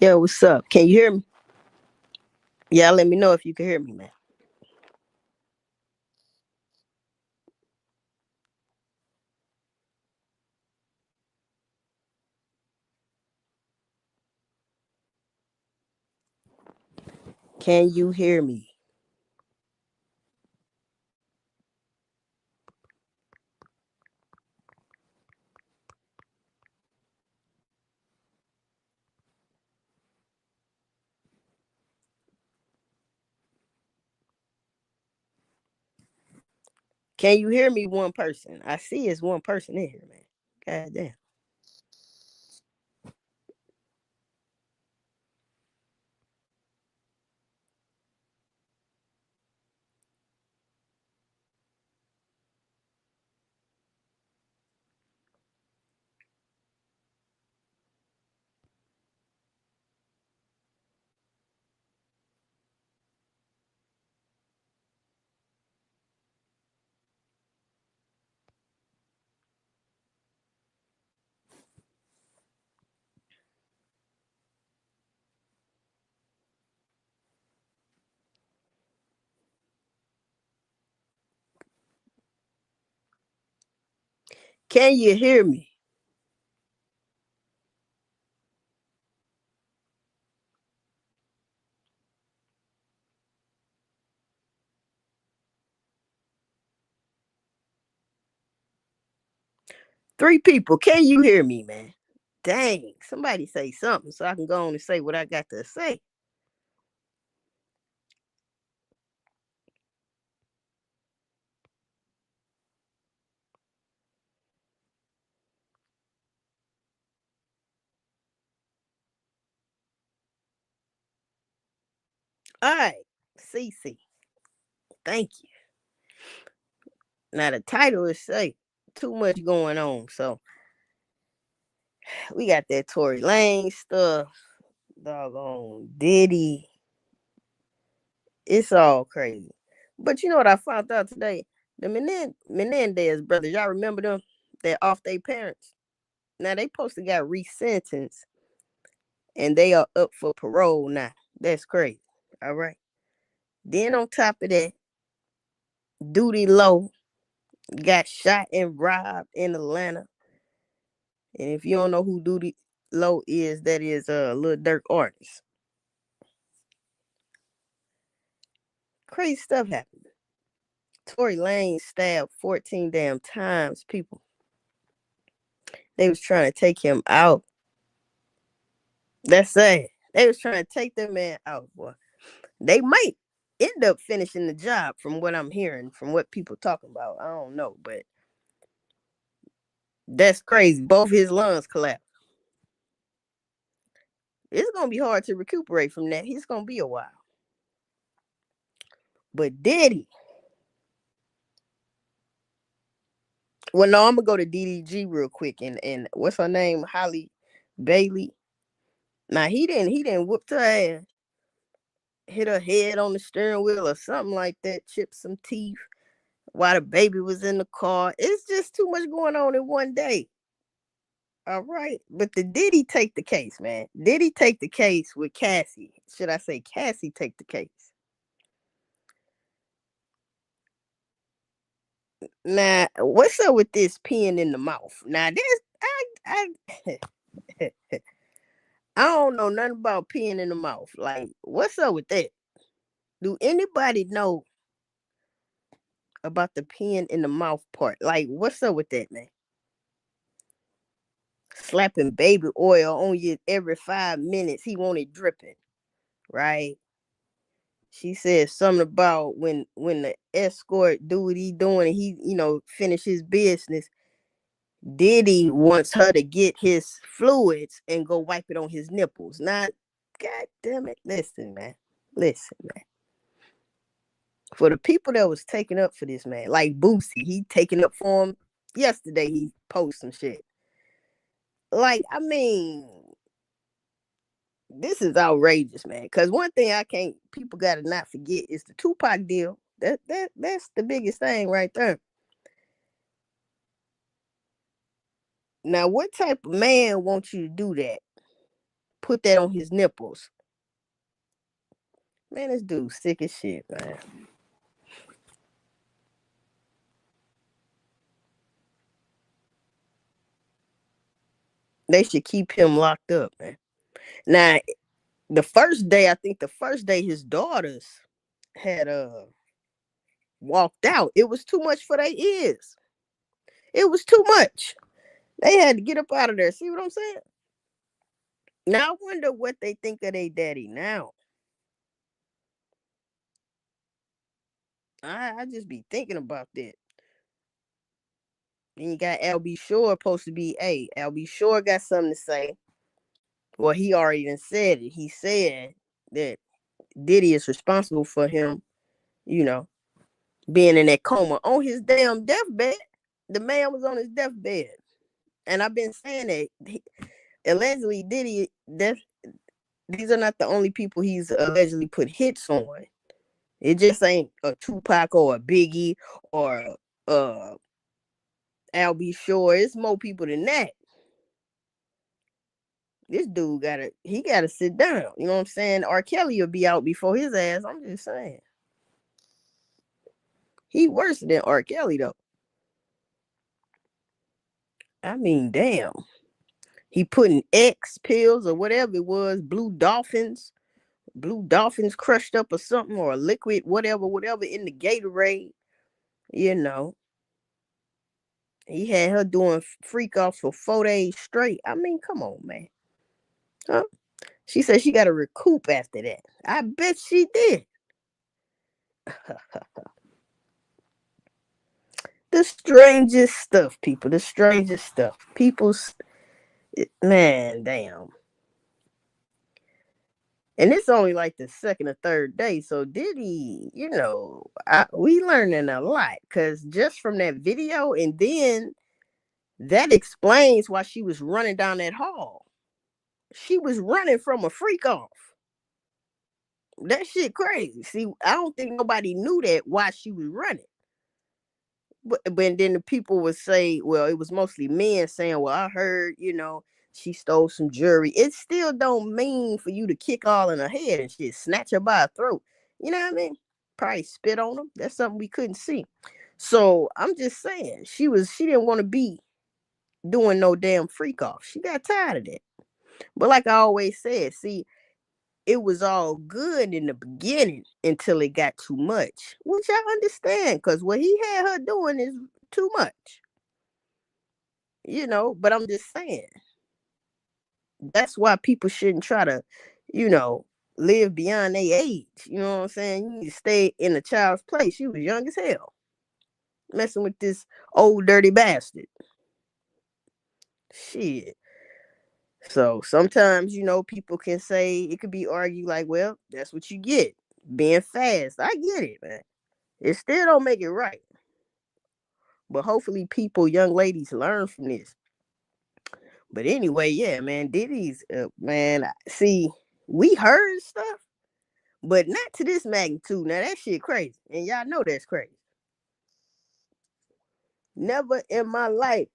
Yo, what's up? Can you hear me? Yeah, let me know if you can hear me, man. Can you hear me? Can you hear me? One person. I see it's one person in here, man. God damn. Can you hear me? Three people. Can you hear me, man? Dang. Somebody say something so I can go on and say what I got to say. All right. CC. Thank you. Now the title is say too much going on. So we got that Tory Lane stuff. Doggone Diddy. It's all crazy. But you know what I found out today? The Menendez brothers, y'all remember them? They're off their parents. Now they supposed to got resentenced and they are up for parole now. That's crazy. All right. Then on top of that, Duty Low got shot and robbed in Atlanta. And if you don't know who Duty Low is, that is a Lil Durk artist. Crazy stuff happened. Tory Lane stabbed 14 damn times people. They was trying to take him out. That's sad. They was trying to take that man out, boy. They might end up finishing the job from what I'm hearing, from what people talking about. I don't know, but that's crazy. Both his lungs collapsed. It's gonna be hard to recuperate from that. He's gonna be a while. But Diddy, well, no, I'm gonna go to DDG real quick and what's her name? Holly Bailey. Now he didn't whoop her ass, hit her head on the steering wheel or something like that, chip some teeth while the baby was in the car. It's just too much going on in one day. All right. But the Diddy take the case, man. Diddy take the case with Cassie. Should I say Cassie take the case? Now, what's up with this peeing in the mouth? Now, this I I don't know nothing about peeing in the mouth. Like, what's up with that? Do anybody know about the peeing in the mouth part? Like, what's up with that, man? Slapping baby oil on you every 5 minutes. He want it dripping, right? She said something about when the escort do what he doing and he, finish his business. Diddy wants her to get his fluids and go wipe it on his nipples. Not, God damn it. Listen, man. Listen, man. For the people that was taking up for this man, like Boosie, he taking up for him yesterday. He posted some shit. Like, I mean, this is outrageous, man. Because one thing I can't people gotta not forget is the Tupac deal. That's the biggest thing right there. Now, what type of man wants you to do that? put that on his nipples. Man, this dude sick as shit, man. They should keep him locked up, man. Now, the first day his daughters had walked out, it was too much for their ears. It was too much. They had to get up out of there. See what I'm saying? Now I wonder what they think of their daddy now. I just be thinking about that. Then you got LB Shore supposed to be, hey, LB Shore got something to say. Well, he already even said it. He said that Diddy is responsible for him, you know, being in that coma on his damn deathbed. The man was on his deathbed. And I've been saying that allegedly Diddy, these are not the only people he's allegedly put hits on. It just ain't a Tupac or a Biggie or LB Shore. It's more people than that. This dude gotta sit down. You know what I'm saying? R. Kelly will be out before his ass. I'm just saying. He worse than R. Kelly though. I mean, damn. He putting X pills or whatever it was, blue dolphins crushed up or something, or a liquid, whatever, in the Gatorade. You know. He had her doing freak offs for 4 days straight. I mean, come on, man. Huh? She said she got to recoup after that. I bet she did. The strangest stuff, people. The strangest stuff. Man, damn. And it's only like the second or third day. So Diddy, we learning a lot. Because just from that video, and then that explains why she was running down that hall. She was running from a freak off. That shit crazy. See, I don't think nobody knew that why she was running. But then the people would say, well, it was mostly men saying, well, I heard, she stole some jewelry. It still don't mean for you to kick all in her head and shit, snatch her by her throat. You know what I mean? Probably spit on them. That's something we couldn't see. So I'm just saying, she didn't want to be doing no damn freak off. She got tired of that. But like I always said, see, it was all good in the beginning until it got too much, which I understand, because what he had her doing is too much. But I'm just saying, that's why people shouldn't try to, live beyond their age. You know what I'm saying? You need to stay in a child's place. She was young as hell, messing with this old dirty bastard. Shit. So sometimes, people can say, it could be argued like, well, that's what you get, being fast. I get it, man. It still don't make it right. But hopefully young ladies learn from this. But anyway, yeah, man, Diddy's, man, see, we heard stuff, but not to this magnitude. Now, that shit crazy. And y'all know that's crazy. Never in my life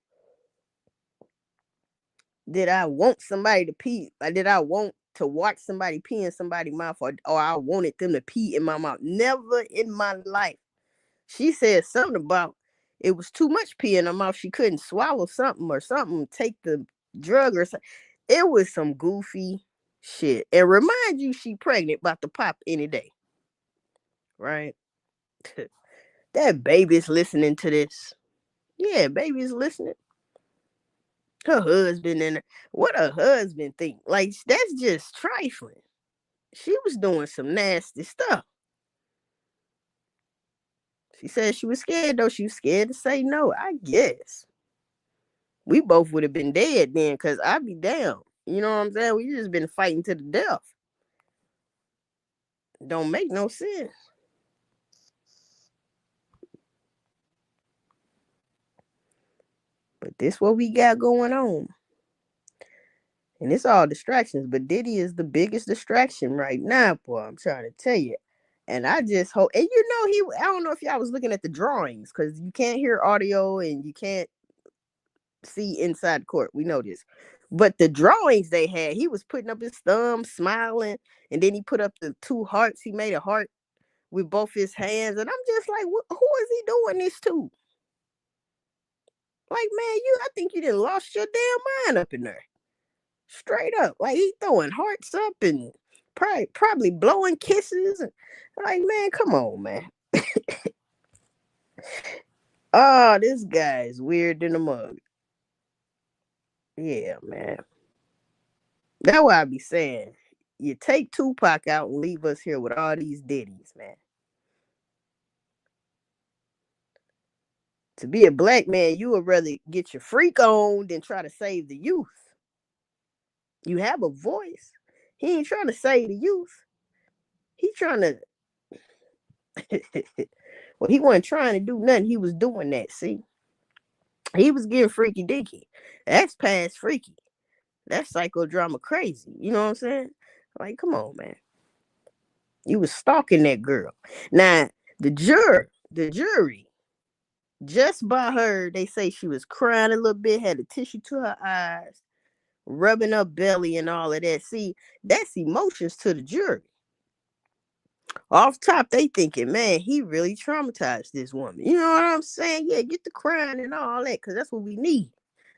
did I want somebody to pee. Did I want to watch somebody pee in somebody's mouth, or I wanted them to pee in my mouth. Never in my life. She said something about it was too much pee in her mouth. She couldn't swallow something or something, take the drug or something. It was some goofy shit. And remind you, she pregnant, about to pop any day. Right? That baby's listening to this. Yeah, baby's listening. Her husband and what her husband think? Like, that's just trifling. She was doing some nasty stuff. She said she was scared though. She was scared to say no. I guess we both would have been dead then, because I'd be down. You know what I'm saying? We just been fighting to the death. Don't make no sense. But this what we got going on. And it's all distractions. But Diddy is the biggest distraction right now, boy. I'm trying to tell you. And I just hope, and I don't know if y'all was looking at the drawings, because you can't hear audio and you can't see inside court. We know this. But the drawings they had, he was putting up his thumb, smiling, and then he put up the two hearts. He made a heart with both his hands, and I'm just like, who is he doing this to? Like, man, I think you done lost your damn mind up in there. Straight up, like he throwing hearts up and probably blowing kisses, and like, man, come on, man. Oh, this guy is weird than a mug. Yeah, man. That's why I be saying, you take Tupac out and leave us here with all these Diddies, man. To be a black man, you would rather get your freak on than try to save the youth. You have a voice. He ain't trying to save the youth. He trying to. Well, he wasn't trying to do nothing. He was doing that. See, he was getting freaky dicky. That's past freaky. That's psychodrama crazy. You know what I'm saying? Like, come on, man. You was stalking that girl. Now, the jury, just by her, they say she was crying a little bit, had a tissue to her eyes, rubbing her belly and all of that. See, that's emotions to the jury. Off top, they thinking, man, he really traumatized this woman. You know what I'm saying? Yeah, get the crying and all that, because that's what we need.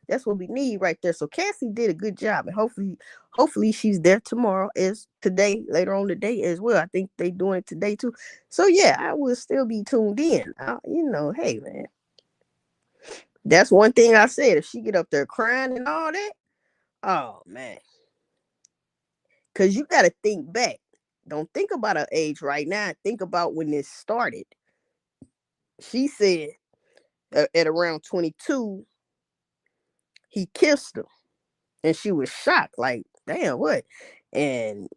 That's what we need right there. So Cassie did a good job, and hopefully she's there tomorrow, as today, later on today as well. I think they doing it today too. So yeah, I will still be tuned in. Hey man, that's one thing I said. If she get up there crying and all that, oh man, because you got to think back. Don't think about her age right now. Think about when this started. She said at around 22, he kissed her, and she was shocked, like, damn, what? And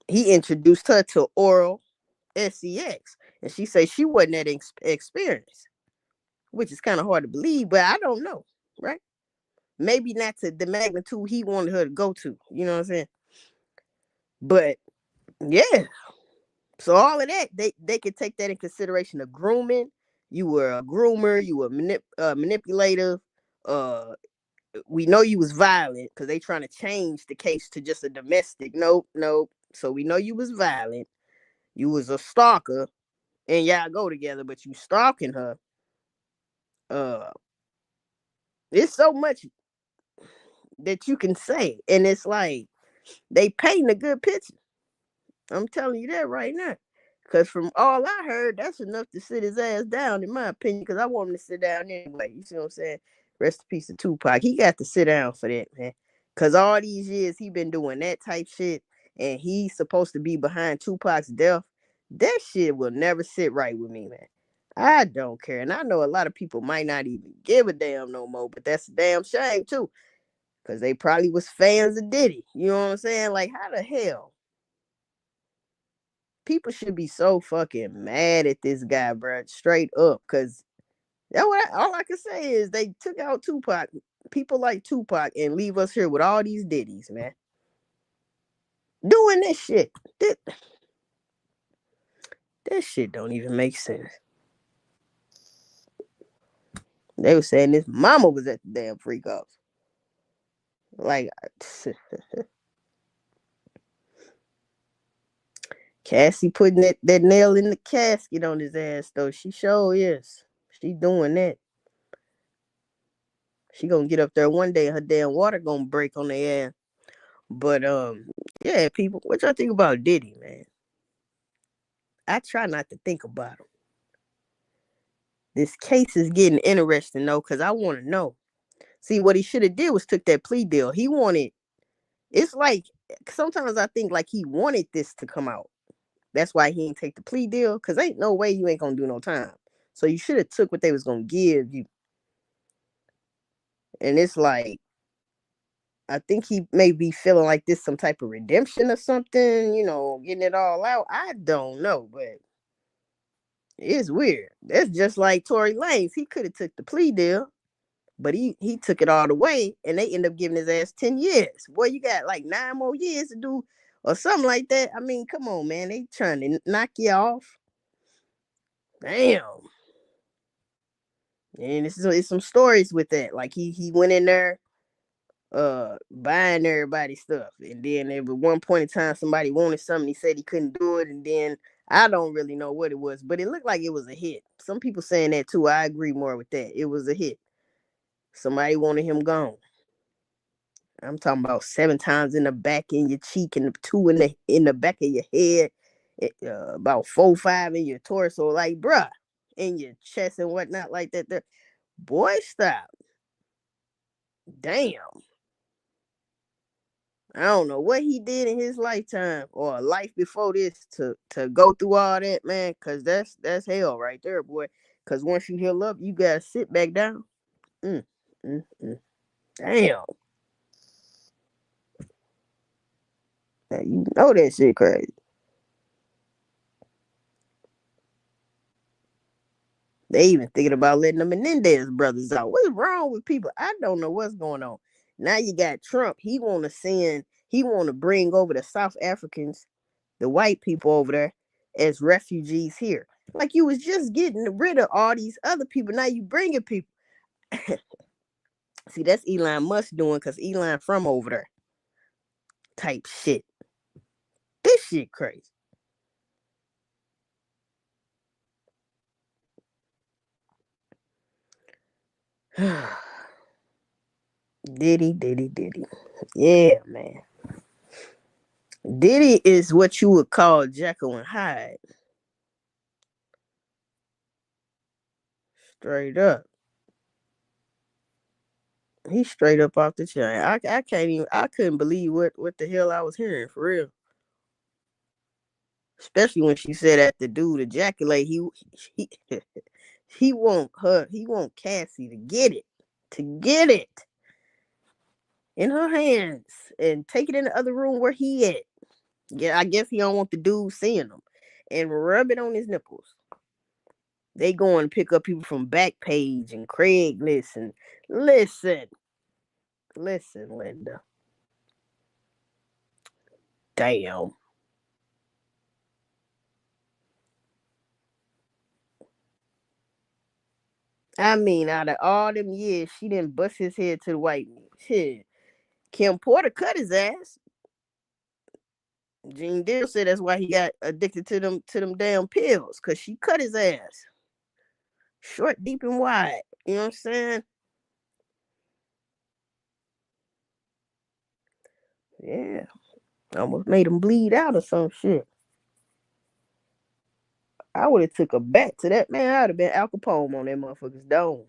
he introduced her to oral sex, and she said she wasn't that experienced, which is kind of hard to believe, but I don't know, right? Maybe not to the magnitude he wanted her to go to, you know what I'm saying? But yeah, so all of that, they could take that in consideration of grooming. You were a groomer, you were manipulative. We know you was violent because they trying to change the case to just a domestic. Nope. So we know you was violent. You was a stalker, and y'all go together, but you stalking her. Uh, it's so much that you can say, and it's like they painting a good picture. I'm telling you that right now. Because from all I heard, that's enough to sit his ass down, in my opinion, because I want him to sit down anyway. You see what I'm saying? Rest in peace to Tupac. He got to sit down for that, man. Because all these years he been doing that type shit, and he's supposed to be behind Tupac's death. That shit will never sit right with me, man. I don't care. And I know a lot of people might not even give a damn no more, but that's a damn shame, too. Because they probably was fans of Diddy. You know what I'm saying? Like, how the hell? People should be so fucking mad at this guy, bro. Straight up, because all I can say is they took out Tupac, people like Tupac, and leave us here with all these Diddies, man. Doing this shit. That shit don't even make sense. They were saying this mama was at the damn freak offs. Like, Cassie putting that nail in the casket on his ass, though. She sure is. She doing that. She gonna get up there one day and her damn water gonna break on their ass. But yeah, people, what y'all think about Diddy, man? I try not to think about him. This case is getting interesting though, because I want to know. See, what he should have did was took that plea deal. He wanted. It's like sometimes I think like he wanted this to come out. That's why he didn't take the plea deal, because ain't no way you ain't gonna do no time. So you should have took what they was gonna give you. And it's like I think he may be feeling like this some type of redemption or something, getting it all out. I don't know, but it's weird. That's just like Tory Lanez. He could have took the plea deal, but he took it all the way, and they end up giving his ass 10 years. Boy, you got like 9 more years to do or something like that. I mean, come on, man. They trying to knock you off. Damn. And it's some stories with that. Like he went in there buying everybody stuff. And then at one point in time somebody wanted something, he said he couldn't do it, and then I don't really know what it was, but it looked like it was a hit. Some people saying that too. I agree more with that. It was a hit. Somebody wanted him gone. I'm talking about 7 times in the back in your cheek and 2 in the back of your head, about 4, 5 in your torso, like bruh, in your chest and whatnot like that. There, boy, stop. Damn. I don't know what he did in his lifetime or a life before this to go through all that, man. Cause that's hell right there, boy. Cause once you heal up, you gotta sit back down. Mm, mm, mm. Damn. Now, you know that shit crazy. They even thinking about letting the Menendez brothers out. What's wrong with people? I don't know what's going on. Now you got Trump. He want to bring over the South Africans, the white people over there, as refugees here. Like you was just getting rid of all these other people. Now you bringing people. See, that's Elon Musk doing because Elon from over there. Type shit. This shit crazy. Diddy. Yeah, man. Diddy is what you would call Jekyll and Hyde. Straight up. He's straight up off the chain. I can't even. I couldn't believe what the hell I was hearing for real. Especially when she said that the dude ejaculate. He he want her. He want Cassie to get it. To get it in her hands and take it in the other room where he at. Yeah, I guess he don't want the dude seeing them and rub it on his nipples. They go and pick up people from Backpage and Craigslist and listen, Linda. Damn. I mean, out of all them years, she didn't bust his head to the white meat. Shit. Kim Porter cut his ass. Gene Deal said that's why he got addicted to them damn pills, cause she cut his ass. Short, deep, and wide. You know what I'm saying? Yeah. Almost made him bleed out or some shit. I would have took a bat to that man. I'd have been Al Capone on that motherfucker's dome.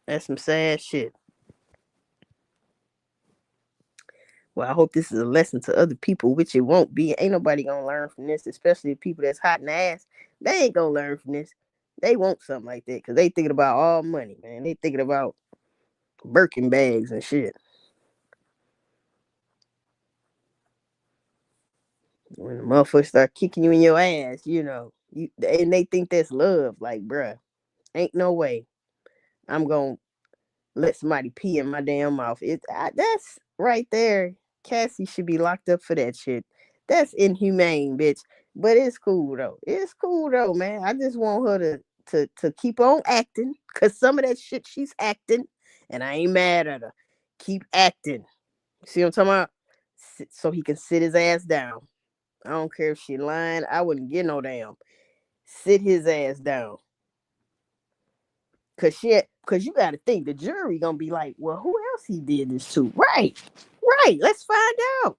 That's some sad shit. Well, I hope this is a lesson to other people, which it won't be. Ain't nobody gonna learn from this, especially the people that's hot in the ass. They ain't gonna learn from this. They want something like that because they thinking about all money, man. They thinking about Birkin bags and shit. When the motherfuckers start kicking you in your ass, and they think that's love. Like, bruh, ain't no way I'm gonna let somebody pee in my damn mouth. That's right there. Cassie should be locked up for that shit. That's inhumane, bitch. But it's cool though. It's cool though, man. I just want her to keep on acting, cause some of that shit she's acting, and I ain't mad at her. Keep acting. See what I'm talking about? So he can sit his ass down. I don't care if she lying. I wouldn't get no damn. Sit his ass down. Cause you gotta think the jury gonna be like, well, who else he did this to? Right. Right. Let's find out.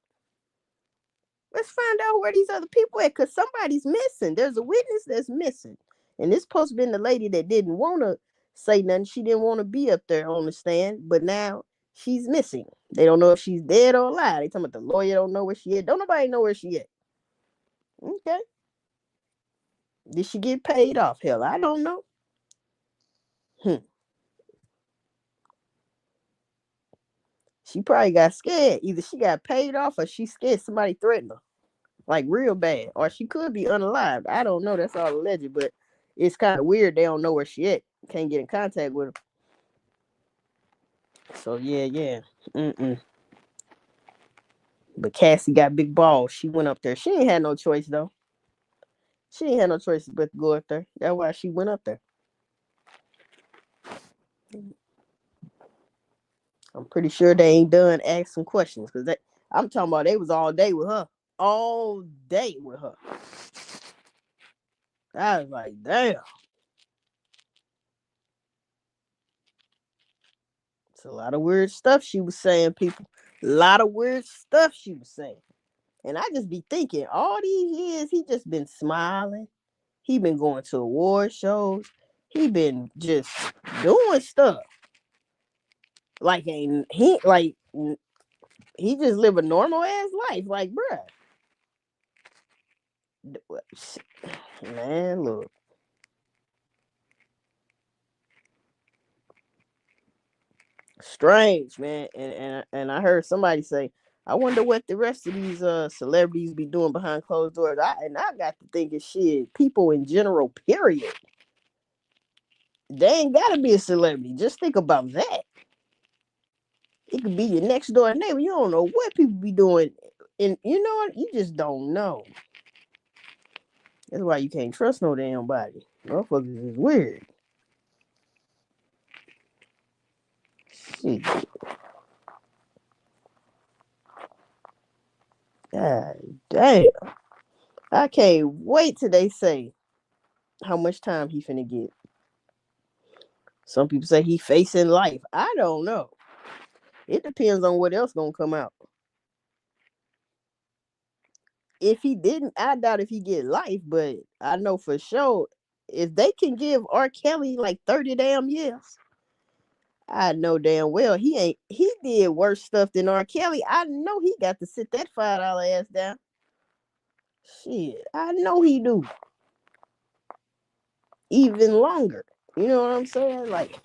Let's find out where these other people at, cause somebody's missing. There's a witness that's missing. And this supposed to been the lady that didn't wanna say nothing. She didn't want to be up there on the stand, but now she's missing. They don't know if she's dead or alive. They talking about the lawyer don't know where she is. Don't nobody know where she at. Okay. Did she get paid off? Hell, I don't know. Hmm. She probably got scared. Either she got paid off or she scared somebody threatened her. Like real bad. Or she could be unalive. I don't know. That's all alleged, but it's kind of weird. They don't know where she at. Can't get in contact with her. So yeah. Mm-mm. But Cassie got big balls. She went up there. She ain't had no choice though. She ain't had no choice but to go up there. That's why she went up there. I'm pretty sure they ain't done asking some questions because I'm talking about they was all day with her. All day with her. I was like, damn. It's a lot of weird stuff she was saying, people. A lot of weird stuff she was saying. And I just be thinking, all these years, he just been smiling. He been going to award shows. He been just doing stuff. Like ain't he like he just live a normal ass life. Like, bruh. Man, look. Strange, man. And I heard somebody say, I wonder what the rest of these celebrities be doing behind closed doors. I got to thinking shit, people in general, period. They ain't gotta be a celebrity. Just think about that. It could be your next door neighbor. You don't know what people be doing. And you know what? You just don't know. That's why you can't trust no damn body. Motherfuckers is weird. Shit. God damn. I can't wait till they say how much time he finna get. Some people say he facing life. I don't know. It depends on what else gonna come out. If he didn't, I doubt if he get life, but I know for sure if they can give R. Kelly like 30 damn years, I know damn well he did worse stuff than R. Kelly. I know he got to sit that $5 ass down. Shit, I know he do. Even longer. You know what I'm saying? Like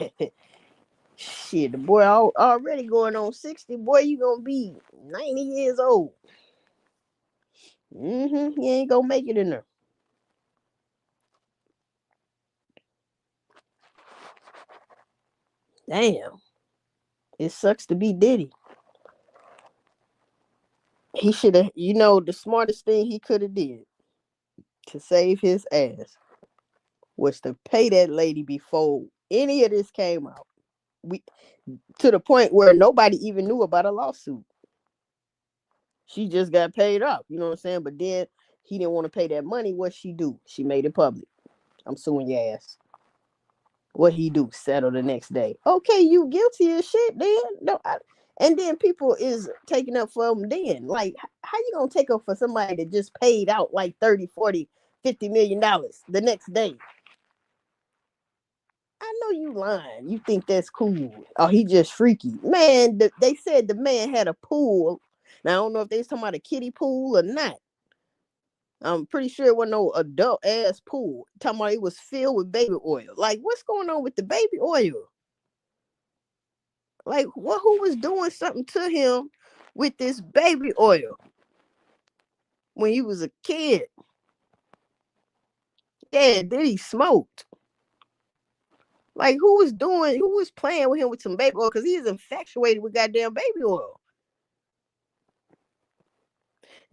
shit, the boy already going on 60. Boy, you gonna be 90 years old. He ain't gonna make it in there. Damn. It sucks to be Diddy. He should have, the smartest thing he could have did to save his ass was to pay that lady before any of this came out. We to the point where nobody even knew about a lawsuit. She just got paid off, you know what I'm saying? But then he didn't want to pay that money. What she do? She made it public. I'm suing your ass. What he do? Settle the next day. Okay, you guilty as shit then. No, and then people is taking up for him then. Like, how you gonna take up for somebody that just paid out like 30, 40, $50 million the next day? I know you lying. You think that's cool. Oh, he just freaky. Man, they said the man had a pool. Now, I don't know if they was talking about a kiddie pool or not. I'm pretty sure it wasn't no adult ass pool. Talking about it was filled with baby oil. Like, what's going on with the baby oil? Like, who was doing something to him with this baby oil when he was a kid? Yeah, then he smoked. Like, who was playing with him with some baby oil? Because he's infatuated with goddamn baby oil.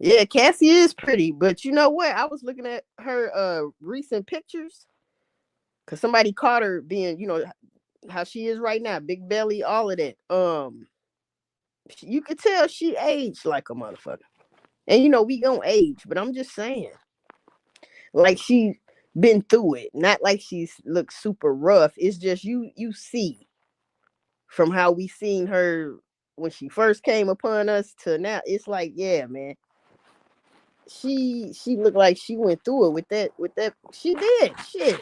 Yeah, Cassie is pretty, but you know what? I was looking at her recent pictures because somebody caught her being, how she is right now, big belly, all of that. You could tell she aged like a motherfucker. And we gonna age, but I'm just saying, like she been through it, not like she's looks super rough. It's just you see from how we seen her when she first came upon us to now. It's like, yeah, man, she looked like she went through it with that. She did shit.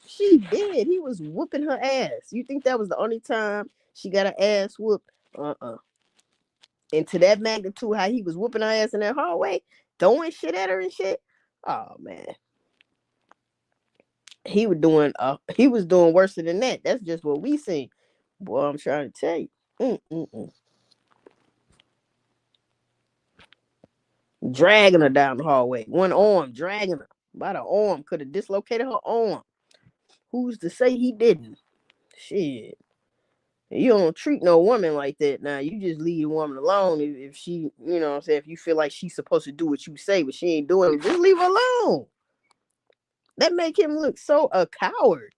She did. He was whooping her ass. You think that was the only time she got her ass whooped? And to that magnitude, how he was whooping her ass in that hallway, throwing shit at her and shit. Oh man, he was doing worse than that. That's just what we seen. Boy, I'm trying to tell you. Mm-mm-mm. Dragging her down the hallway. One arm, dragging her by the arm. Could have dislocated her arm. Who's to say he didn't? Shit. You don't treat no woman like that now. You just leave a woman alone if she, you know what I'm saying, if you feel like she's supposed to do what you say, but she ain't doing it, just leave her alone. That make him look so a coward.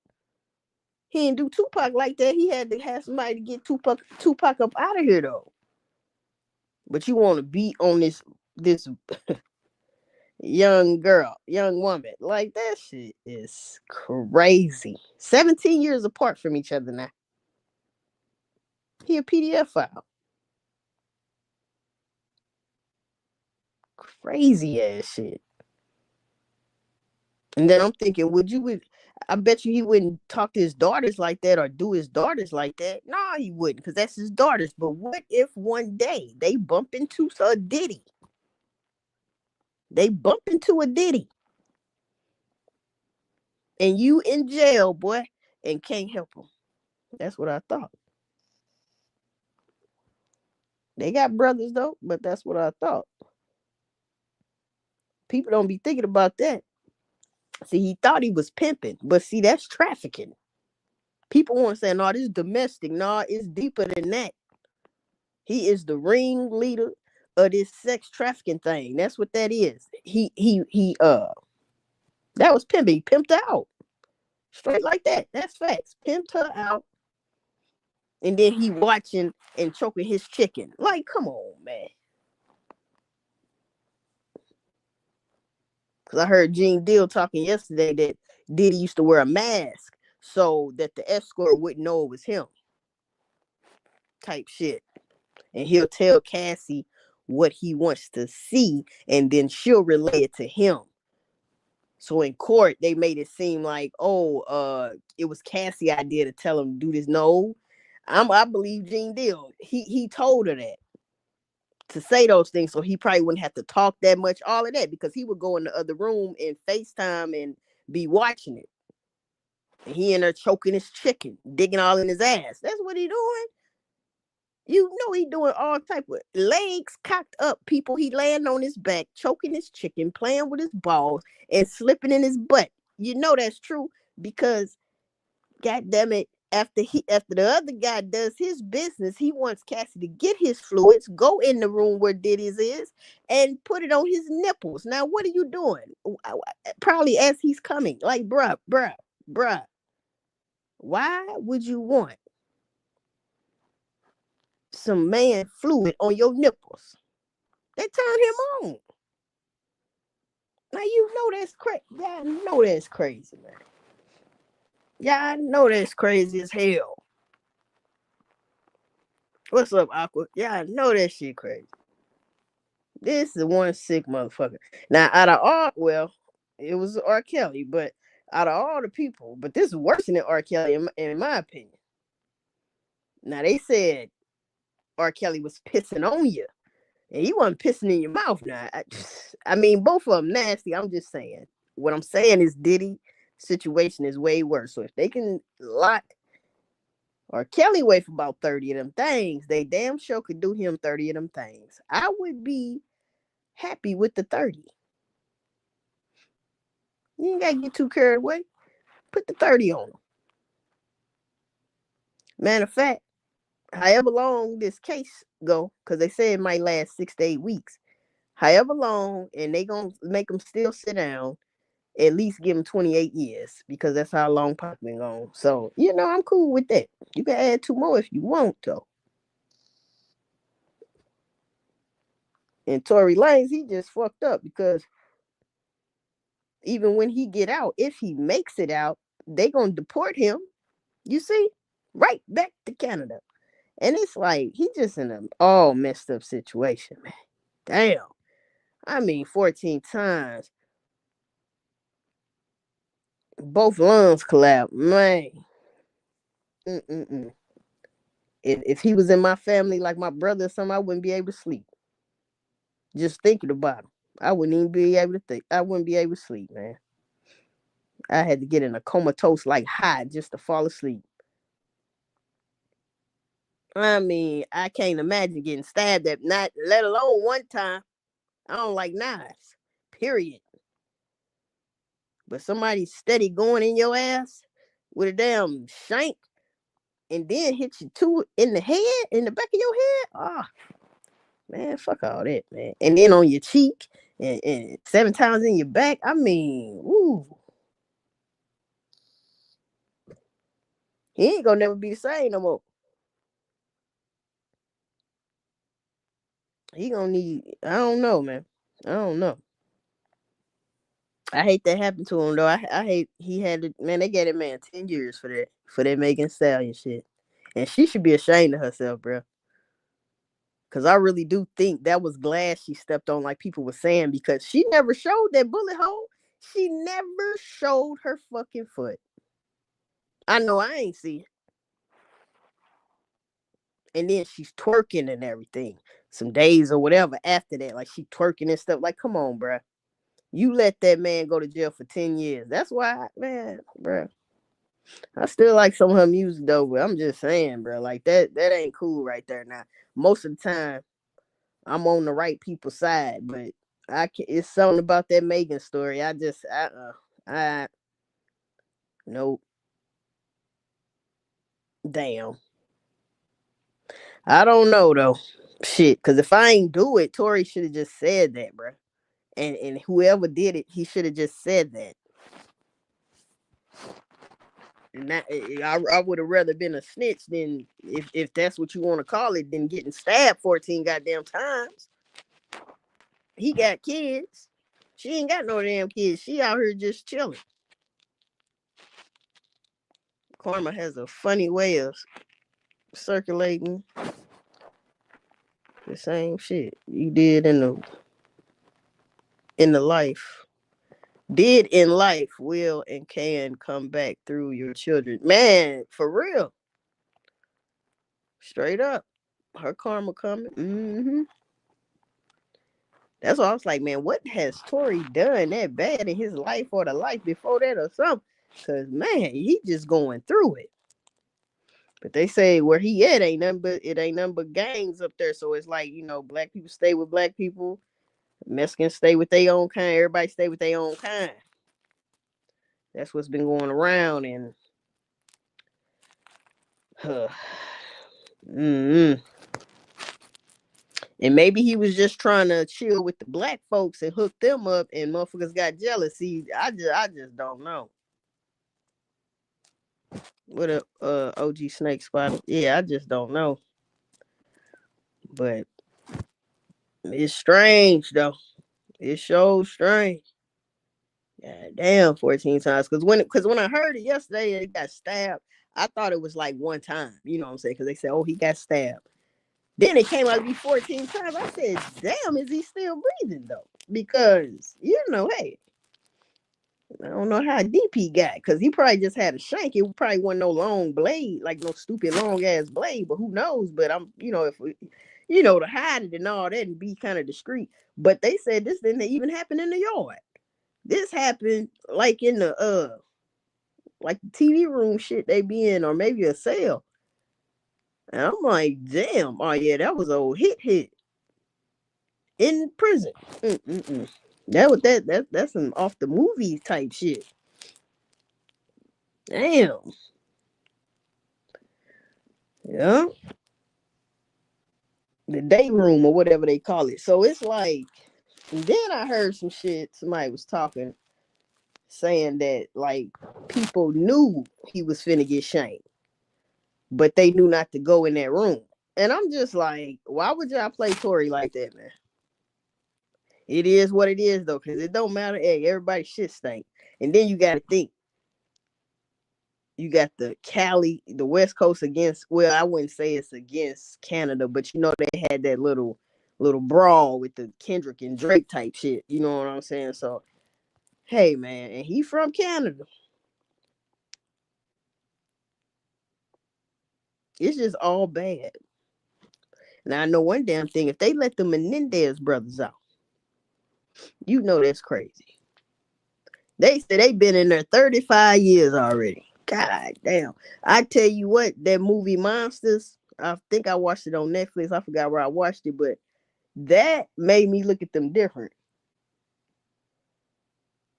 He didn't do Tupac like that. He had to have somebody to get Tupac up out of here though. But you want to beat on this young girl, young woman. Like that shit is crazy. 17 years apart from each other now. He a PDF file. Crazy ass shit. And then I'm thinking, I bet you he wouldn't talk to his daughters like that or do his daughters like that. No, he wouldn't, because that's his daughters. But what if one day they bump into a Diddy? They bump into a Diddy. And you in jail, boy, and can't help them. That's what I thought. They got brothers, though, but that's what I thought. People don't be thinking about that. See, he thought he was pimping, but see, that's trafficking. People want to say, no, this is domestic. No, it's deeper than that. He is the ringleader of this sex trafficking thing. That's what that is. That was pimping. He pimped her out. Straight like that. That's facts. Pimped her out. And then he watching and choking his chicken. Like, come on, man. Because I heard Gene Deal talking yesterday that Diddy used to wear a mask so that the escort wouldn't know it was him. Type shit. And he'll tell Cassie what he wants to see, and then she'll relay it to him. So in court, they made it seem like, it was Cassie's idea to tell him to do this. No, I believe Gene Deal. He told her that to say those things, so he probably wouldn't have to talk that much, all of that, because he would go in the other room and FaceTime and be watching it. And he in there choking his chicken, digging all in his ass. That's what he doing. You know he doing all type of legs cocked up, people. He laying on his back, choking his chicken, playing with his balls, and slipping in his butt. You know that's true because, God damn it, after the other guy does his business, he wants Cassie to get his fluids, go in the room where Diddy's is, and put it on his nipples. Now, what are you doing? Probably as he's coming, like, bruh. Why would you want some man fluid on your nipples? They turn him on. Now you know that's crazy. Yeah, I know that's crazy, man. Yeah, I know that's crazy as hell. What's up, Aqua? Yeah, I know that shit crazy. This is one sick motherfucker. Now, out of all, well, it was R. Kelly, but out of all the people, but this is worse than R. Kelly, in my opinion. Now, they said R. Kelly was pissing on you. And he wasn't pissing in your mouth now. I mean, both of them nasty. I'm just saying. What I'm saying is Diddy situation is way worse. So if they can lock R. Kelly away for about 30 of them things, they damn sure could do him 30 of them things. I would be happy with the 30. You ain't got to get too carried away. Put the 30 on him. Matter of fact, however long this case go, because they say it might last 6 to 8 weeks. However long, and they gonna make them still sit down, at least give him 28 years, because that's how long Pac been gone. So, I'm cool with that. You can add 2 more if you want, though. And Tory Lanez, he just fucked up, because even when he get out, if he makes it out, they gonna deport him, you see, right back to Canada. And it's like, he just in an all messed up situation, man. Damn. I mean, 14 times. Both lungs collapsed, man. If he was in my family, like my brother or something, I wouldn't be able to sleep. Just thinking about him, I wouldn't even be able to think. I wouldn't be able to sleep, man. I had to get in a comatose like high just to fall asleep. I mean, I can't imagine getting stabbed at night, let alone one time. I don't like knives, period. But somebody steady going in your ass with a damn shank and then hit you 2 in the head, in the back of your head. Oh, man, fuck all that, man. And then on your cheek and 7 times in your back. I mean, ooh. He ain't gonna never be the same no more. He gonna need. I don't know, man. I don't know. I hate that happened to him though. I hate he had to. Man, they gave that man 10 years for that Megan Stallion shit, and she should be ashamed of herself, bro. Cause I really do think that was glass she stepped on, like people were saying, because she never showed that bullet hole. She never showed her fucking foot. I know I ain't see it. And then she's twerking and everything. Some days or whatever after that, like she twerking and stuff. Like, come on, bruh. You let that man go to jail for 10 years. That's why, man, bruh. I still like some of her music though, but I'm just saying, bro, like that ain't cool right there. Now, most of the time, I'm on the right people's side, but it's something about that Megan story. I nope, damn. I don't know though, shit. Cause if I ain't do it, Tory should have just said that, bro. And whoever did it, he should have just said that. And I would have rather been a snitch than if that's what you want to call it, than getting stabbed 14 goddamn times. He got kids. She ain't got no damn kids. She out here just chilling. Karma has a funny way of circulating the same shit you did in the life. Did in life will and can come back through your children. Man, for real. Straight up. Her karma coming. Mm-hmm. That's why I was like, man, what has Tory done that bad in his life or the life before that or something? Cause man, he just going through it. But they say where he at ain't nothing but gangs up there. So it's like, black people stay with black people, Mexicans stay with their own kind, everybody stay with their own kind. That's what's been going around, and mm-hmm. And maybe he was just trying to chill with the black folks and hook them up, and motherfuckers got jealous. See, I just don't know. What up, OG Snake Spider? Yeah, I just don't know. But it's strange though. It shows strange. God damn, 14 times. Cause when I heard it yesterday, he got stabbed. I thought it was like one time. You know what I'm saying? Because they said, oh, he got stabbed. Then it came out to be 14 times. I said, damn, is he still breathing though? Because hey, I don't know how deep he got, because he probably just had a shank. It probably wasn't no long blade, like no stupid long ass blade, but who knows? But if we, to hide it and all that and be kind of discreet. But they said this didn't even happen in the yard. This happened like in the like the TV room shit they be in, or maybe a cell. And I'm like, damn, oh yeah, that was old hit in prison. Mm-mm-mm. That's some off the movie type shit. Damn. Yeah. The day room or whatever they call it. So it's like, then I heard some shit. Somebody was talking, saying that like people knew he was finna get shanked, but they knew not to go in that room. And I'm just like, why would y'all play Tory like that, man? It is what it is though, because it don't matter. Hey, everybody shit stink. And then you got to think, you got the Cali, the West Coast against. Well, I wouldn't say it's against Canada, but they had that little brawl with the Kendrick and Drake type shit. You know what I'm saying? So, hey man, and he from Canada. It's just all bad. Now I know one damn thing. If they let the Menendez brothers out, that's crazy. They said they been in there 35 years already. God damn. I tell you what, that movie Monsters, I think I watched it on Netflix. I forgot where I watched it, but that made me look at them different.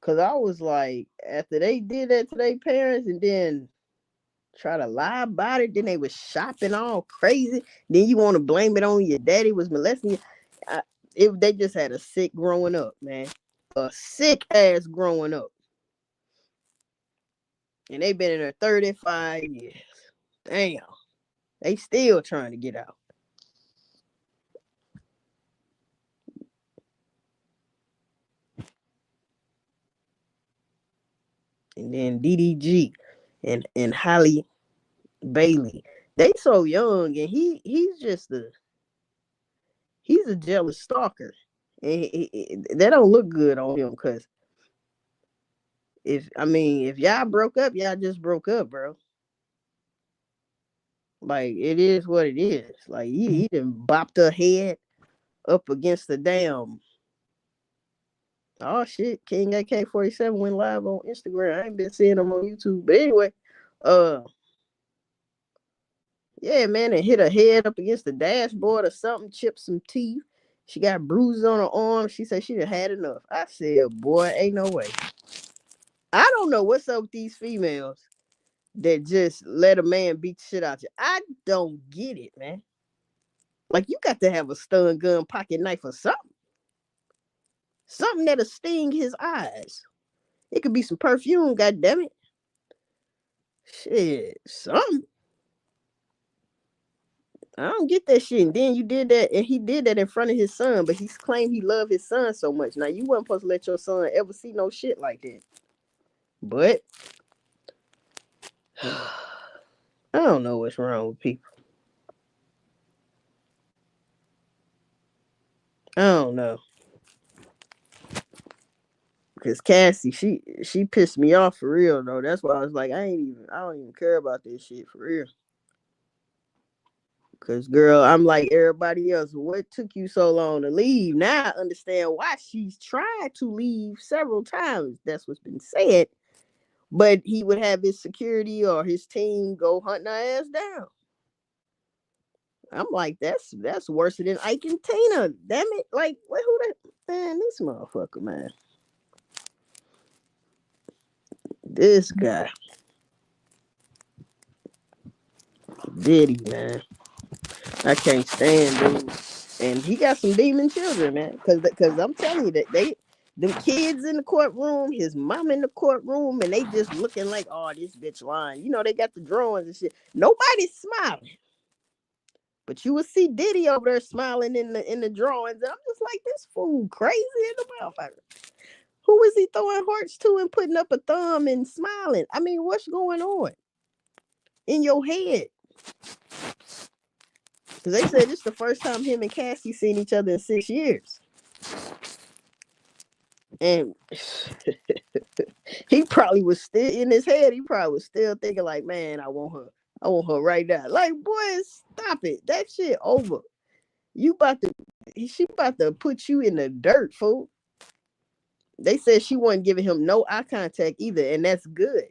Cause I was like, after they did that to their parents and then try to lie about it, then they was shopping all crazy. Then you want to blame it on your daddy was molesting you. They just had a sick growing up, man. A sick ass growing up. And they been in there 35 years. Damn. They still trying to get out. And then DDG and Halle Bailey. They so young, and he's a jealous stalker. And that don't look good on him, because if y'all broke up, y'all just broke up, bro. Like, it is what it is. Like, he done bopped her head up against the damn. Oh shit, King AK-47 went live on Instagram. I ain't been seeing him on YouTube. But anyway, uh yeah, man, and hit her head up against the dashboard or something, chipped some teeth. She got bruises on her arm. She said she done had enough. I said, boy, ain't no way. I don't know what's up with these females that just let a man beat the shit out you. I don't get it, man. Like, you got to have a stun gun, pocket knife, or something. Something that'll sting his eyes. It could be some perfume, goddammit. Shit, something. I don't get that shit. And then you did that, and he did that in front of his son, but he claimed he loved his son so much. Now, you weren't supposed to let your son ever see no shit like that. But I don't know what's wrong with people. I don't know. Because Cassie, she pissed me off for real though. That's why I was like, I don't even care about this shit for real. Cause girl, I'm like everybody else. What took you so long to leave? Now I understand why she's tried to leave several times. That's what's been said. But he would have his security or his team go hunting her ass down. I'm like, that's worse than Ike and Tina. Damn it. Like, what, who that? Man, this motherfucker, man. This guy. Diddy, man. I can't stand dude. And he got some demon children, man. Cause I'm telling you that them kids in the courtroom, his mom in the courtroom, and they just looking like, oh, this bitch lying. You know, they got the drawings and shit. Nobody's smiling. But you will see Diddy over there smiling in the drawings. And I'm just like, this fool crazy in the motherfucker. Who is he throwing hearts to and putting up a thumb and smiling? I mean, what's going on in your head? Because they said this is the first time him and Cassie seen each other in 6 years. And he probably was still in his head. He probably was still thinking like, man, I want her. I want her right now. Like, boy, stop it. That shit over. She about to put you in the dirt, fool. They said she wasn't giving him no eye contact either, and that's good.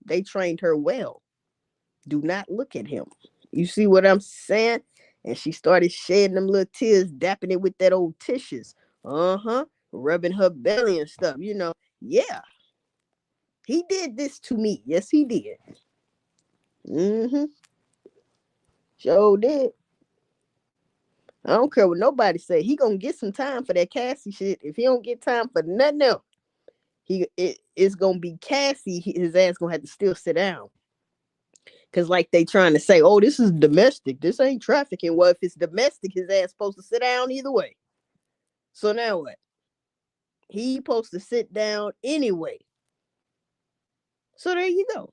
They trained her well. Do not look at him. You see what I'm saying? And she started shedding them little tears, dapping it with that old tissues. Uh-huh. Rubbing her belly and stuff. You know, yeah. He did this to me. Yes, he did. Mm-hmm. Sure did. I don't care what nobody say. He gonna get some time for that Cassie shit. If he don't get time for nothing else, it's gonna be Cassie. His ass gonna have to still sit down. Cause like they trying to say, oh, this is domestic. This ain't trafficking. Well, if it's domestic, his ass supposed to sit down either way. So now what? He supposed to sit down anyway. So there you go.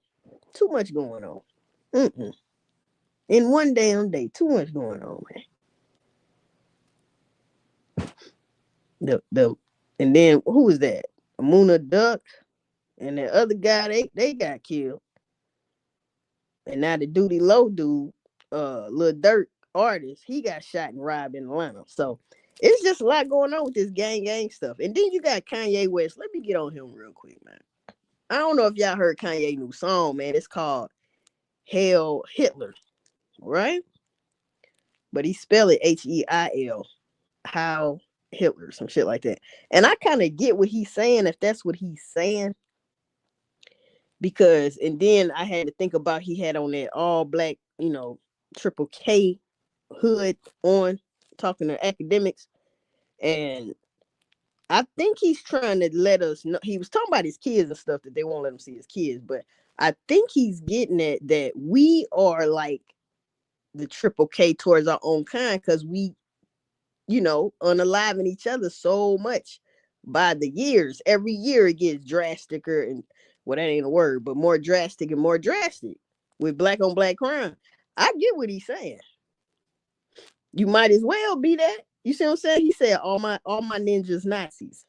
Too much going on. Mm-mm. In one damn day, too much going on, man. The and then who was that? Amuna Duck and the other guy, they got killed. And now the Doody Low dude, Lil Durk artist, he got shot and robbed in Atlanta. So it's just a lot going on with this gang stuff. And then you got Kanye West. Let me get on him real quick, man. I don't know if y'all heard Kanye's new song, man. It's called Hail Hitler, right? But he spelled it Heil, how Hitler, some shit like that. And I kind of get what he's saying, if that's what he's saying. Because, and then I had to think about, he had on that all black, triple K hood on, talking to academics. And I think he's trying to let us know. He was talking about his kids and stuff, that they won't let him see his kids. But I think he's getting at that we are like the triple K towards our own kind because we, unaliving each other so much by the years. Every year it gets drasticer and well, that ain't a word, but more drastic and more drastic with black on black crime. I get what he's saying. You might as well be that. You see what I'm saying? He said all my ninjas Nazis.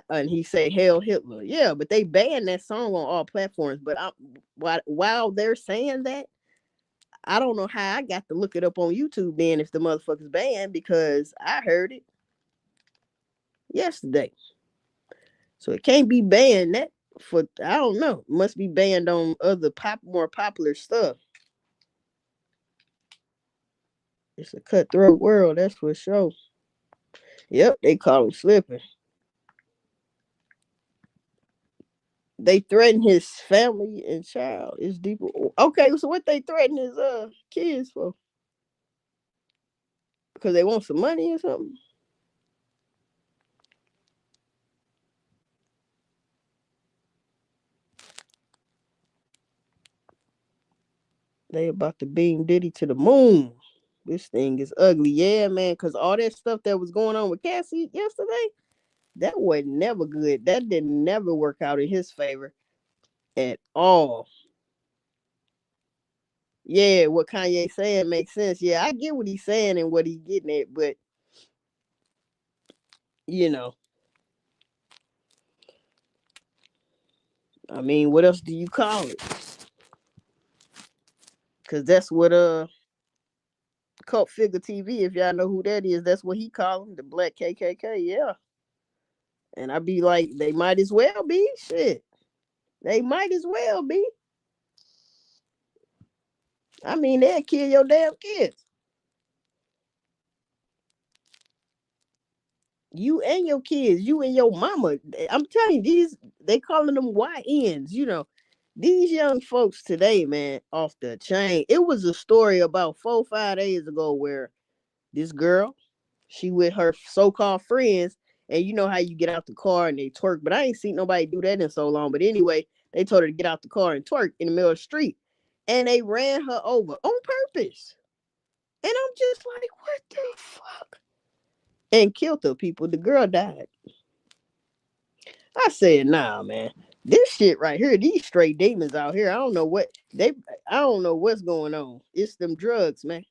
And he said Hail Hitler. Yeah, but they banned that song on all platforms. But while they're saying that, I don't know how I got to look it up on YouTube then if the motherfucker's banned because I heard it yesterday. So it can't be banned that for I don't know. It must be banned on other more popular stuff. It's a cutthroat world, that's for sure. Yep, they call him slipping. They threaten his family and child. It's deeper. Okay, so what they threaten his kids for? Because they want some money or something. They about to beam Diddy to the moon. This thing is ugly, yeah, man. Because all that stuff that was going on with Cassie yesterday, that was never good. That did never work out in his favor at all. Yeah, what Kanye saying makes sense. Yeah, I get what he's saying and what he's getting at, but you know, I mean, what else do you call it? Because that's what Cult Figure TV, if y'all know who that is, that's what he call him, the Black KKK. Yeah, and I be like, they might as well be shit. They might as well be. I mean, they'll kill your damn kids. You and your kids, you and your mama. I'm telling you, they calling them YNs. These young folks today, man, off the chain. It was a story about 4 5 days ago where this girl, she with her so-called friends, and you know how you get out the car and they twerk, but I ain't seen nobody do that in so long. But anyway, they told her to get out the car and twerk in the middle of the street, and they ran her over on purpose. And I'm just like, what the fuck? And killed the people. The girl died. I said, nah, man. This shit right here, these straight demons out here. I don't know what's going on. It's them drugs, man.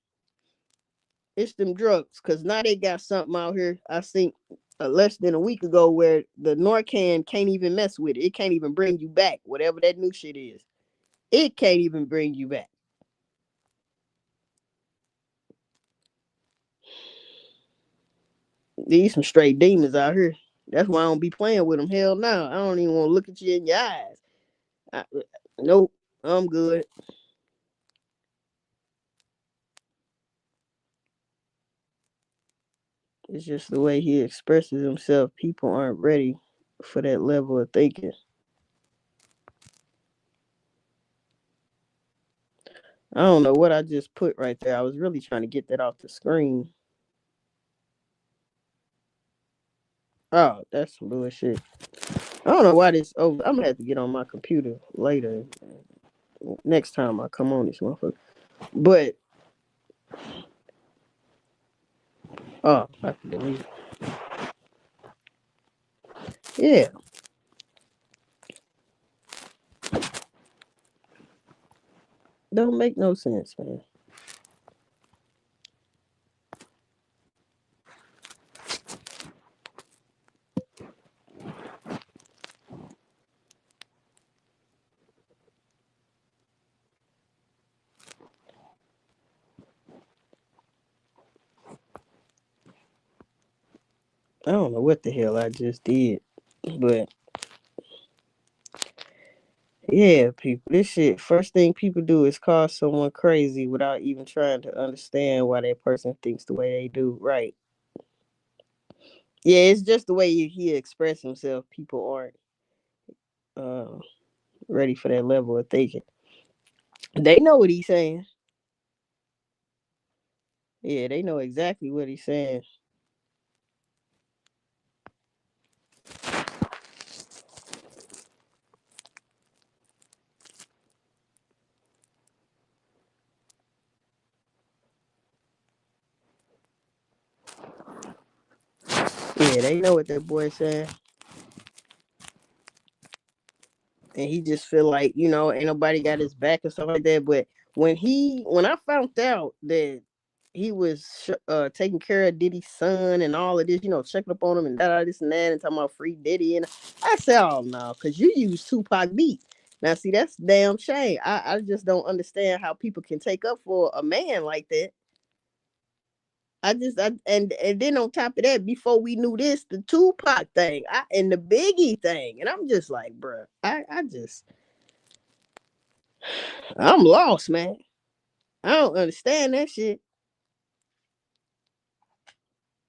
It's them drugs. Cause now they got something out here. I think less than a week ago where the Norcan can't even mess with it. It can't even bring you back. Whatever that new shit is. It can't even bring you back. These some straight demons out here. That's why I don't be playing with them. Hell no. I don't even want to look at you in your eyes. I, nope. I'm good. It's just the way he expresses himself. People aren't ready for that level of thinking. I don't know what I just put right there. I was really trying to get that off the screen. Oh, that's some bullshit. I don't know why this over. I'm gonna have to get on my computer later. Next time I come on this motherfucker. But I have to delete it. Yeah. Don't make no sense, man. I don't know what the hell I just did. But yeah, people, this shit, first thing people do is call someone crazy without even trying to understand why that person thinks the way they do. Right. Yeah, it's just the way he express himself. People aren't uh, ready for that level of thinking. They know what he's saying. Yeah, they know exactly what he's saying. Yeah, they know what that boy said. And he just feel like, ain't nobody got his back and stuff like that. But when I found out that he was taking care of Diddy's son and all of this, checking up on him and that, this and that, and talking about free Diddy, and I said, oh no, because you use Tupac beat. Now, see, that's damn shame. I just don't understand how people can take up for a man like that. And then on top of that, before we knew this, the Tupac thing, and the Biggie thing, and I'm just like, bruh, I'm lost, man. I don't understand that shit.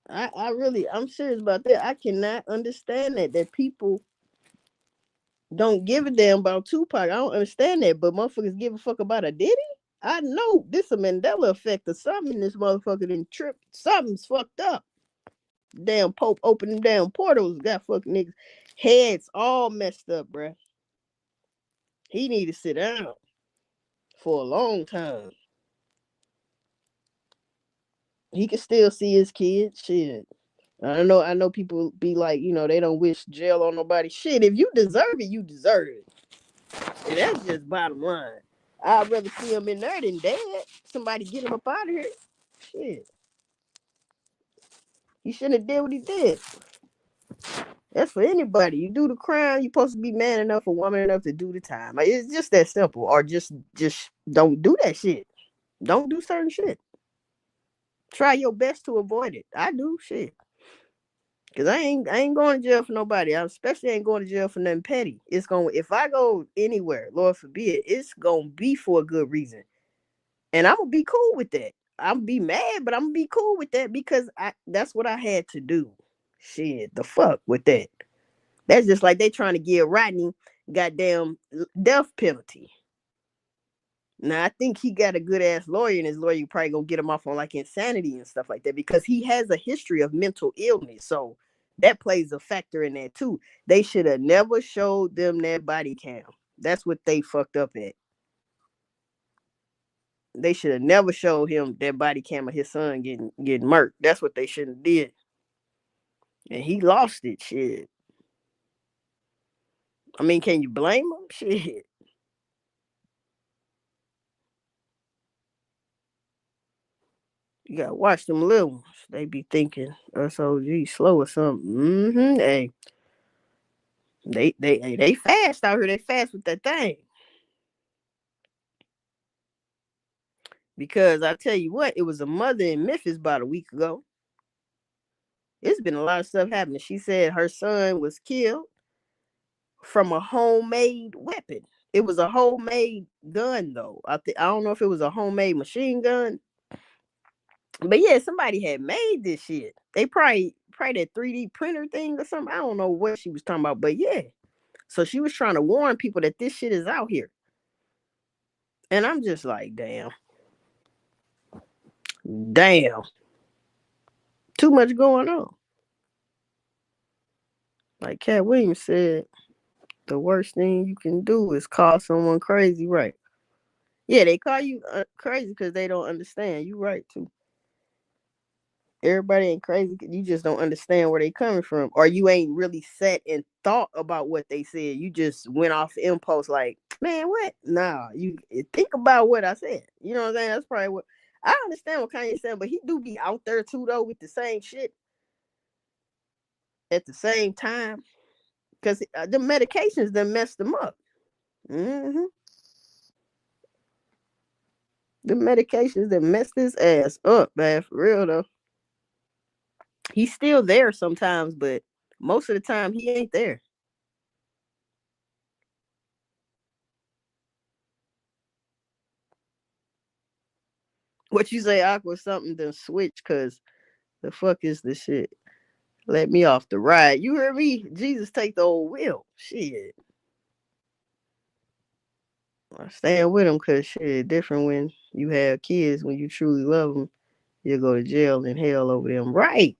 I'm serious about that. I cannot understand that people don't give a damn about Tupac. I don't understand that, but motherfuckers give a fuck about a Diddy. I know this a Mandela effect or something in this motherfucker didn't trip. Something's fucked up. Damn Pope opening damn portals got fucking niggas heads all messed up, bruh. He need to sit down for a long time. He can still see his kids. Shit. I know people be like, they don't wish jail on nobody. Shit, if you deserve it, you deserve it. And that's just bottom line. I'd rather see him in there than dead. Somebody get him up out of here. Shit. He shouldn't have did what he did. That's for anybody. You do the crime, you're supposed to be man enough or woman enough to do the time. Like, it's just that simple. Or just don't do that shit. Don't do certain shit. Try your best to avoid it. I do shit. Cause I ain't going to jail for nobody. I especially ain't going to jail for nothing petty. It's going if I go anywhere, Lord forbid, it's gonna be for a good reason. And I'm gonna be cool with that. I'm be mad, but I'm gonna be cool with that because that's what I had to do. Shit, the fuck with that. That's just like they trying to give Rodney goddamn death penalty. Now I think he got a good ass lawyer, and his lawyer probably gonna get him off on like insanity and stuff like that because he has a history of mental illness. So that plays a factor in that too. They should have never showed them that body cam. That's what they fucked up at. They should have never showed him that body cam of his son getting murked. That's what they shouldn't have did. And he lost it. Shit. I mean, can you blame him? Shit. You gotta watch them little ones. They be thinking SOG slow or something. Hey, they fast out here. They fast with that thing. Because I tell you what, it was a mother in Memphis about a week ago. It's been a lot of stuff happening. She said her son was killed from a homemade weapon. It was a homemade gun though. I don't know if it was a homemade machine gun. But yeah, somebody had made this shit. They probably that 3D printer thing or something. I don't know what she was talking about, but yeah. So she was trying to warn people that this shit is out here. And I'm just like, damn. Damn. Too much going on. Like Cat Williams said, the worst thing you can do is call someone crazy, right? Yeah, they call you crazy because they don't understand. You right too. Everybody ain't crazy. You just don't understand where they coming from, or you ain't really sat and thought about what they said. You just went off impulse, like, man, what? Nah, you think about what I said. You know what I'm saying? That's probably what I understand what Kanye said, but he do be out there too though with the same shit at the same time because the medications that messed them up. Mm-hmm. The medications that messed his ass up, man, for real though. He's still there sometimes, but most of the time he ain't there. What you say, Aqua? Something to switch, cause the fuck is this shit? Let me off the ride. You hear me? Jesus, take the old wheel. Shit. I stand with him, cause shit different when you have kids. When you truly love them, you go to jail and hell over them, right?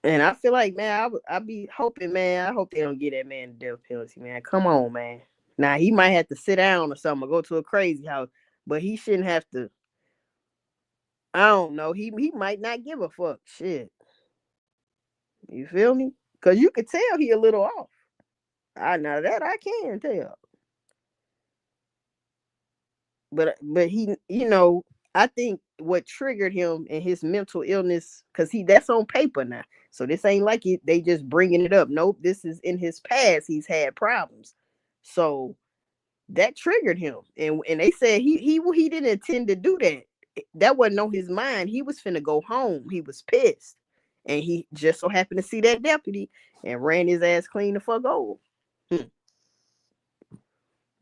And I feel like, man, I be hoping, man. I hope they don't get that man the death penalty, man. Come on, man. Now he might have to sit down or something, or go to a crazy house, but he shouldn't have to. I don't know. He might not give a fuck. Shit. You feel me? Cause you could tell he a little off. I know that I can tell. But he, I think what triggered him and his mental illness, because that's on paper now. So this ain't like they just bringing it up. Nope, this is in his past. He's had problems. So that triggered him, and they said he didn't intend to do that. That wasn't on his mind. He was finna go home. He was pissed, and he just so happened to see that deputy and ran his ass clean the fuck over.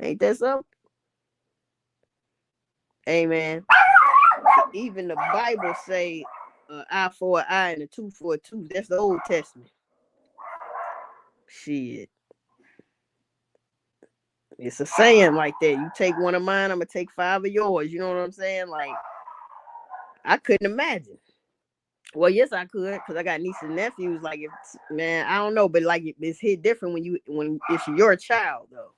Ain't that something? Hey man, even the Bible say eye for an eye and a tooth for a tooth. That's the Old Testament. Shit. It's a saying like that. You take one of mine, I'm gonna take 5 of yours. You know what I'm saying? Like, I couldn't imagine. Well, yes, I could, because I got nieces and nephews. Like, man, I don't know, but like it's hit different when it's your child though,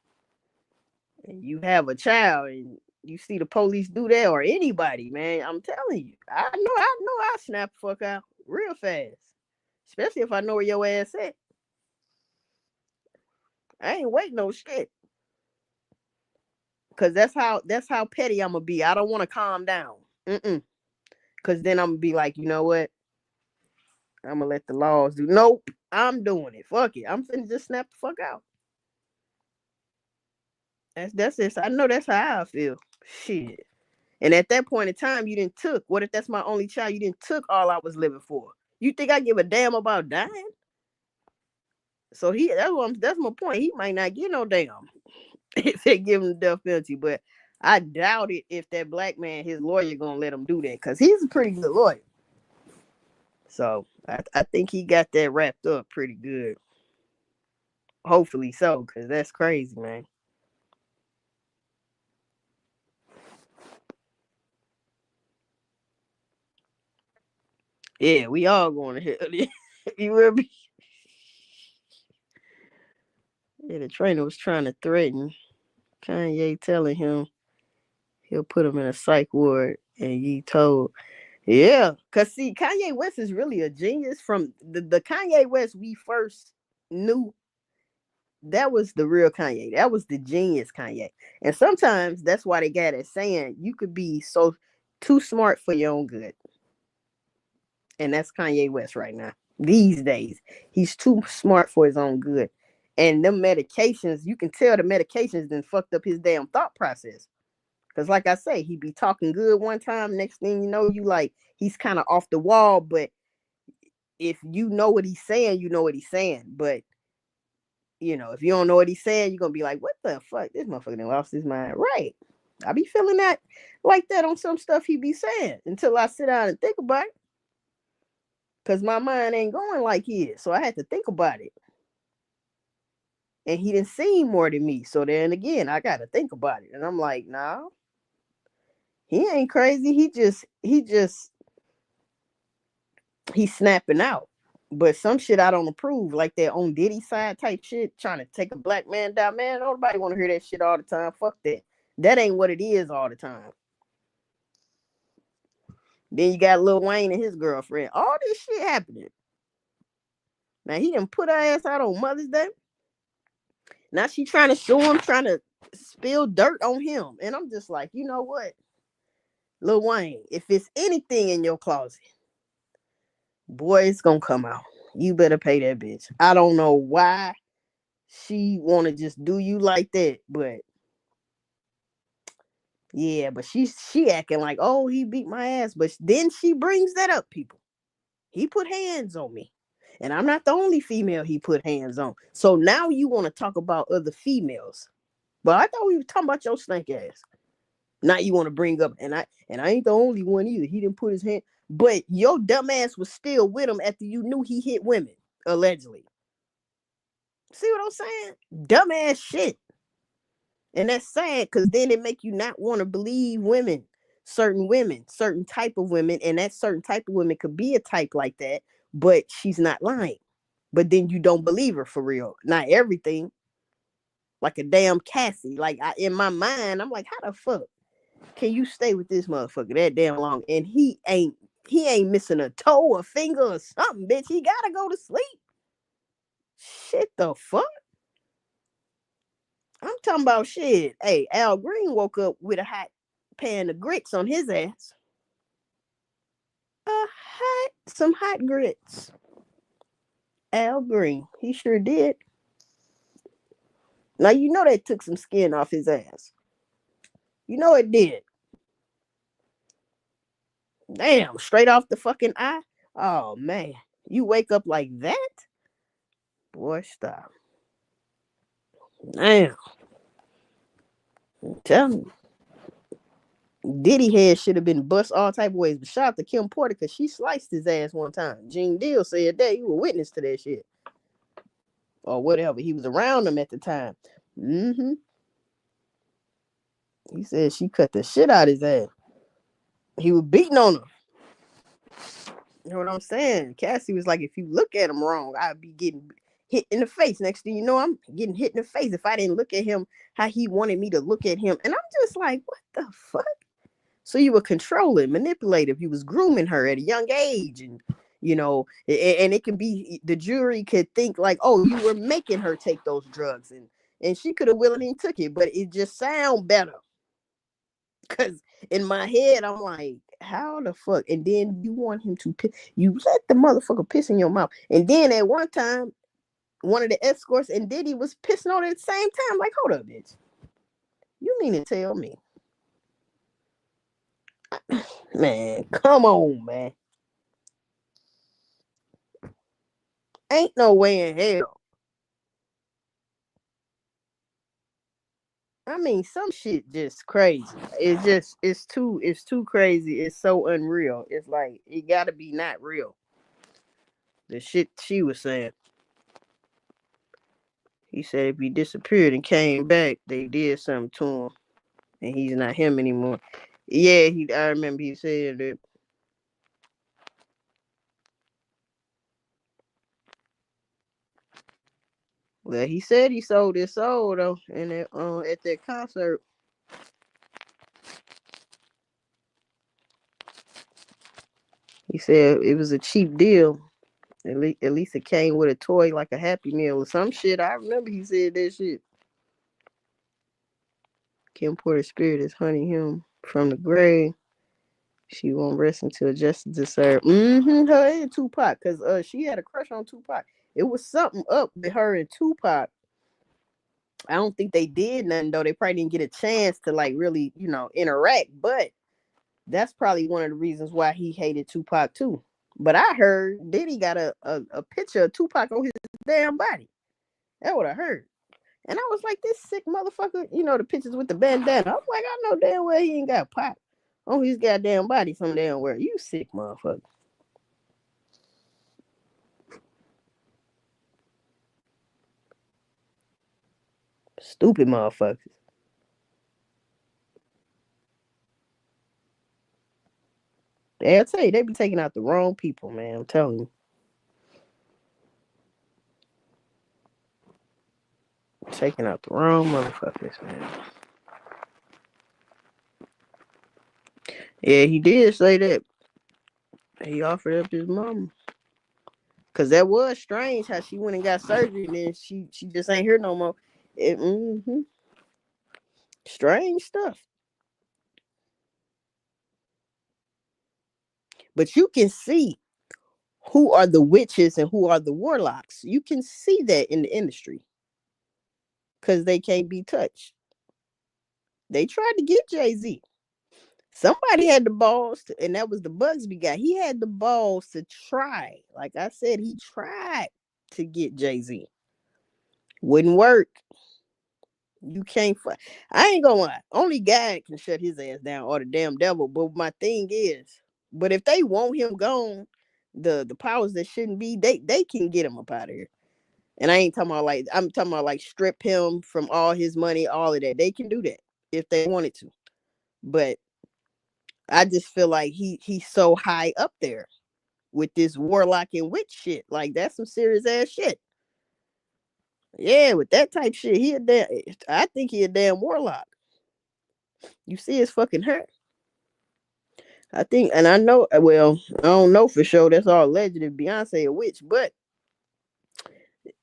and you have a child and you see the police do that, or anybody, man. I'm telling you, I know, I snap the fuck out real fast, especially if I know where your ass at. I ain't waiting no shit, because that's how petty I'm gonna be. I don't want to calm down, because then I'm gonna be like, you know what? I'm gonna let the laws do. Nope, I'm doing it. Fuck it. I'm finna just snap the fuck out. That's it. I know that's how I feel. Shit. And at that point in time, you didn't took. What if that's my only child? You didn't took all I was living for. You think I give a damn about dying? So that's my point. He might not get no damn if they give him the death penalty, but I doubt it if that black man, his lawyer, gonna let him do that, because he's a pretty good lawyer. So I think he got that wrapped up pretty good. Hopefully so, because that's crazy, man. Yeah, we all going to hell. You will be. Yeah, the trainer was trying to threaten Kanye, telling him he'll put him in a psych ward, and he told, yeah, cause see, Kanye West is really a genius. From the Kanye West we first knew, that was the real Kanye. That was the genius Kanye. And sometimes that's why they got it saying you could be so too smart for your own good. And that's Kanye West right now. These days, he's too smart for his own good. And them medications, you can tell the medications then fucked up his damn thought process. Cause like I say, he be talking good one time, next thing you know, you like he's kind of off the wall. But if you know what he's saying, you know what he's saying. But if you don't know what he's saying, you're gonna be like, what the fuck? This motherfucker done lost his mind. Right. I be feeling that like that on some stuff he be saying until I sit down and think about it. Cause my mind ain't going like his. So I had to think about it. And he didn't seem more than me. So then again, I gotta think about it. And I'm like, nah, he ain't crazy. He's snapping out. But some shit I don't approve, like that on Diddy side type shit, trying to take a black man down. Man, nobody want to hear that shit all the time. Fuck that. That ain't what it is all the time. Then you got Lil Wayne and his girlfriend. All this shit happening. Now he done put her ass out on Mother's Day. Now she trying to sue him, trying to spill dirt on him. And I'm just like, you know what? Lil Wayne, if it's anything in your closet, boy, it's gonna come out. You better pay that bitch. I don't know why she wanna just do you like that, but yeah, but she acting like, oh, he beat my ass. But then she brings that up, people. He put hands on me. And I'm not the only female he put hands on. So now you want to talk about other females. But I thought we were talking about your snake ass. Now you want to bring up, and I ain't the only one either. He didn't put his hand, but your dumb ass was still with him after you knew he hit women, allegedly. See what I'm saying? Dumbass shit. And that's sad, because then it make you not want to believe women, certain type of women, and that certain type of women could be a type like that, but she's not lying. But then you don't believe her for real. Not everything. Like a damn Cassie. Like in my mind, I'm like, how the fuck can you stay with this motherfucker that damn long? And he ain't He ain't missing a toe, a finger, or something, bitch. He gotta go to sleep. Shit the fuck? I'm talking about shit. Hey, Al Green woke up with a hot pan of grits on his ass. Some hot grits. Al Green. He sure did. Now you know they took some skin off his ass. You know it did. Damn, straight off the fucking eye. Oh man, you wake up like that, boy. Stop. Damn, tell me. Diddy head should have been bust all type of ways. But shout out to Kim Porter because she sliced his ass one time. Gene Deal said that you were witness to that shit or whatever. He was around them at the time. Mm-hmm. He said she cut the shit out of his ass. He was beating on her. You know what I'm saying? Cassie was like, if you look at him wrong, I'd be getting hit in the face. Next thing you know, I'm getting hit in the face if I didn't look at him how he wanted me to look at him. And I'm just like, what the fuck? So you were controlling, manipulative. You was grooming her at a young age. And, and it can be, the jury could think like, oh, you were making her take those drugs. And she could have willingly took it, but it just sound better. Because in my head, I'm like, how the fuck? And then you want him to piss. You let the motherfucker piss in your mouth. And then at one time, one of the escorts and Diddy was pissing on it at the same time. Like, hold up, bitch. You mean to tell me? Man, come on, man. Ain't no way in hell. I mean, some shit just crazy. It's too crazy. It's so unreal. It's like, it gotta be not real. The shit she was saying. He said if he disappeared and came back, they did something to him. And he's not him anymore. Yeah, I remember he said that. Well, he said he sold his soul though, and at that concert. He said it was a cheap deal. At least it came with a toy like a Happy Meal or some shit. I remember he said that shit. Kim Porter's spirit is hunting him from the grave. She won't rest until justice is served. Her and Tupac, because she had a crush on Tupac. It was something up with her and Tupac. I don't think they did nothing though. They probably didn't get a chance to like really, interact. But that's probably one of the reasons why he hated Tupac too. But I heard Diddy got a picture of Tupac on his damn body. That's what I heard. And I was like, this sick motherfucker, the pictures with the bandana. I was like, I know damn well he ain't got Pac on his goddamn body some damn where. You sick motherfucker. Stupid motherfuckers. I'll tell you, they be taking out the wrong people, man. I'm telling you. Taking out the wrong motherfuckers, man. Yeah, he did say that. He offered up his mama. Cause that was strange how she went and got surgery and then she just ain't here no more. Strange stuff. But you can see who are the witches and who are the warlocks. You can see that in the industry. Cause they can't be touched. They tried to get Jay-Z. Somebody had the balls to, and that was the Bugsby guy. He had the balls to try. Like I said, he tried to get Jay-Z. Wouldn't work. You can't fight. I ain't gonna lie. Only God can shut his ass down or the damn devil. But my thing is, but if they want him gone, the powers that shouldn't be, they can get him up out of here. And I ain't talking about like I'm talking about like strip him from all his money, all of that. They can do that if they wanted to. But I just feel like he's so high up there with this warlock and witch shit. Like that's some serious ass shit. Yeah, with that type shit, I think he a damn warlock. You see his fucking hair. I think, and I know. Well, I don't know for sure. That's all alleged. If Beyonce a witch, but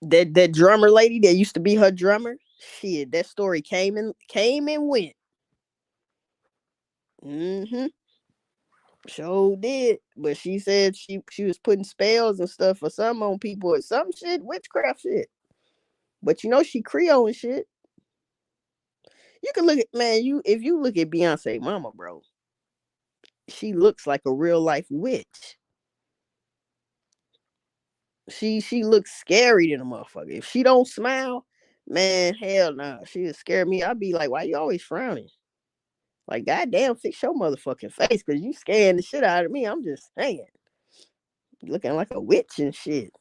that drummer lady that used to be her drummer, shit, that story came and went. Mm-hmm. Sure did. But she said she was putting spells and stuff for some on people or some shit, witchcraft shit. But you know she Creole and shit. You can look at man, you if you look at Beyonce mama, bro, she looks like a real life witch. She looks scary to the motherfucker. If she don't smile, man, hell no. She would scare me. I'd be like, why you always frowning? Like, goddamn, fix your motherfucking face, cause you scaring the shit out of me. I'm just saying. Looking like a witch and shit.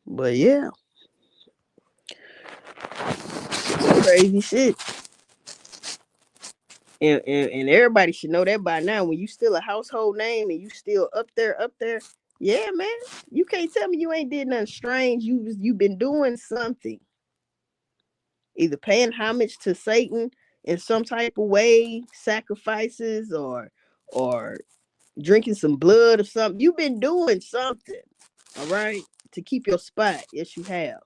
But yeah, crazy shit. And everybody should know that by now. When you still a household name and you still up there, yeah, man. You can't tell me you ain't did nothing strange. You been doing something. Either paying homage to Satan in some type of way, sacrifices or drinking some blood or something. You've been doing something, all right, to keep your spot. Yes, you have.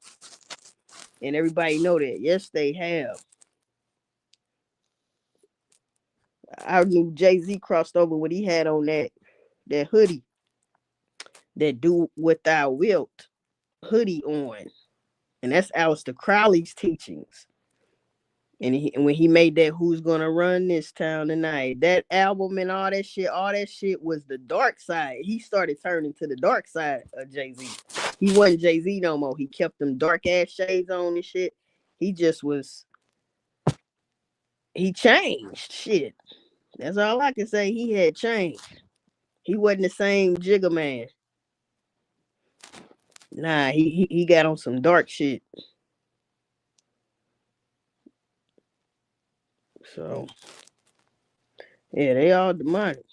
And everybody know that. Yes, they have. I knew Jay-Z crossed over when he had on that hoodie, that do what thou wilt hoodie on. And that's Aleister Crowley's teachings. And when he made that "Who's Gonna Run This Town Tonight," that album and all that shit was the dark side. He started turning to the dark side of Jay-Z. He wasn't Jay-Z no more. He kept them dark ass shades on and shit. He just was. He changed shit. That's all I can say. He had changed. He wasn't the same Jigga man. Nah, he got on some dark shit. So yeah, they all demonic.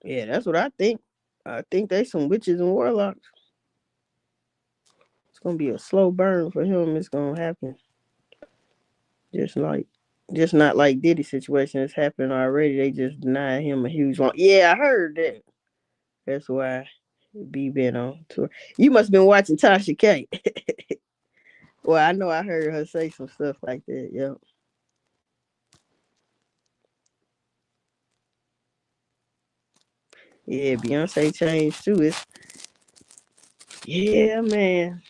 Yeah, that's what I think. I think they some witches and warlocks. It's gonna be a slow burn for him. It's gonna happen. Just like, just not like Diddy situation. It's happened already. They just denied him a huge one. Yeah, I heard that. That's why B been on tour. You must have been watching Tasha K. Well, I know I heard her say some stuff like that. Yeah, yeah. Beyonce changed too. It's yeah, man.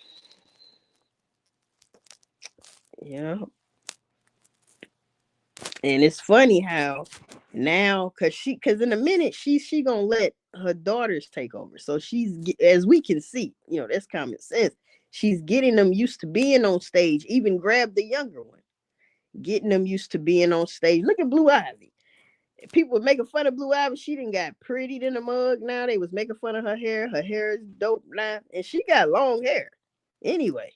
Yeah, and it's funny how now, cause in a minute she gonna let her daughters take over. So as we can see, that's common sense. She's getting them used to being on stage. Even grab the younger one, getting them used to being on stage. Look at Blue Ivy. People were making fun of Blue Ivy. She didn't got prettied in the mug. Now they was making fun of her hair. Her hair is dope now, and she got long hair. Anyway,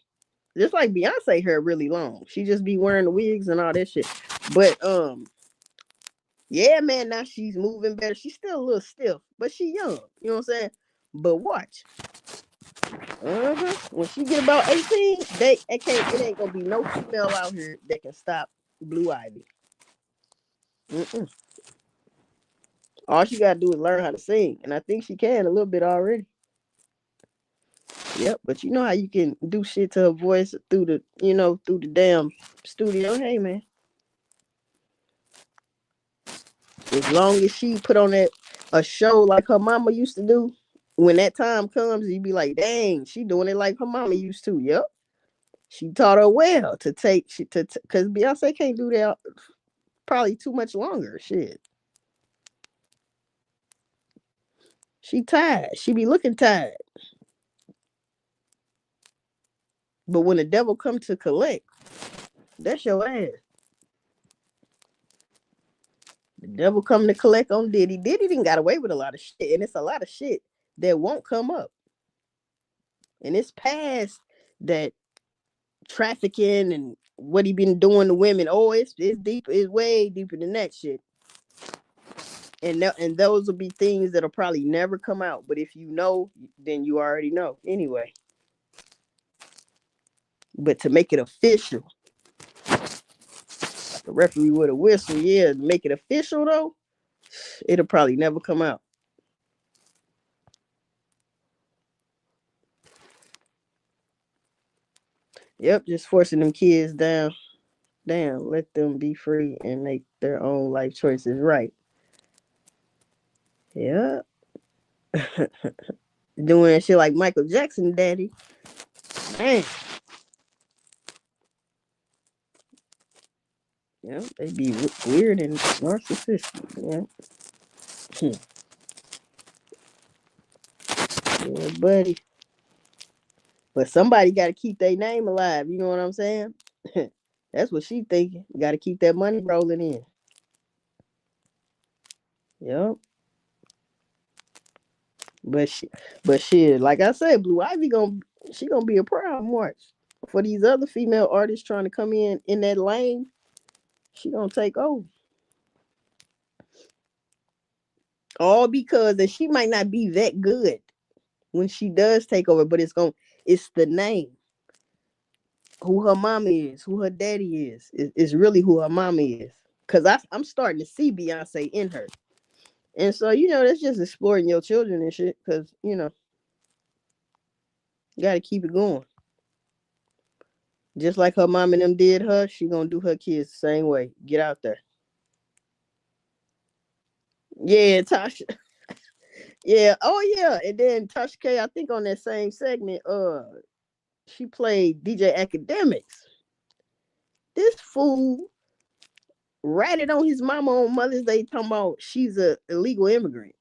just like Beyonce hair really long. She just be wearing the wigs and all that shit. But yeah, man, now she's moving better. She's still a little stiff, but she young. You know what I'm saying? But watch. When she get about 18, it ain't gonna be no female out here that can stop Blue Ivy. Mm-mm. All she gotta do is learn how to sing, and I think she can a little bit already. Yep, but you know how you can do shit to her voice through the damn studio. Hey, man, as long as she put on a show like her mama used to do, when that time comes, you be like, dang, she doing it like her mama used to. Yep, she taught her well to take because Beyonce can't do that probably too much longer. Shit, she tired. She be looking tired. But when the devil come to collect, that's your ass. The devil come to collect on Diddy. Diddy didn't got away with a lot of shit, and it's a lot of shit that won't come up. And it's past that trafficking and what he been doing to women. Oh, it's deep. It's way deeper than that shit. And those will be things that'll probably never come out. But if you know, then you already know anyway. But to make it official, like a referee with a whistle, yeah, to make it official though, it'll probably never come out. Yep, just forcing them kids down, let them be free and make their own life choices right. Yeah. Doing shit like Michael Jackson, daddy. Man. Yeah, they be weird and narcissistic. Yeah. Yeah, buddy. But somebody got to keep their name alive. You know what I'm saying? That's what she thinking. Got to keep that money rolling in. Yep. But shit, like I said, Blue Ivy she gonna be a problem watch for these other female artists trying to come in that lane. She gonna take over. All because that she might not be that good when she does take over, but it's the name, who her mama is, who her daddy is. It's really who her mama is. Cause I'm starting to see Beyonce in her. And so, that's just exploring your children and shit. Cause, you gotta keep it going. Just like her mom and them did her, she gonna do her kids the same way. Get out there. Yeah, Tasha. Yeah. Oh yeah. And then Tasha K, I think on that same segment, she played DJ Academics. This fool ratted on his mama on Mother's Day, talking about she's a illegal immigrant.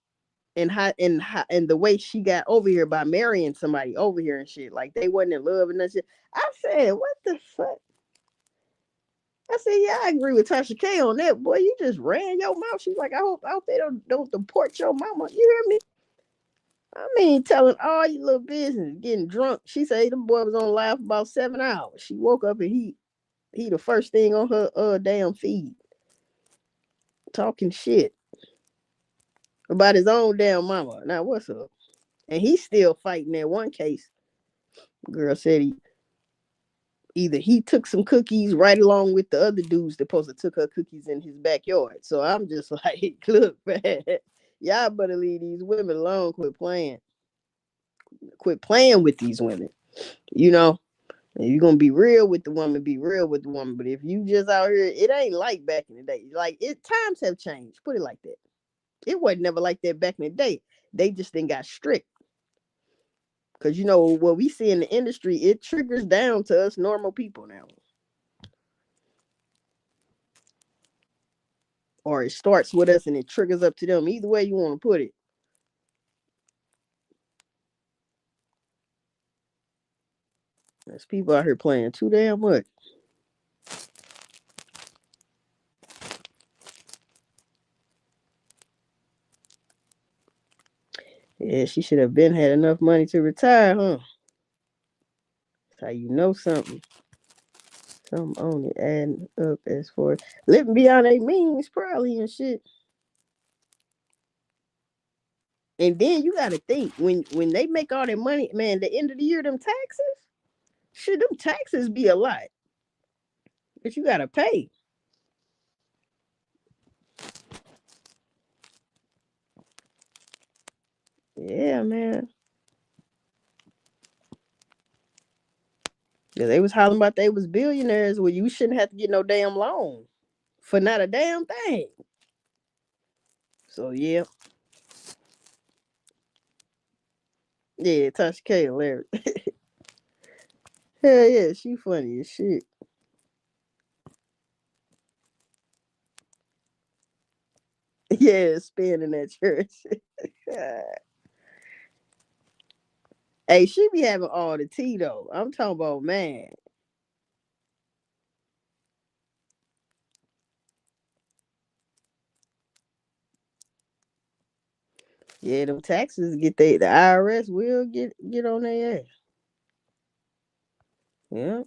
And the way she got over here by marrying somebody over here and shit, like they wasn't in love and that shit. I said, what the fuck? I said, yeah, I agree with Tasha K on that. Boy, you just ran your mouth. She's like, I hope they don't deport your mama. You hear me? I mean, telling all your little business, getting drunk. She said the boy was on live for about 7 hours. She woke up and he the first thing on her damn feed, talking shit about his own damn mama. Now what's up? And he's still fighting that one case. Girl said he took some cookies right along with the other dudes that supposed to took her cookies in his backyard. So I'm just like, look, man, y'all better leave these women alone. Quit playing with these women. You know, if you're gonna be real with the woman, be real with the woman. But if you just out here, it ain't like back in the day. Like times have changed. Put it like that. It wasn't never like that back in the day. They just then got strict. Cause what we see in the industry, it triggers down to us normal people now. Or it starts with us and it triggers up to them. Either way you want to put it. There's people out here playing too damn much. Yeah, she should have been had enough money to retire, huh? That's how you know something. Something on it adding up as far as living beyond their means, probably and shit. And then you gotta think when they make all their money, man, the end of the year, them taxes, shit, them taxes be a lot. But you gotta pay. Yeah, man. Yeah, they was hollering about they was billionaires. Well, you shouldn't have to get no damn loan for not a damn thing. So yeah. Yeah, Tasha K hilarious. Hell yeah, she funny as shit. Yeah, spinning that church. Hey, she be having all the tea though. I'm talking about, man. Yeah, them taxes the IRS will get on their ass. Yeah.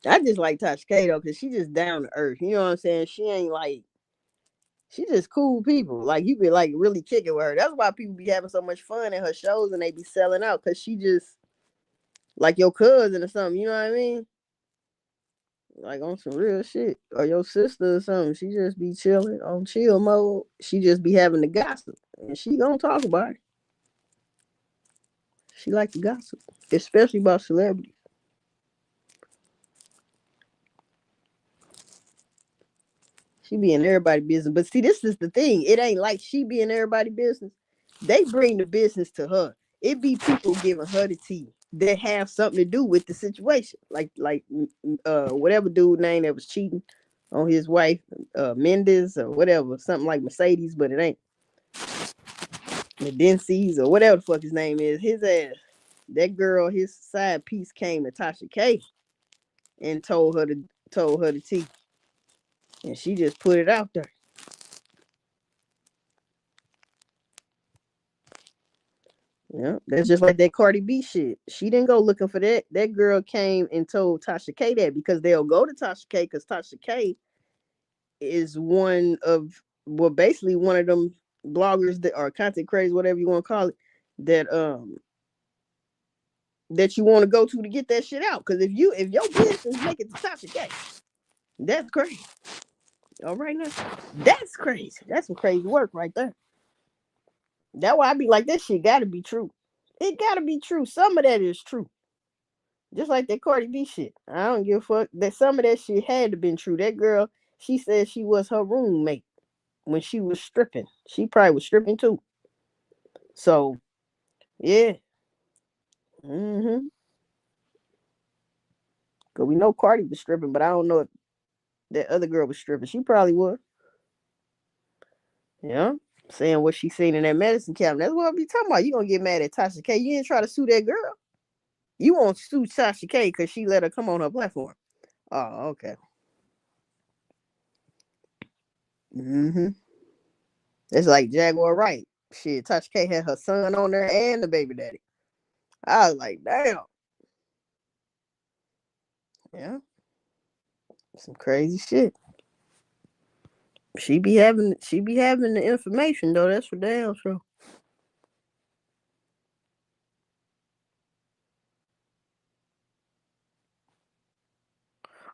I just like Tasha K though, cause she just down to earth. You know what I'm saying? She ain't like She just cool people. Like you be like really kicking with her. That's why people be having so much fun at her shows and they be selling out because she just like your cousin or something. You know what I mean? Like on some real shit, or your sister or something. She just be chilling on chill mode. She just be having the gossip, and she gonna talk about it. She like to gossip, especially about celebrities. She be in everybody's business. But see, this is the thing. It ain't like she be in everybody's business. They bring the business to her. It be people giving her the tea that have something to do with the situation. Whatever dude name that was cheating on his wife, Mendez or whatever, something like Mercedes, but it ain't Medences or whatever the fuck his name is. His ass, that girl, his side piece came to Tasha K and told her the tea. And she just put it out there. Yeah, that's just like that Cardi B shit. She didn't go looking for that. That girl came and told Tasha K that because they'll go to Tasha K because Tasha K is one of, well, basically one of them bloggers that are content creators, whatever you want to call it, that that you want to go to get that shit out. Because if your business make it to Tasha K, that's crazy. All right now, that's crazy. That's some crazy work right there. That's why I be like, that shit got to be true. It got to be true. Some of that is true. Just like that Cardi B shit. I don't give a fuck. That some of that shit had to been true. That girl, she said she was her roommate when she was stripping. She probably was stripping too. So yeah. Mm-hmm. Cause we know Cardi was stripping, but I don't know if that other girl was stripping. She probably was. Yeah. Saying what she seen in that medicine cabinet. That's what I be talking about. You gonna get mad at Tasha K. You didn't try to sue that girl. You won't sue Tasha K because she let her come on her platform. Oh, okay. Mm-hmm. It's like Jaguar Wright. Shit, Tasha K had her son on there and the baby daddy. I was like, damn. Yeah, some crazy shit. She be having the information though. That's for damn sure.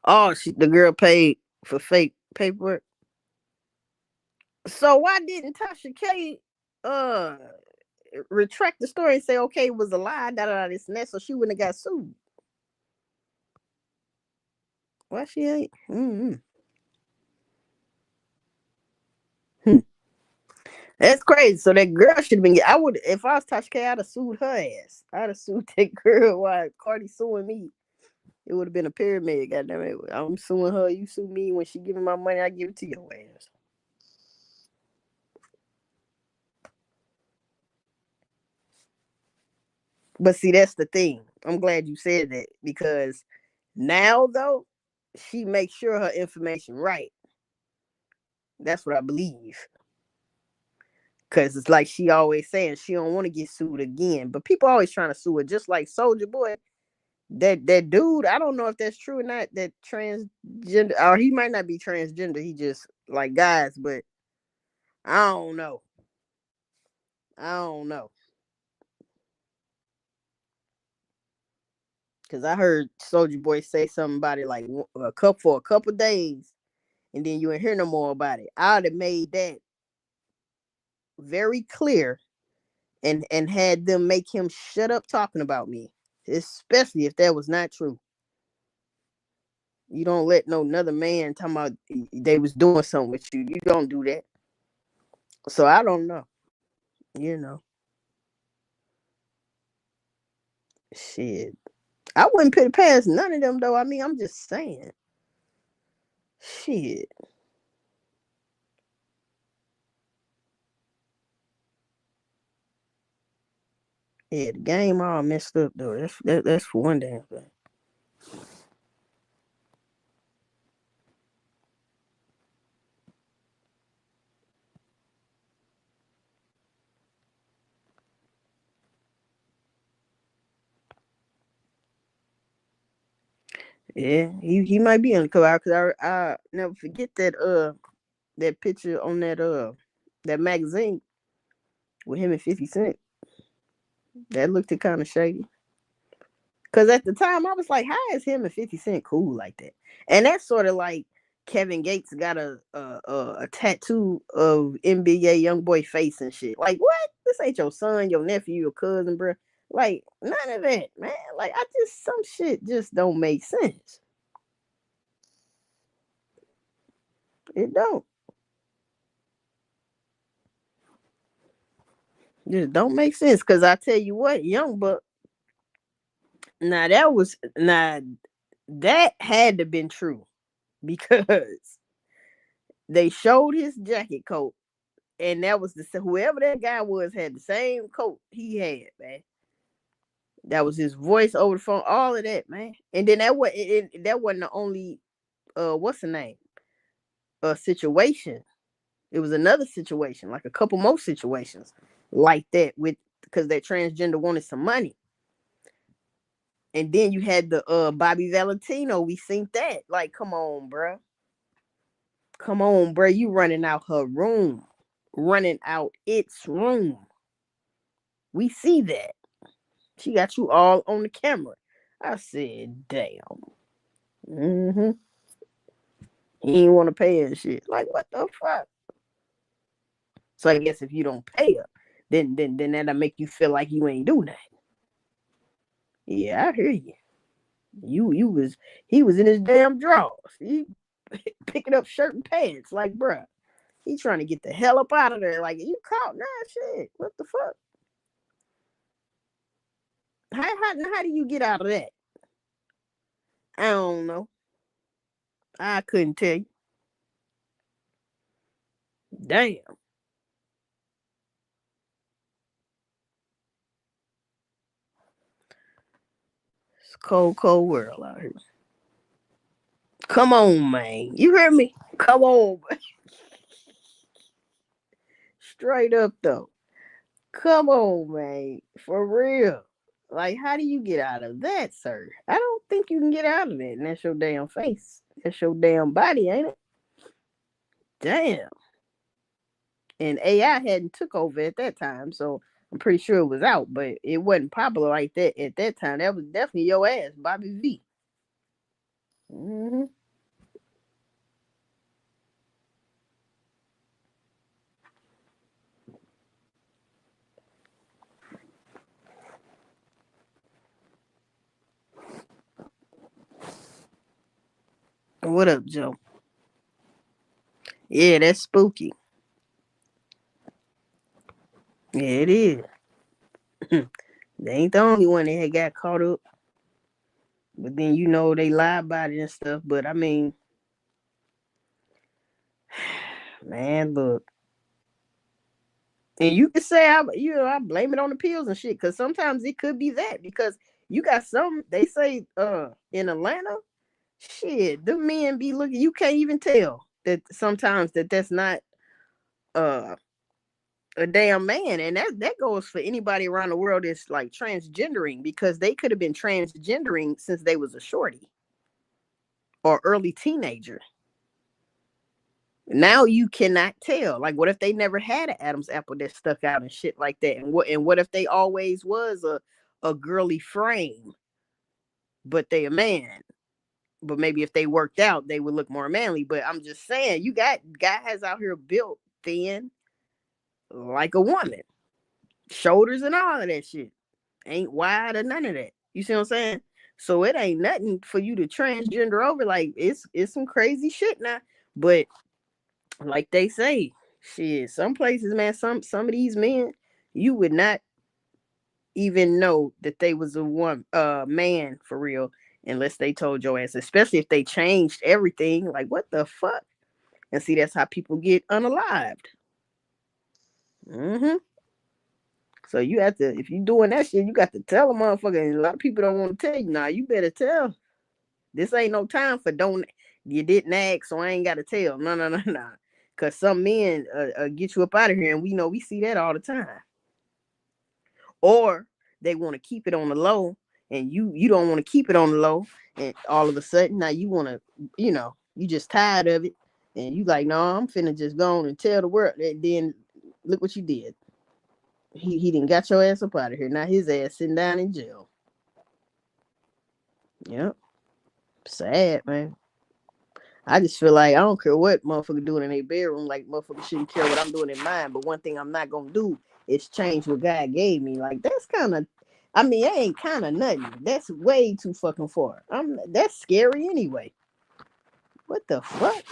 Oh, the girl paid for fake paperwork. So why didn't Tasha K uh retract the story and say okay it was a lie, this and that, so she wouldn't have got sued? Why she ain't? Mm-hmm. Hmm. That's crazy. So that girl should have been. I would, if I was Tasha K, I'd have sued her ass. I'd have sued that girl while Cardi suing me. It would have been a pyramid. Goddamn it! I'm suing her. You sue me. When she give me my money, I give it to your ass. But see, that's the thing. I'm glad you said that because now though, she makes sure her information right. That's what I believe. Cause it's like she always saying she don't want to get sued again. But people always trying to sue her, just like Soldier Boy. That dude, I don't know if that's true or not. That transgender, or he might not be transgender. He just like guys, but I don't know. I don't know. Cause I heard Soldier Boy say something about it like for a couple days, and then you ain't hear no more about it. I'd have made that very clear and had them make him shut up talking about me, especially if that was not true. You don't let no another man talking about they was doing something with you. You don't do that. So I don't know. You know, shit. I wouldn't put it past none of them though. I mean, I'm just saying. Shit. Yeah, the game all messed up though. That's for one damn thing. Yeah, he might be on the cover because I never forget that that picture on that magazine with him and 50 Cent. That looked kind of shady. Cause at the time I was like, how is him and 50 Cent cool like that? And that's sort of like Kevin Gates got a tattoo of NBA young boy face and shit. Like what? This ain't your son, your nephew, your cousin, bro. Like none of that, man. Like I just some shit just don't make sense. It don't. Just don't make sense. Cause I tell you what, young buck. Now that had to been true because they showed his jacket coat, and that was the whoever that guy was had the same coat he had, man. That was his voice over the phone, all of that, man. And then that wasn't the only what's the name situation. It was another situation, like a couple more situations like that with because that transgender wanted some money. And then you had the Bobby Valentino. We seen that. Like, come on, bruh. Come on, bruh. You running out her room. Running out its room. We see that. She got you all on the camera. I said, damn. Mm-hmm. He ain't want to pay her shit. Like, what the fuck? So I guess if you don't pay her, then that'll make you feel like you ain't do nothing. Yeah, I hear you. He was in his damn drawers. He picking up shirt and pants. Like, bruh. He trying to get the hell up out of there. Like, you caught nah shit. What the fuck? How do you get out of that? I don't know. I couldn't tell you. Damn. It's a cold, cold world out here. Come on, man. You hear me? Come on. Straight up though. Come on, man. For real. Like, how do you get out of that, sir? I don't think you can get out of that. And that's your damn face. That's your damn body, ain't it? Damn. And AI hadn't took over at that time, so I'm pretty sure it was out, but it wasn't popular like that at that time. That was definitely your ass, Bobby V. Mm-hmm. What up, Joe? Yeah, that's spooky. Yeah, it is. They ain't the only one that had got caught up, but then they lie about it and stuff. But I mean, man, look, and you can say I blame it on the pills and shit, because sometimes it could be that because you got some. They say in Atlanta, shit, the men be looking. You can't even tell that sometimes that's not uh a damn man, and that goes for anybody around the world that's like transgendering, because they could have been transgendering since they was a shorty or early teenager. Now you cannot tell. Like, what if they never had an Adam's apple that stuck out and shit like that? And what if they always was a girly frame, but they a man? But maybe if they worked out, they would look more manly. But I'm just saying, you got guys out here built thin like a woman, shoulders and all of that shit. Ain't wide or none of that. You see what I'm saying? So it ain't nothing for you to transgender over. Like, it's some crazy shit now. But like they say, shit, some places, man, some of these men, you would not even know that they was a one man for real unless they told your ass, especially if they changed everything. Like, what the fuck? And see, that's how people get unalived. Mm-hmm. So you have to, if you doing that shit, you got to tell a motherfucker. And a lot of people don't want to tell you. Nah, you better tell. This ain't no time for don't. You didn't ask, so I ain't got to tell. No, no, no, no. Cause some men get you up out of here, and we see that all the time. Or they want to keep it on the low, and you don't want to keep it on the low, and all of a sudden now you want to, you just tired of it. And you like, no, I'm finna just go on and tell the world. And then look what you did. He didn't got your ass up out of here. Now his ass sitting down in jail. Yep. Sad, man. I just feel like I don't care what motherfucker doing in their bedroom. Like motherfucker shouldn't care what I'm doing in mine. But one thing I'm not gonna do is change what God gave me. Like that's kind of, I mean, that ain't kind of nothing. That's way too fucking far. That's scary anyway. What the fuck?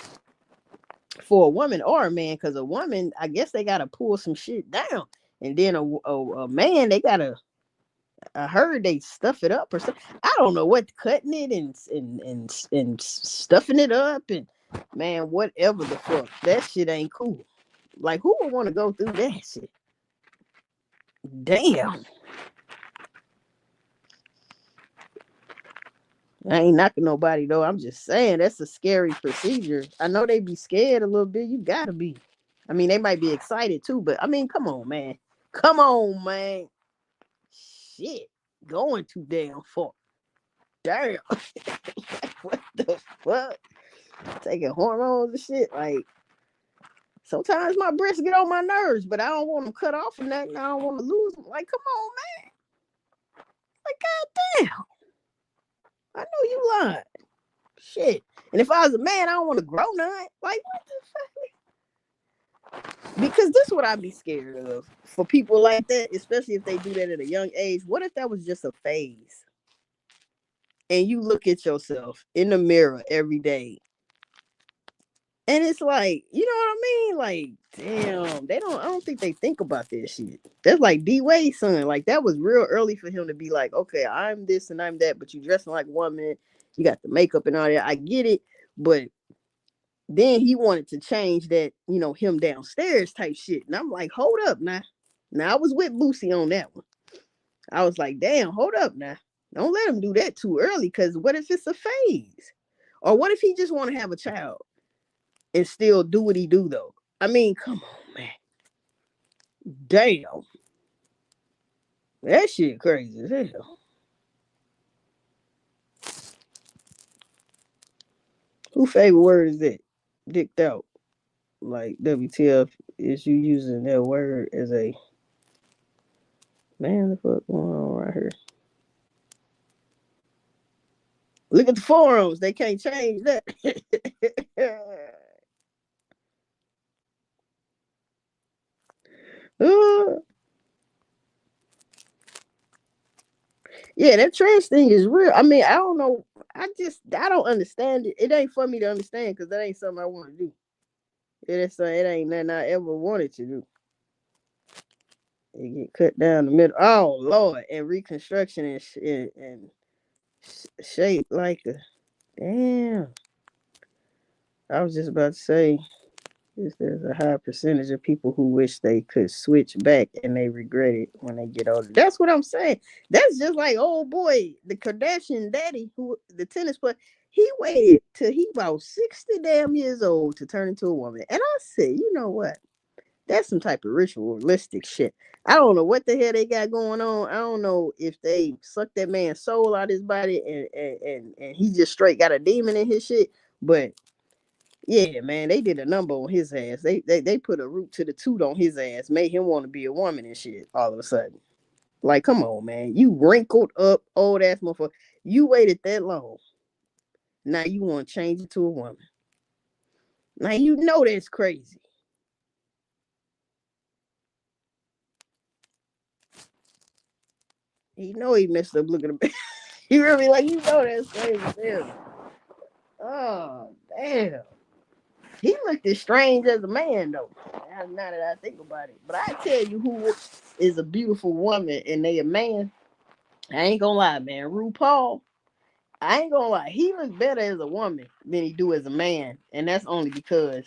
For a woman or a man, because a woman, I guess they gotta pull some shit down, and then a man, they gotta. I heard they stuff it up or something. I don't know what cutting it and stuffing it up and man, whatever the fuck. That shit ain't cool. Like who would want to go through that shit? Damn. I ain't knocking nobody though. I'm just saying that's a scary procedure. I know they be scared a little bit. You gotta be. I mean, they might be excited too, but I mean, come on, man. Come on, man. Shit. Going too damn far. Damn. What the fuck? Taking hormones and shit. Like, sometimes my breasts get on my nerves, but I don't want them cut off and nothing. I don't want to lose them. Like, come on, man. Like, goddamn. I know you lying. Shit. And if I was a man, I don't want to grow none. Like, what the fuck? Because this is what I'd be scared of. For people like that, especially if they do that at a young age. What if that was just a phase? And you look at yourself in the mirror every day. And it's like, you know what I mean? Like, damn, I don't think they think about that shit. That's like D-Wade's son. Like, that was real early for him to be like, okay, I'm this and I'm that, but you dressing like a woman, you got the makeup and all that. I get it. But then he wanted to change that, him downstairs type shit. And I'm like, hold up now. Now I was with Boosie on that one. I was like, damn, hold up now. Don't let him do that too early, because what if it's a phase? Or what if he just want to have a child? And still do what he do though. I mean, come on, man. Damn. That shit crazy as hell. Who favorite word is that? Dicked out. Like WTF is you using that word as a man, the fuck going on right here? Look at the forums. They can't change that. Yeah, that trans thing is real. I mean, I don't know. I don't understand it. It ain't for me to understand because that ain't something I want to do. It ain't nothing I ever wanted to do. It get cut down the middle. Oh Lord, and reconstruction and shape like a damn. I was just about to say, there's a high percentage of people who wish they could switch back and they regret it when they get older. That's what I'm saying. That's just like old boy, the Kardashian daddy, who the tennis player. He waited till he about 60 damn years old to turn into a woman. And I said, you know what? That's some type of ritualistic shit. I don't know what the hell they got going on. I don't know if they sucked that man's soul out of his body and he just straight got a demon in his shit. But yeah, man, they did a number on his ass. They put a root to the toot on his ass, made him want to be a woman and shit all of a sudden. Like, come on, man. You wrinkled up old ass motherfucker. You waited that long. Now you want to change it to a woman. Now you know that's crazy. He know he messed up looking at him. He really like, you know that's crazy. Damn. Oh, damn. He looked as strange as a man, though. Now that I think about it. But I tell you who is a beautiful woman and they a man. I ain't gonna lie, man. RuPaul, I ain't gonna lie. He looks better as a woman than he do as a man. And that's only because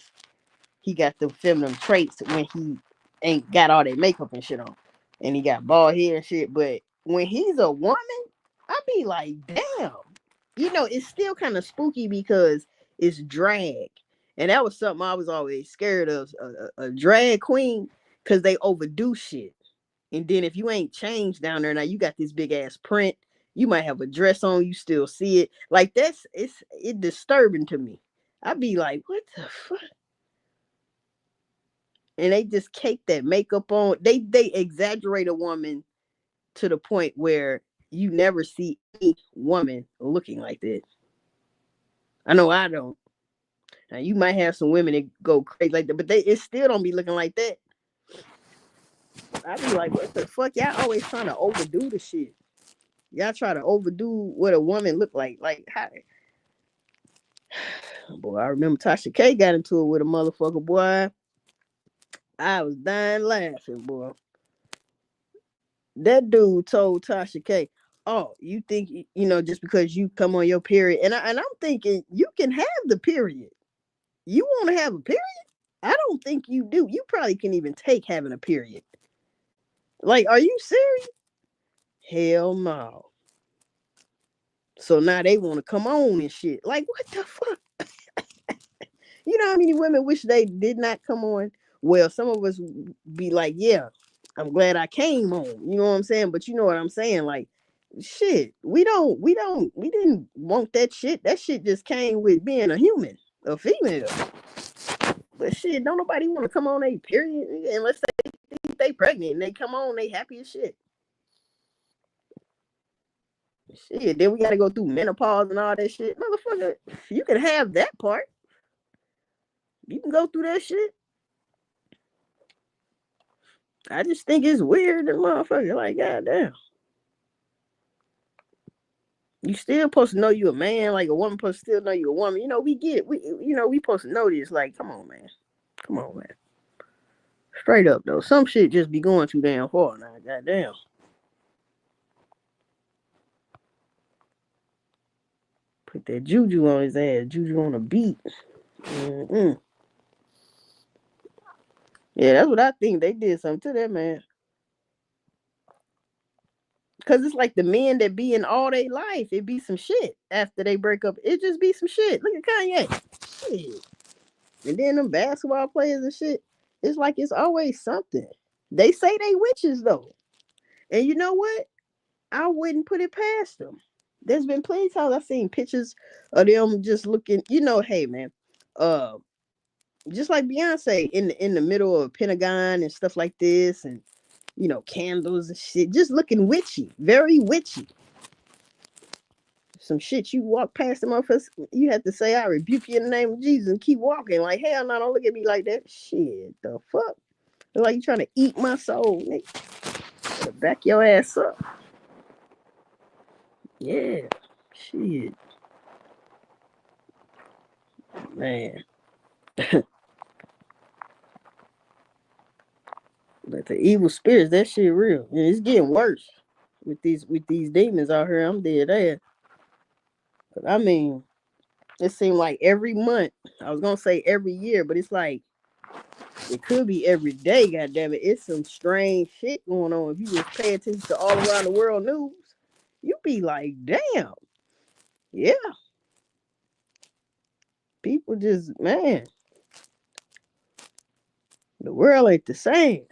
he got the feminine traits when he ain't got all that makeup and shit on. And he got bald hair and shit. But when he's a woman, I be like, damn. It's still kind of spooky because it's drag. And that was something I was always scared of. A drag queen, because they overdo shit. And then if you ain't changed down there, now you got this big ass print. You might have a dress on, you still see it. Like it's disturbing to me. I'd be like, what the fuck? And they just cake that makeup on. They exaggerate a woman to the point where you never see any woman looking like that. I know I don't. Now you might have some women that go crazy like that, but it still don't be looking like that. I be like, what the fuck? Y'all always trying to overdo the shit. Y'all try to overdo what a woman look like. Like how boy, I remember Tasha K got into it with a motherfucker, boy. I was dying laughing, boy. That dude told Tasha K, "Oh, you think just because you come on your period?" And I'm thinking, you can have the period. You want to have a period? I don't think you do. You probably can even take having a period. Like, are you serious? Hell no. So now they want to come on and shit. Like, what the fuck? You know how many women wish they did not come on? Well, some of us be like, yeah, I'm glad I came on. You know what I'm saying? But you know what I'm saying? Like, shit, we didn't want that shit. That shit just came with being a human, a female. But shit, don't nobody want to come on a period unless they pregnant and they come on, they happy as shit. Shit, then we gotta go through menopause and all that shit. Motherfucker, you can have that part. You can go through that shit. I just think it's weird and motherfucker, like, goddamn. You still supposed to know you a man, like a woman supposed to still know you a woman. We supposed to know this. Like, come on, man. Come on, man. Straight up though. Some shit just be going too damn far now, goddamn. Put that juju on his ass, juju on a beat. Mm-mm. Yeah, that's what I think. They did something to that man. Cause it's like the men that be in all their life, it be some shit after they break up. It just be some shit. Look at Kanye. Shit. And then them basketball players and shit. It's like it's always something. They say they witches though. And you know what? I wouldn't put it past them. There's been plenty of times I've seen pictures of them just looking, hey man, uh, just like Beyonce in the middle of a Pentagon and stuff like this, and candles and shit, just looking witchy, very witchy. Some shit you walk past the motherfuckers, you have to say, I rebuke you in the name of Jesus and keep walking. Like, hell no, don't look at me like that. Shit, the fuck? It's like you trying to eat my soul, nigga. Back your ass up. Yeah. Shit. Man. But the evil spirits, that shit real. And it's getting worse with these demons out here. I'm dead ass. I mean, it seemed like every month. I was gonna say every year, but it's like it could be every day. God damn it, it's some strange shit going on. If you just pay attention to all around the world news, you be like, damn, yeah. People just man, the world ain't the same.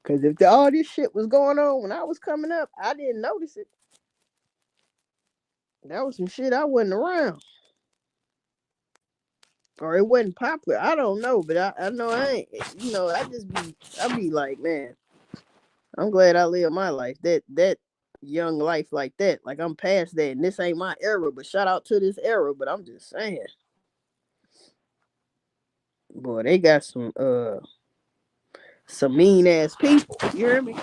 Cause if all this shit was going on when I was coming up, I didn't notice it. That was some shit I wasn't around. Or it wasn't popular. I don't know, but I know I ain't. I be like, man, I'm glad I lived my life. That young life like that. Like I'm past that, and this ain't my era. But shout out to this era. But I'm just saying, boy, they got some mean ass people. You hear me?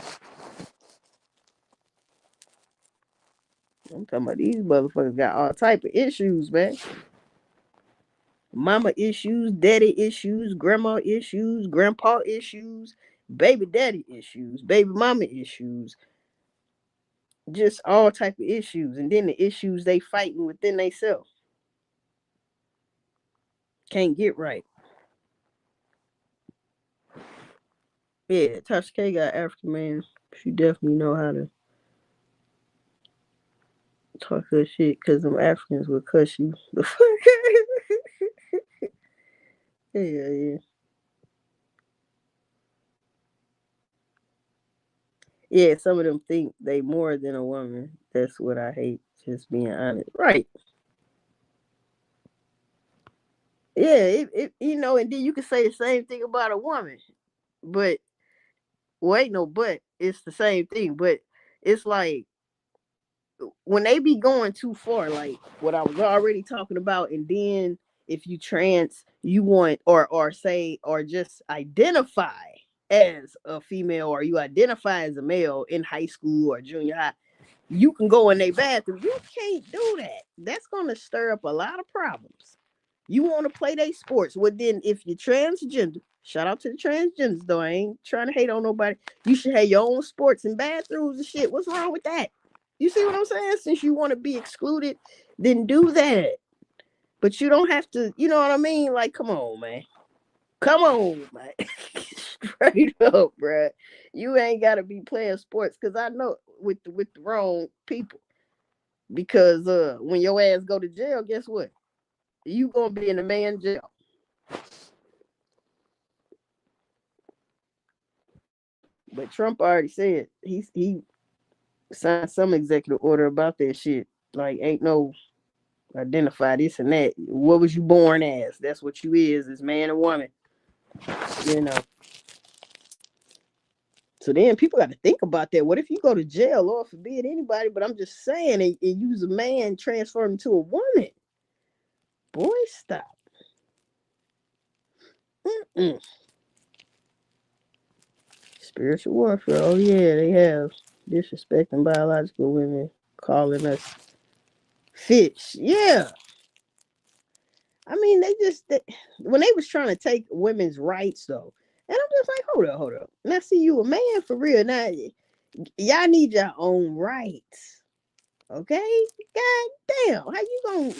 I'm talking about these motherfuckers got all type of issues, man. Mama issues, daddy issues, grandma issues, grandpa issues, baby daddy issues, baby mama issues, just all type of issues, and then the issues they fighting within themselves can't get right. Yeah, Tasha K got African man. She definitely know how to talk her shit because them Africans will cuss you. The fuck? Yeah, yeah. Yeah, some of them think they more than a woman. That's what I hate. Just being honest. Right. Yeah, and then you can say the same thing about a woman, but well, ain't no but. It's the same thing, but it's like when they be going too far, like what I was already talking about, and then if you trans, you want or say or just identify as a female or you identify as a male in high school or junior high, you can go in their bathroom. You can't do that. That's gonna stir up a lot of problems. You want to play their sports. Well, then if you're transgender, shout out to the transgenders though. I ain't trying to hate on nobody. You should have your own sports and bathrooms and shit. What's wrong with that? You see what I'm saying? Since you want to be excluded, then do that. But you don't have to, you know what I mean? Like, come on, man. Come on, man. Straight up, bruh. You ain't gotta be playing sports because I know with the wrong people. Because when your ass go to jail, guess what? You gonna be in a man jail. But Trump already said he signed some executive order about that shit. Like, ain't no identify this and that. What was you born as? That's what you is man and woman. You know. So then people got to think about that. What if you go to jail, Lord forbid anybody, but I'm just saying, and use a man transform into a woman? Boy, stop. Mm-mm. Spiritual warfare. Oh yeah, they have disrespecting biological women, calling us fish. Yeah. I mean, when they was trying to take women's rights though, and I'm just like, hold up. Now, see, you a man for real. Now, y'all need your own rights, okay? God damn, how you gonna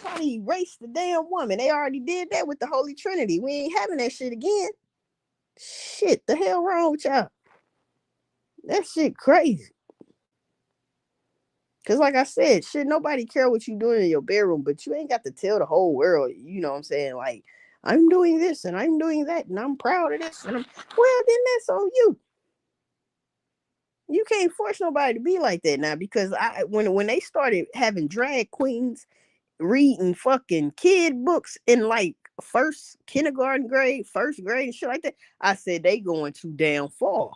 try to erase the damn woman? They already did that with the Holy Trinity. We ain't having that shit again. Shit, the hell wrong with y'all? That shit crazy. Cause like I said, shit, nobody care what you doing in your bedroom, but you ain't got to tell the whole world, you know what I'm saying? Like, I'm doing this and I'm doing that and I'm proud of this. Well, then that's on you. You can't force nobody to be like that now because when they started having drag queens reading fucking kid books in like first kindergarten grade, first grade and shit like that, I said they going too damn far.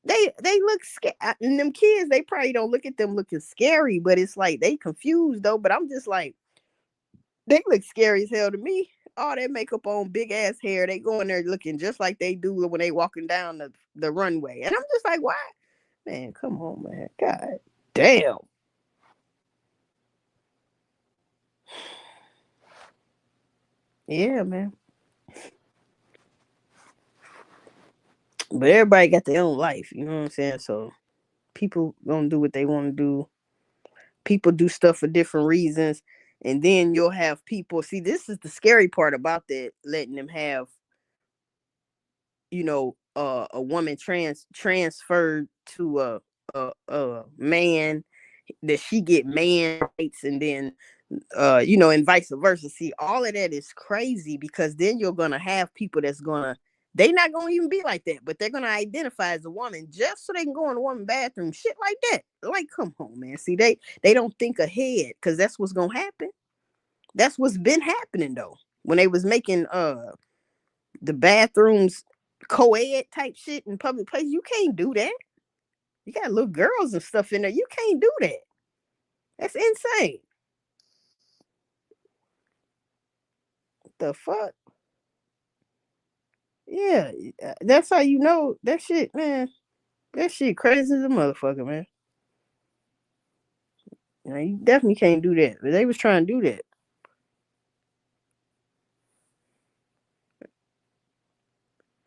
They look scared, and them kids they probably don't look at them looking scary, but it's like they confused though. But I'm just like they look scary as hell to me. All that makeup on, big ass hair, they go in there looking just like they do when they walking down the runway, and I'm just like, why, man? Come on, man. God damn. Yeah, man. But everybody got their own life, you know what I'm saying? So people gonna do what they want to do. People do stuff for different reasons, and then you'll have people. See, this is the scary part about that, letting them have, a woman transferred to a man that she get man rights, and then and vice versa. See, all of that is crazy because then you're gonna have people that's gonna they not gonna even be like that, but they're gonna identify as a woman just so they can go in a woman bathroom, shit like that. Like, come on, man. See, they don't think ahead because that's what's gonna happen. That's what's been happening though. When they was making the bathrooms co-ed type shit in public places, you can't do that. You got little girls and stuff in there. You can't do that. That's insane. The fuck? Yeah, that's how you know that shit, man. That shit crazy as a motherfucker, man. You definitely can't do that. But they was trying to do that.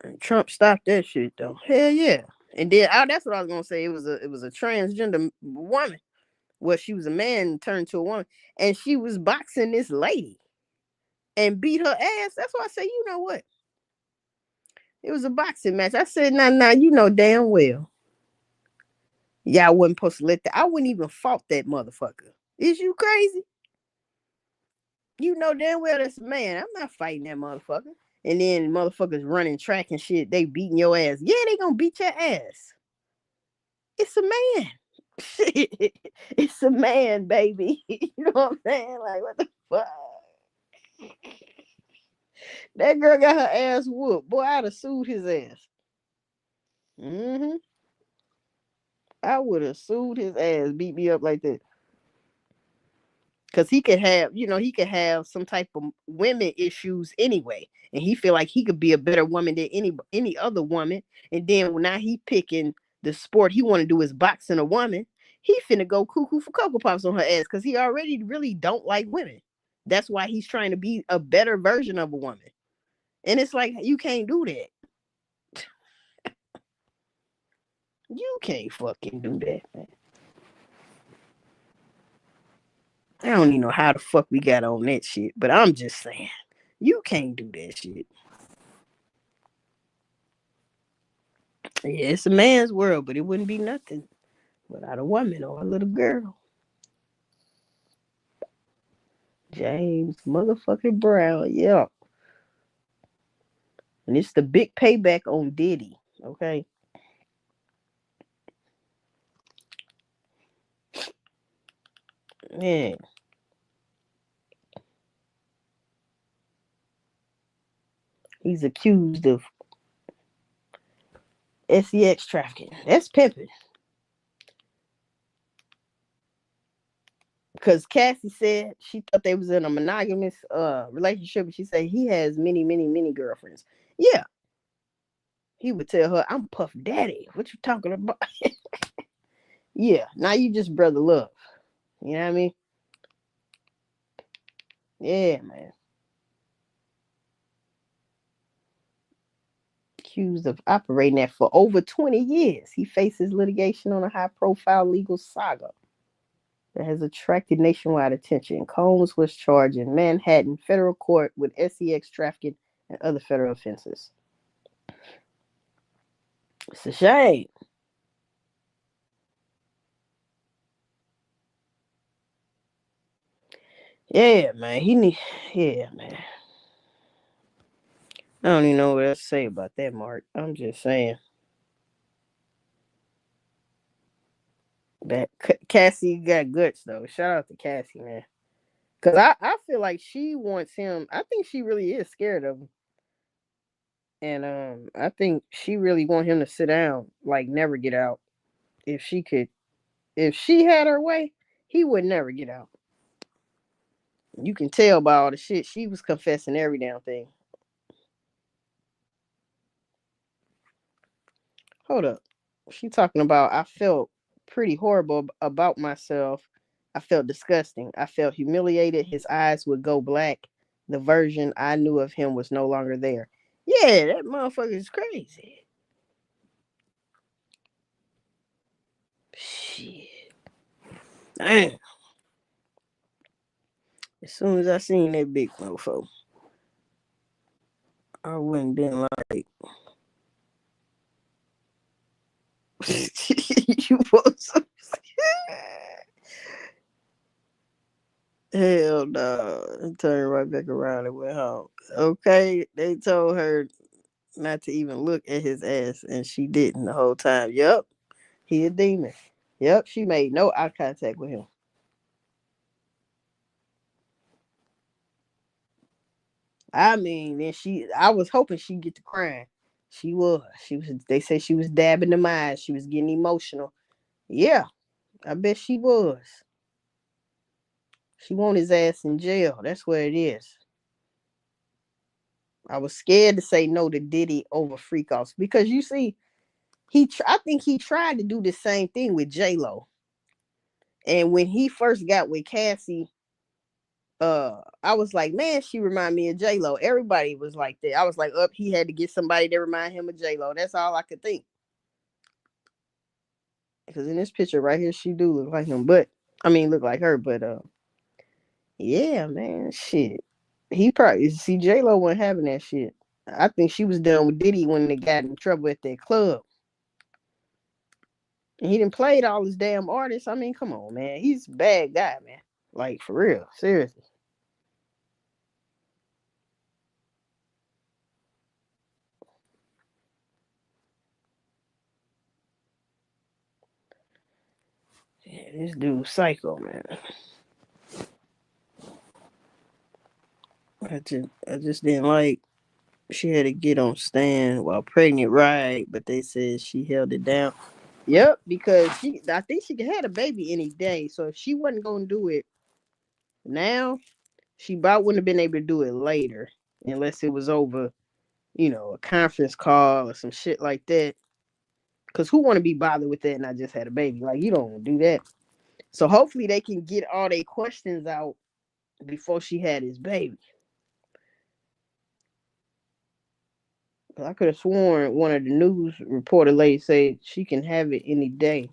And Trump stopped that shit though. Hell yeah. And then that's what I was gonna say. It was a transgender woman. Well, she was a man turned to a woman, and she was boxing this lady and beat her ass. That's why I say, you know what? It was a boxing match. I said, nah, you know damn well. Y'all wasn't supposed to let that. I wouldn't even fought that motherfucker. Is you crazy? You know damn well that's a man. I'm not fighting that motherfucker. And then motherfuckers running track and shit, they beating your ass. Yeah, they gonna beat your ass. It's a man. It's a man, baby. You know what I'm saying? Like, what the fuck? That girl got her ass whooped. Boy, I'd have sued his ass. Mm-hmm. I would have sued his ass, beat me up like that. Cause he could have, he could have some type of women issues anyway, and he feel like he could be a better woman than any other woman. And then now he picking the sport he want to do is boxing a woman. He finna go cuckoo for cocoa pops on her ass because he already really don't like women. That's why he's trying to be a better version of a woman. And it's like you can't do that. You can't fucking do that, man. I don't even know how the fuck we got on that shit, but I'm just saying, you can't do that shit. Yeah, it's a man's world, but it wouldn't be nothing without a woman or a little girl. James motherfucking Brown, yeah. And it's the big payback on Diddy, okay? Man, he's accused of sex trafficking. That's pimping. Because Cassie said she thought they was in a monogamous relationship, and she said he has many, many, many girlfriends. Yeah, he would tell her, "I'm Puff Daddy. What you talking about?" Yeah, now you just brother love. You know what I mean? Yeah, man. Accused of operating that for over 20 years. He faces litigation on a high-profile legal saga that has attracted nationwide attention. Combs was charged in Manhattan federal court with sex trafficking and other federal offenses. It's a shame. Yeah, man. Yeah, man. I don't even know what else to say about that, Mark. I'm just saying that Cassie got guts though. Shout out to Cassie, man. Cause I feel like she wants him. I think she really is scared of him, and I think she really want him to sit down, like never get out. If she could, if she had her way, he would never get out. You can tell by all the shit she was confessing every damn thing. Hold up. She talking about I felt pretty horrible about myself. I felt disgusting. I felt humiliated. His eyes would go black. The version I knew of him was no longer there. Yeah, that motherfucker is crazy. Shit. Damn. As soon as I seen that big mofo, I wouldn't been like you was hell no. Turned right back around and went home. Okay. They told her not to even look at his ass, and she didn't the whole time. Yep, he a demon. Yep, she made no eye contact with him. I mean, then I was hoping she'd get to crying. She was. She was. They say she was dabbing the eyes. She was getting emotional. Yeah, I bet she was. She want his ass in jail. That's what it is. I was scared to say no to Diddy over freak offs because you see, I think he tried to do the same thing with J Lo. And when he first got with Cassie, I was like, man, she remind me of J Lo. Everybody was like that. I was like, up, he had to get somebody to remind him of J Lo. That's all I could think. Because in this picture right here, she do look like him, but I mean, look like her. But yeah, man, shit. He probably see J Lo wasn't having that shit. I think she was done with Diddy when they got in trouble at that club. And he didn't played all his damn artists. I mean, come on, man. He's a bad guy, man. Like for real, seriously. Yeah, this dude psycho, man. I just didn't like she had to get on stand while pregnant, right? But they said she held it down. Yep, because I think she could have a baby any day. So if she wasn't gonna do it now, she about wouldn't have been able to do it later, unless it was over, a conference call or some shit like that. Cause who want to be bothered with that? And I just had a baby. Like you don't want to do that. So hopefully they can get all their questions out before she had his baby. I could have sworn one of the news reporter ladies said she can have it any day.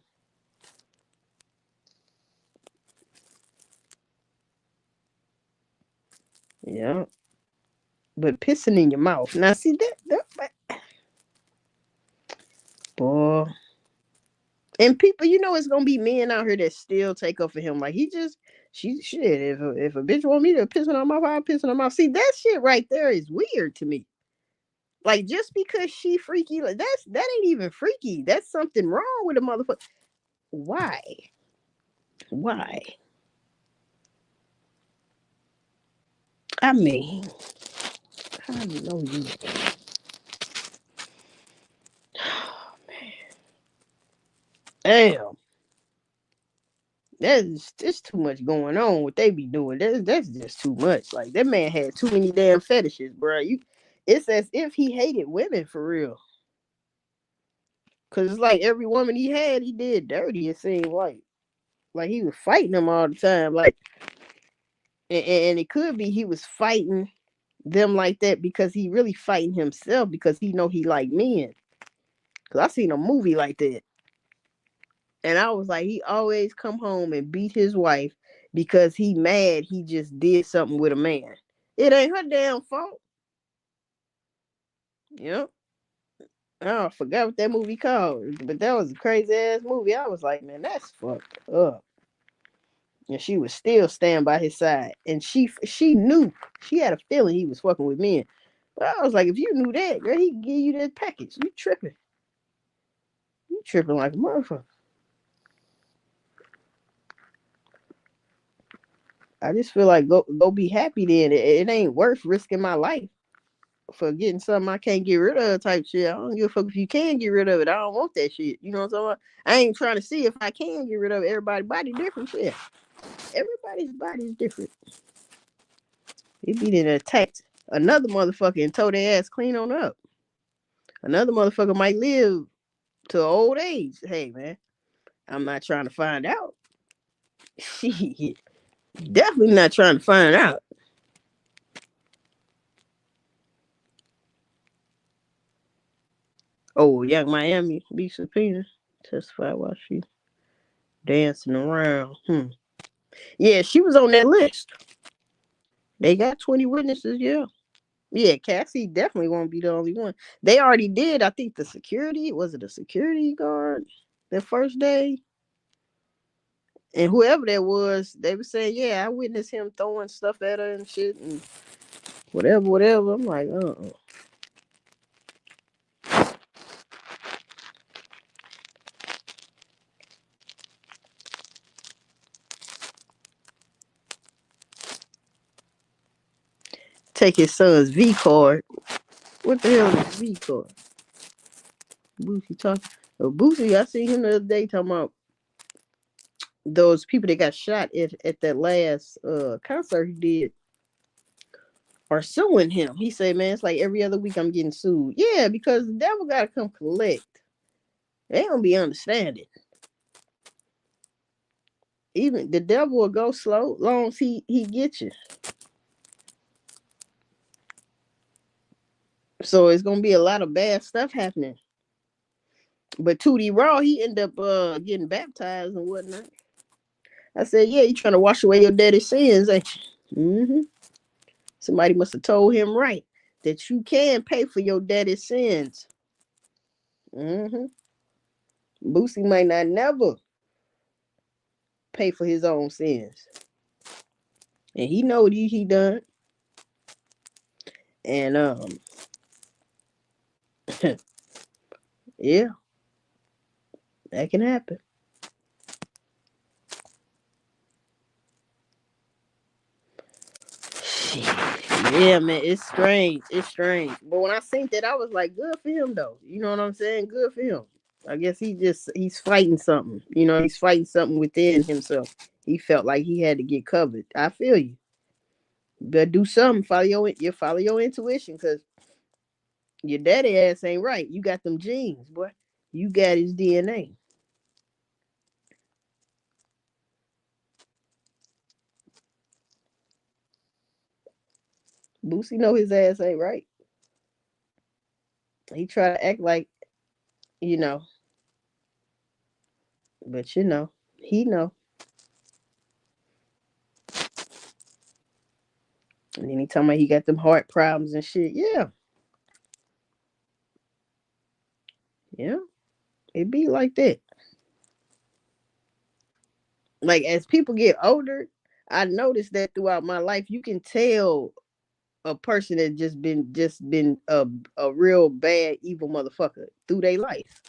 Yeah. But pissing in your mouth. Now see that boy. And people, it's gonna be men out here that still take up for him. Like she shit. If a bitch want me to piss in her mouth, I'll piss in her mouth. See that shit right there is weird to me. Like just because she freaky, like that ain't even freaky. That's something wrong with a motherfucker. Why? Why? I mean, I know you. Damn, that's too much going on. What they be doing? That's just too much. Like that man had too many damn fetishes, bro. It's as if he hated women for real. Cause it's like every woman he had, he did dirty. It seemed like he was fighting them all the time. Like, and it could be he was fighting them like that because he really fighting himself because he know he like men. Cause I seen a movie like that, and I was like, he always come home and beat his wife because he mad he just did something with a man. It ain't her damn fault. Yep. Oh, I forgot what that movie called, but that was a crazy ass movie. I was like, man, that's fucked up. And she was still stand by his side, and she knew she had a feeling he was fucking with men. But I was like, if you knew that, girl, he give you that package. You tripping like a motherfucker. I just feel like go be happy then. It ain't worth risking my life for getting something I can't get rid of type shit. I don't give a fuck if you can get rid of it. I don't want that shit. You know what I'm talking about? I ain't trying to see if I can get rid of it. Everybody's body different shit. Everybody's body is different. He be then attacked another motherfucker and told their ass clean on up. Another motherfucker might live to old age. Hey man, I'm not trying to find out. Shit. Definitely not trying to find out. Oh, Young Miami be subpoenaed. Testify while she dancing around. Yeah, she was on that list. They got 20 witnesses, yeah. Yeah, Cassie definitely won't be the only one. They already did, I think, the security. Was it a security guard the first day? And whoever that was, they were saying, yeah, I witnessed him throwing stuff at her and shit and whatever. I'm like, take his son's V card. What the hell is V card? Boosie talking. Oh, Boosie, I seen him the other day talking about those people that got shot at that last concert he did are suing him. He said, man, it's like every other week I'm getting sued. Yeah, because the devil gotta come collect. They don't be understanding. Even the devil will go slow long as he gets you. So it's gonna be a lot of bad stuff happening. But Tootie Raw, he ended up getting baptized and whatnot. I said, yeah, you trying to wash away your daddy's sins, ain't you? Mm-hmm. Somebody must have told him right that you can pay for your daddy's sins. Mm-hmm. Boosie might not never pay for his own sins. And he know what he done. And yeah, that can happen. Shit. Yeah, man, it's strange. It's strange. But when I seen that, I was like, good for him, though. You know what I'm saying? Good for him. I guess he's fighting something. You know, he's fighting something within himself. He felt like he had to get covered. I feel you. But do something. Follow your intuition, because your daddy ass ain't right. You got them genes, boy. You got his DNA. Boosie know his ass ain't right. He try to act like, you know, but he know. And then he talking about he got them heart problems and shit. Yeah, yeah, it be like that. Like as people get older, I noticed that throughout my life, you can tell a person that just been a real bad evil motherfucker through their life.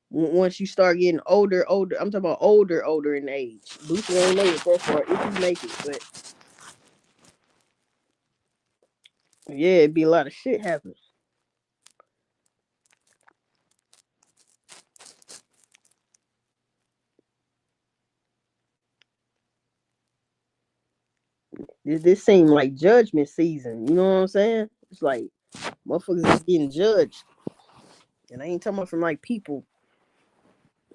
Once you start getting older, I'm talking about older in age. Boosie ain't made it that far. If you make it, but yeah, it'd be a lot of shit happen. This seemed like judgment season. You know what I'm saying? It's like motherfuckers is getting judged, and I ain't talking about from like people,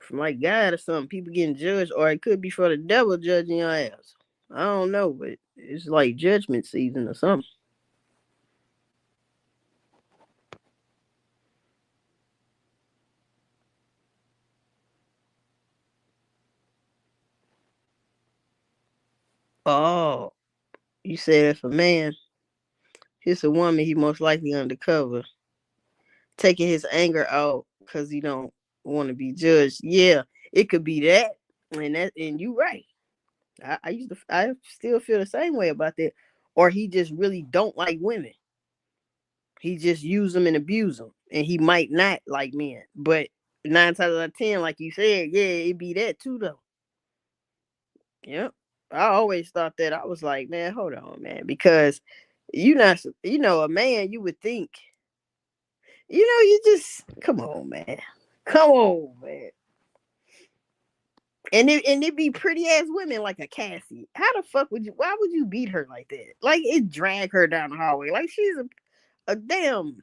from like God or something. People getting judged, or it could be for the devil judging your ass. I don't know, but it's like judgment season or something. Oh, you said if a man hits a woman, he most likely undercover, taking his anger out because he don't want to be judged. Yeah, it could be that, and you right. I still feel the same way about that. Or he just really don't like women. He just use them and abuse them, and he might not like men. But 9 times out of 10, like you said, yeah, it be that too though. Yep. I always thought that. I was like, man, hold on, man, because a man, you would think, you just come on, man, come on, man. And it be pretty ass women like a Cassie. How the fuck would you? Why would you beat her like that? Like it drag her down the hallway like she's a damn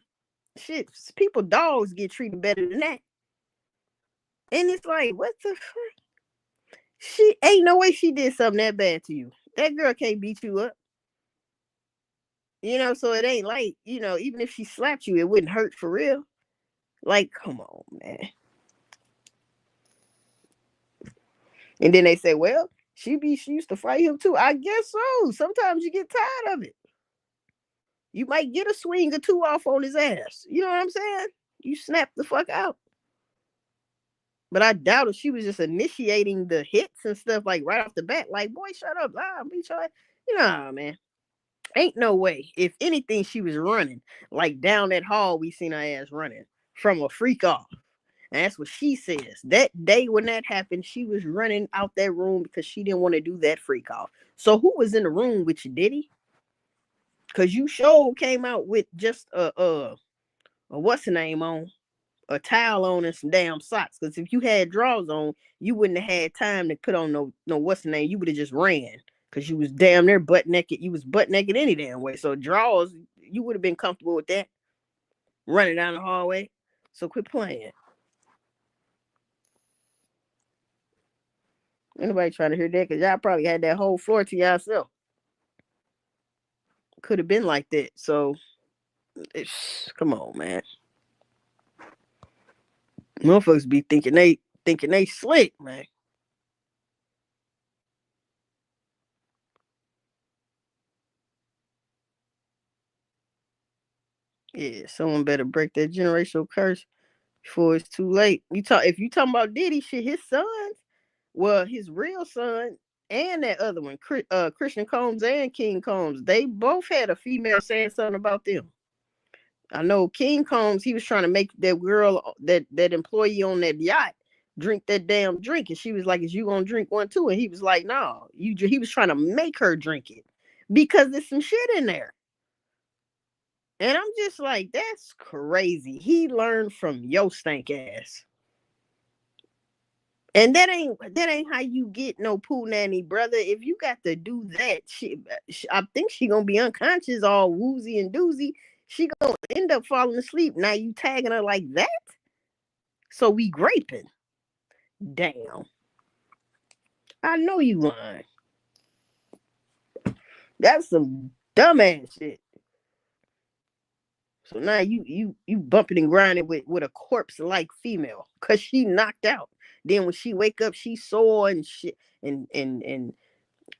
shit. People dogs get treated better than that. And it's like, what the fuck? She ain't no way she did something that bad to you. That girl can't beat you up. So it ain't like, even if she slapped you, it wouldn't hurt for real. Like, come on, man. And then they say, well, she used to fight him too. I guess so. Sometimes you get tired of it. You might get a swing or two off on his ass. You know what I'm saying? You snap the fuck out. But I doubt if she was just initiating the hits and stuff like right off the bat. Like, boy, shut up. Ah, be sure. Man. Ain't no way. If anything, she was running. Like down that hall, we seen her ass running from a freak off. And that's what she says. That day when that happened, she was running out that room because she didn't want to do that freak off. So who was in the room with you, Diddy? Because you sure came out with just a what's the name on? A towel on and some damn socks. Because if you had drawers on, you wouldn't have had time to put on no what's the name. You would have just ran because you was damn near butt naked. You was butt naked any damn way. So drawers, you would have been comfortable with that running down the hallway. So quit playing. Anybody trying to hear that? Because y'all probably had that whole floor to yourself. Could have been like that. So come on, man. Motherfuckers be thinking they slick, man. Yeah, someone better break that generational curse before it's too late. If you talking about Diddy shit, his sons, well, his real son and that other one, Christian Combs and King Combs, they both had a female saying something about them. I know King Combs, he was trying to make that girl, that employee on that yacht, drink that damn drink. And she was like, is you gonna drink one too? And he was like, no. He was trying to make her drink it because there's some shit in there. And I'm just like, that's crazy. He learned from your stank ass. And that ain't how you get no poo nanny, brother. If you got to do that, I think she gonna be unconscious, all woozy and doozy. She gonna end up falling asleep. Now you tagging her like that? So we graping? Damn, I know you lying. That's some dumbass shit. So now you bumping and grinding with a corpse like female because she knocked out. Then when she wake up, she sore and shit and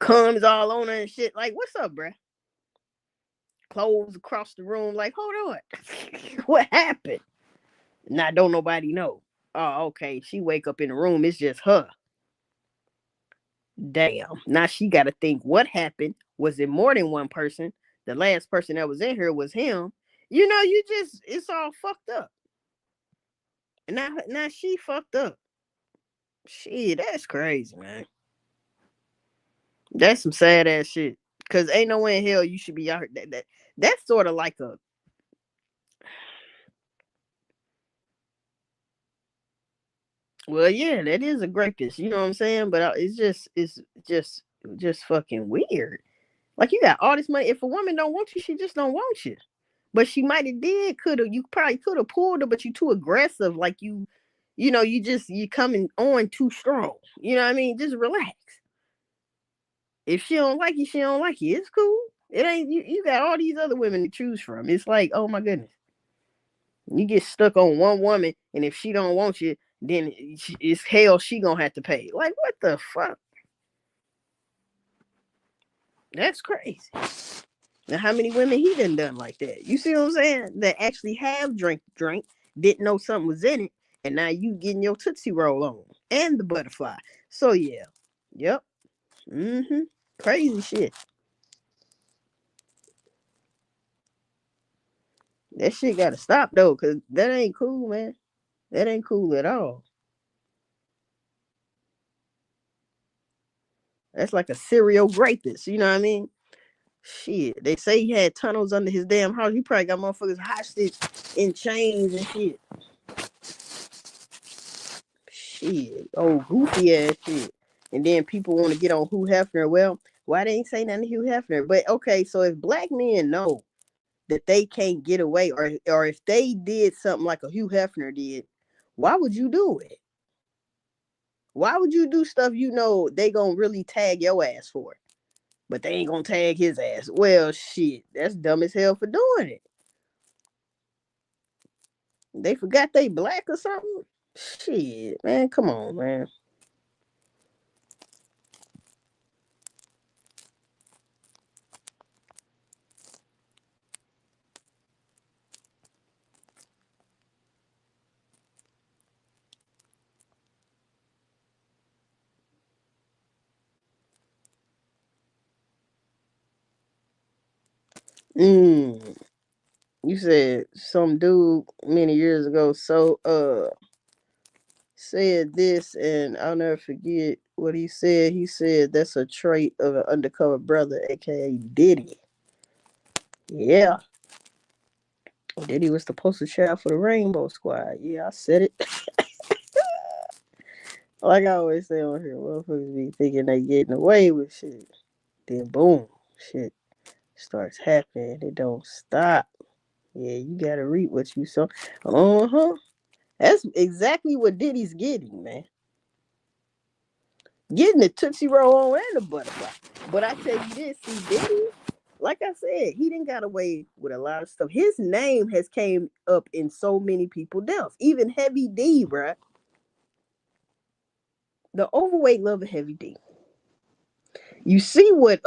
comes all on her and shit. Like, what's up, bruh? Clothes across the room. Like, hold on, what happened? Now don't nobody know. Oh, okay. She wake up in the room. It's just her. Damn. Now she got to think what happened. Was it more than one person? The last person that was in here was him. You just it's all fucked up. And now she fucked up. Shit, that's crazy, man. That's some sad ass shit. Cause ain't no way in hell you should be out here. That's sort of like a well, yeah, that is a greatest. You know what I'm saying? But it's just fucking weird. Like you got all this money. If a woman don't want you, she just don't want you. But she might have did, could have. You probably could have pulled her, but you too aggressive. Like you coming on too strong. You know what I mean? Just relax. If she don't like you, she don't like you. It's cool. It ain't you got all these other women to choose from. It's like, oh my goodness. You get stuck on one woman, and if she don't want you, then it's hell she gonna have to pay. Like, what the fuck? That's crazy. Now, how many women he done like that? You see what I'm saying? That actually have drink, didn't know something was in it, and now you getting your Tootsie Roll on and the butterfly. So yeah, yep, crazy shit. That shit gotta stop though, cause that ain't cool, man. That ain't cool at all. That's like a serial rapist. You know what I mean? Shit, they say he had tunnels under his damn house. He probably got motherfuckers hostage in chains and shit. Shit, oh goofy ass shit. And then people want to get on Hugh Hefner. Well, why they ain't say nothing to Hugh Hefner? But okay, so if black men know that they can't get away, or if they did something like a Hugh Hefner did, why would you do it? Why would you do stuff you know they gonna really tag your ass for? But they ain't gonna tag his ass. Well, shit, that's dumb as hell for doing it. They forgot they black or something. Shit, man, come on, man. Mm. You said some dude many years ago said this, and I'll never forget what he said. He said that's a trait of an undercover brother, aka Diddy. Yeah. Diddy was the poster child for the Rainbow Squad. Yeah, I said it. Like I always say on here, motherfuckers be thinking they getting away with shit. Then boom, shit starts happening. It don't stop. Yeah, you gotta reap what you sow. Uh-huh. That's exactly what Diddy's getting, man. Getting the Tootsie Roll on and the butterfly. But I tell you this, see, Diddy, like I said, he didn't got away with a lot of stuff. His name has came up in so many people's deaths. Even Heavy D, bruh. The overweight love of Heavy D. You see what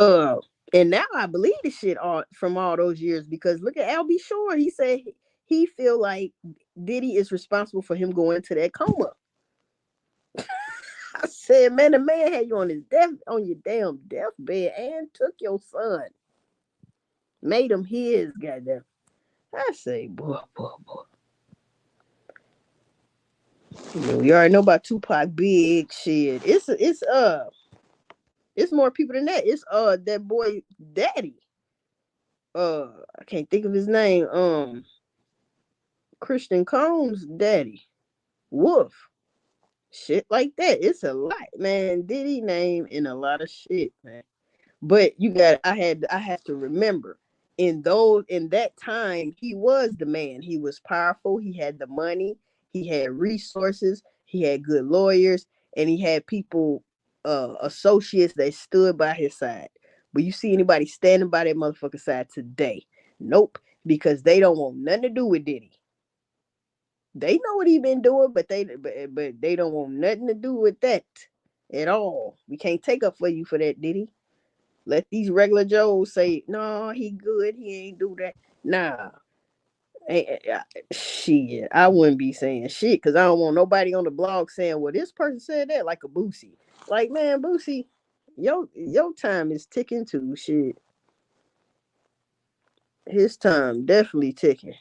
and now I believe the shit all from all those years because look at Albie Shore. He said he feel like Diddy is responsible for him going into that coma. I said, man, the man had you on your damn deathbed and took your son. Made him his goddamn. I say, boy, boy, boy. You already know about Tupac big shit. It's more people than that. It's that boy daddy. I can't think of his name. Christian Combs' daddy. Wolf. Shit like that. It's a lot, man. Diddy name in a lot of shit, man. But I have to remember in that time he was the man. He was powerful, he had the money, he had resources, he had good lawyers, and he had people associates that stood by his side. But you see anybody standing by that motherfucker side today? Nope, because they don't want nothing to do with Diddy. They know what he been doing, but they don't want nothing to do with that at all. We can't take up for you for that, Diddy. Let these regular Joes say, no, he good. He ain't do that. Nah. Shit. I wouldn't be saying shit because I don't want nobody on the blog saying, well, this person said that like a Boosie. Like, man, Boosie, your time is ticking too. Shit. His time definitely ticking.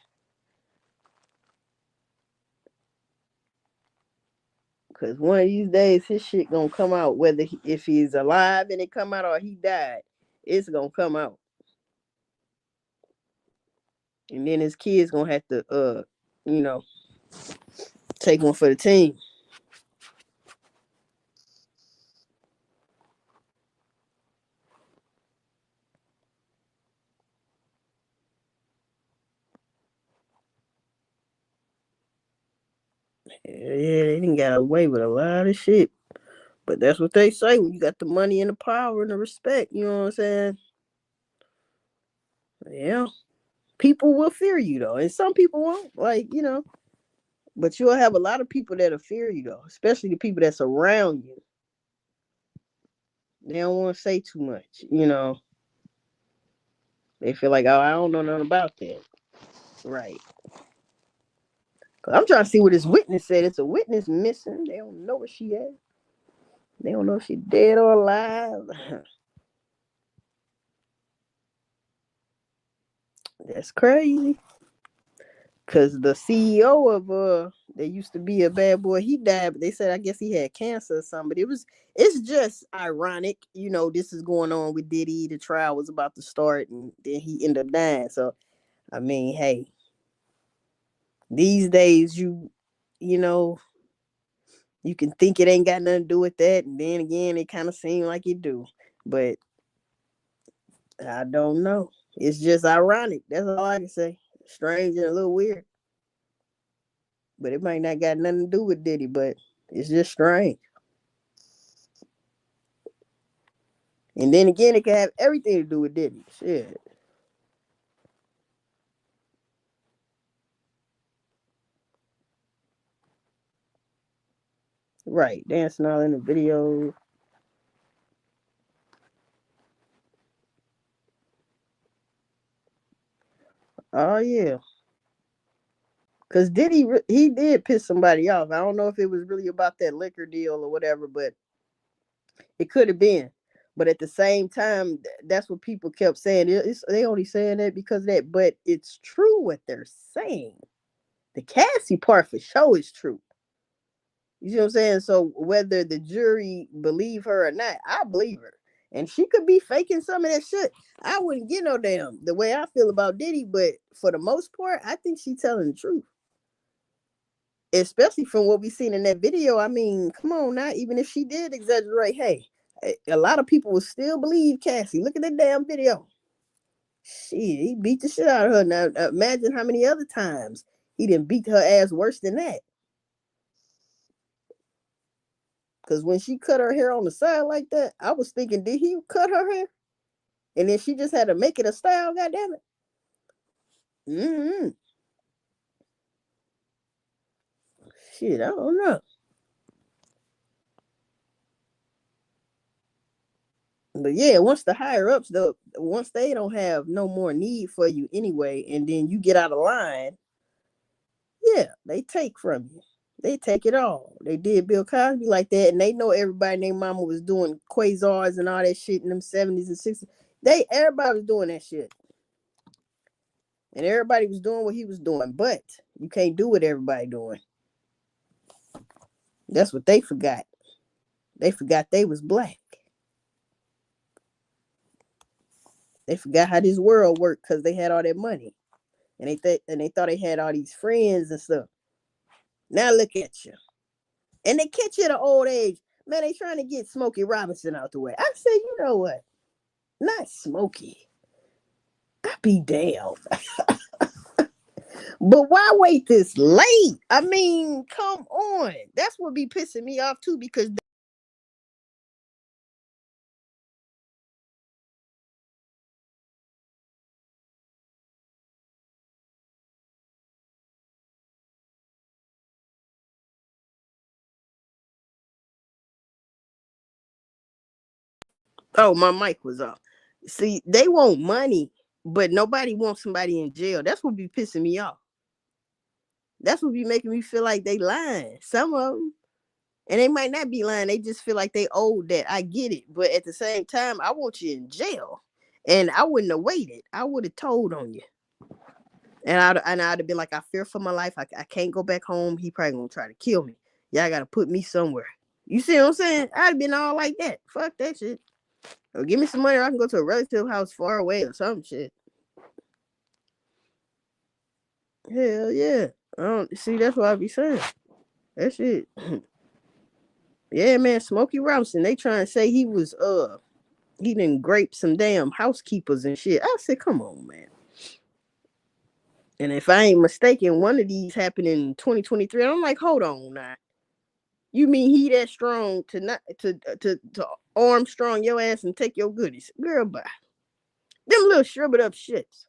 Because one of these days, his shit gonna come out. If he's alive and it come out or he died, it's gonna come out. And then his kids gonna have to, you know, take one for the team. Yeah, they didn't got away with a lot of shit. But that's what they say when you got the money and the power and the respect. You know what I'm saying? Yeah. People will fear you though. And some people won't. Like, but you'll have a lot of people that'll fear you though, especially the people that's around you. They don't want to say too much. They feel like, oh, I don't know nothing about that. Right. Cause I'm trying to see what this witness said. It's a witness missing. They don't know where she at. They don't know if she's dead or alive. That's crazy. Cause the CEO of that used to be a bad boy, he died, but they said I guess he had cancer or something. But it's just ironic, this is going on with Diddy. The trial was about to start and then he ended up dying. So I mean, hey, these days you know, you can think it ain't got nothing to do with that, and then again it kind of seemed like it do. But I don't know. It's just ironic. That's all I can say. Strange and a little weird. But it might not got nothing to do with Diddy, but it's just strange. And then again, it can have everything to do with Diddy. Shit. Right. Dancing all in the video. Oh, yeah. Because Diddy, he did piss somebody off. I don't know if it was really about that liquor deal or whatever, but it could have been. But at the same time, that's what people kept saying. They only saying that because of that. But it's true what they're saying. The Cassie part for sure is true. You see what I'm saying? So whether the jury believe her or not, I believe her. And she could be faking some of that shit. I wouldn't get no damn the way I feel about Diddy, but for the most part, I think she's telling the truth. Especially from what we seen in that video. I mean, come on now, even if she did exaggerate, hey, a lot of people will still believe Cassie. Look at that damn video. Shit, he beat the shit out of her. Now imagine how many other times he didn't beat her ass worse than that. Because when she cut her hair on the side like that, I was thinking, did he cut her hair? And then she just had to make it a style, goddamn it. Mm-hmm. Shit, I don't know. But yeah, once the higher ups, though, once they don't have no more need for you anyway, and then you get out of line, yeah, they take from you. They take it all. They did Bill Cosby like that, and they know everybody and their mama was doing quasars and all that shit in them 70s and 60s. Everybody was doing that shit. And everybody was doing what he was doing, but you can't do what everybody doing. That's what they forgot. They forgot they was black. They forgot how this world worked because they had all that money. And they thought they had all these friends and stuff. Now look at you. And they catch you at an old age. Man, they trying to get Smokey Robinson out the way. I said, you know what? Not Smokey. I be damned. But why wait this late? I mean, come on. That's what be pissing me off too, because oh, my mic was off. See, they want money, but nobody wants somebody in jail. That's what be pissing me off. That's what be making me feel like they lying. Some of them. And they might not be lying. They just feel like they owed that. I get it. But at the same time, I want you in jail. And I wouldn't have waited. I would have told on you. And I'd have been like, I fear for my life. I can't go back home. He probably gonna try to kill me. Y'all gotta put me somewhere. You see what I'm saying? I'd have been all like that. Fuck that shit. Or give me some money or I can go to a relative house far away or some shit. Hell yeah. I don't see, that's what I be saying. That shit. Yeah, man, Smokey Robinson. They trying to say he didn't grape some damn housekeepers and shit. I said, come on, man. And if I ain't mistaken, one of these happened in 2023. I'm like, hold on now. You mean he that strong to not to Armstrong your ass and take your goodies? Girl, bye. Them little shriveled up shits.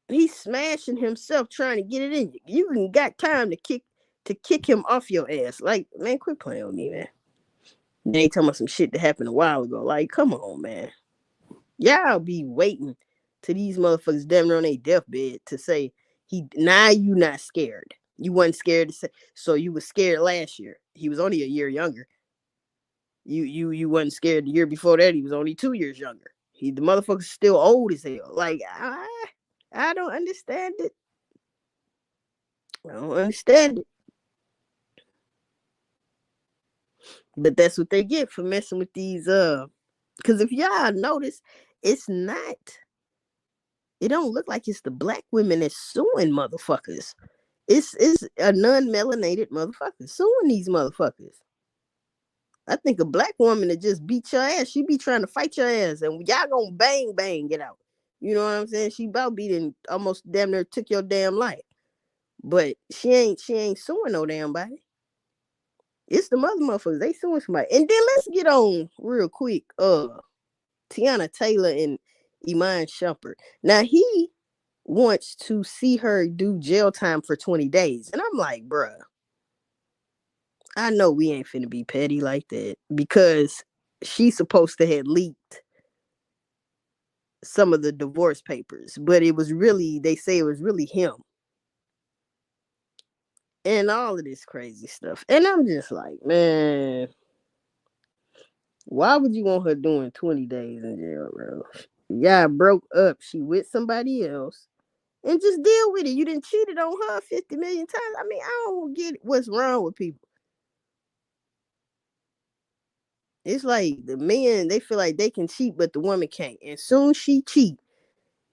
He's smashing himself trying to get it in you. You ain't got time to kick him off your ass. Like, man, quit playing with me, man. They ain't talking about some shit that happened a while ago. Like, come on, man. Y'all be waiting till these motherfuckers damn near on their deathbed to say now you not scared. You wasn't scared to say, so you was scared last year. He was only a year younger. You wasn't scared the year before that. He was only 2 years younger. The motherfucker's still old as hell. Like I don't understand it. I don't understand it. But that's what they get for messing with these because if y'all notice, it's not it don't look like it's the black women that's suing motherfuckers. It's a non-melanated motherfucker suing these motherfuckers. I think a black woman that just beat your ass, she be trying to fight your ass, and y'all gonna bang get out. You know what I'm saying? She about beating almost damn near took your damn life, but she ain't suing no damn body. It's the motherfuckers they suing somebody. And then let's get on real quick. Tiana Taylor and Iman Shumpert. Now he wants to see her do jail time for 20 days, and I'm like, bruh. I know we ain't finna be petty like that because she's supposed to have leaked some of the divorce papers, but it was really, they say it was really him and all of this crazy stuff. And I'm just like, man, why would you want her doing 20 days in jail, bro? Yeah, broke up. She with somebody else. And just deal with it. You didn't cheated on her 50 million times. I mean, I don't get what's wrong with people. It's like the men, they feel like they can cheat, but the woman can't. And soon she cheat,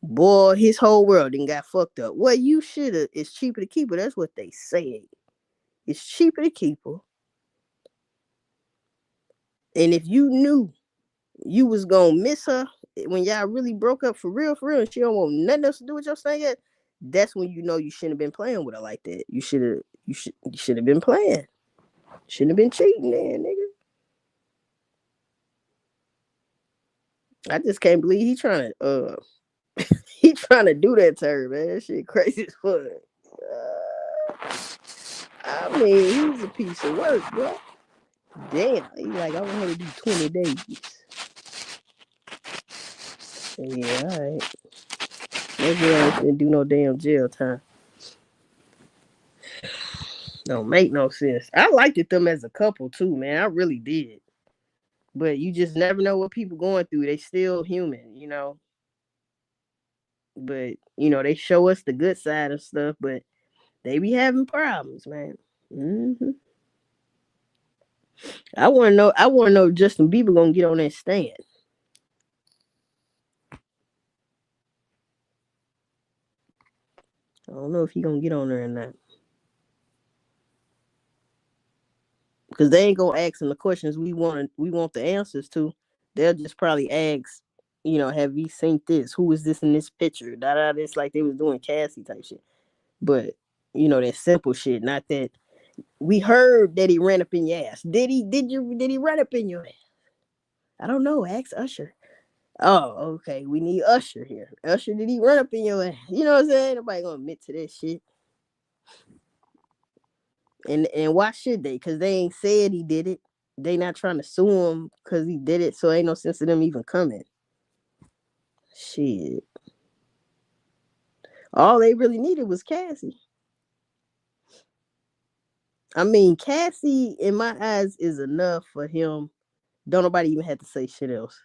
boy, his whole world done got fucked up. Well, you should have. It's cheaper to keep her. That's what they said. It's cheaper to keep her. And if you knew you was gonna miss her when y'all really broke up for real, and she don't want nothing else to do with your son yet, that's when you know you shouldn't have been playing with her like that. You should have been playing. Shouldn't have been cheating, man, nigga. I just can't believe he trying to do that to her, man. That shit crazy as fuck. I mean, he's a piece of work, bro. Damn, he like, I want her to do 20 days. Yeah, all right. Maybe I ain't finna do no damn jail time. Don't make no sense. I liked it them as a couple too, man. I really did. But you just never know what people going through. They still human, you know. But they show us the good side of stuff. But They be having problems, man. Hmm. I want to know. I want to know if Justin Bieber gonna get on that stand. I don't know if he gonna get on there or not, because they ain't gonna ask him the questions we want the answers to. They'll just probably ask, have you seen this? Who is this in this picture? Da da. This like they was doing Cassie type shit. But that simple shit, not that we heard that he ran up in your ass. Did he run up in your ass? I don't know. Ask Usher. Oh, okay. We need Usher here. Usher, did he run up in your ass? You know what I'm saying? Nobody gonna admit to that shit. And why should they? Because they ain't said he did it. They not trying to sue him because he did it. So ain't no sense of them even coming. Shit. All they really needed was Cassie. I mean, Cassie, in my eyes, is enough for him. Don't nobody even have to say shit else.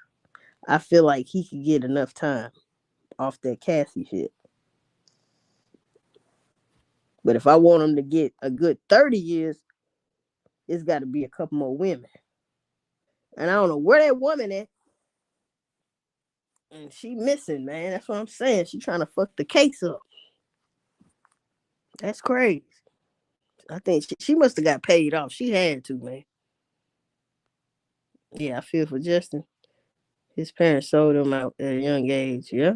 I feel like he could get enough time off that Cassie shit. But if I want him to get a good 30 years, it's got to be a couple more women. And I don't know where that woman at. And she missing, man. That's what I'm saying. She trying to fuck the case up. That's crazy. I think she must have got paid off. She had to, man. Yeah, I feel for Justin. His parents sold him out at a young age. Yeah.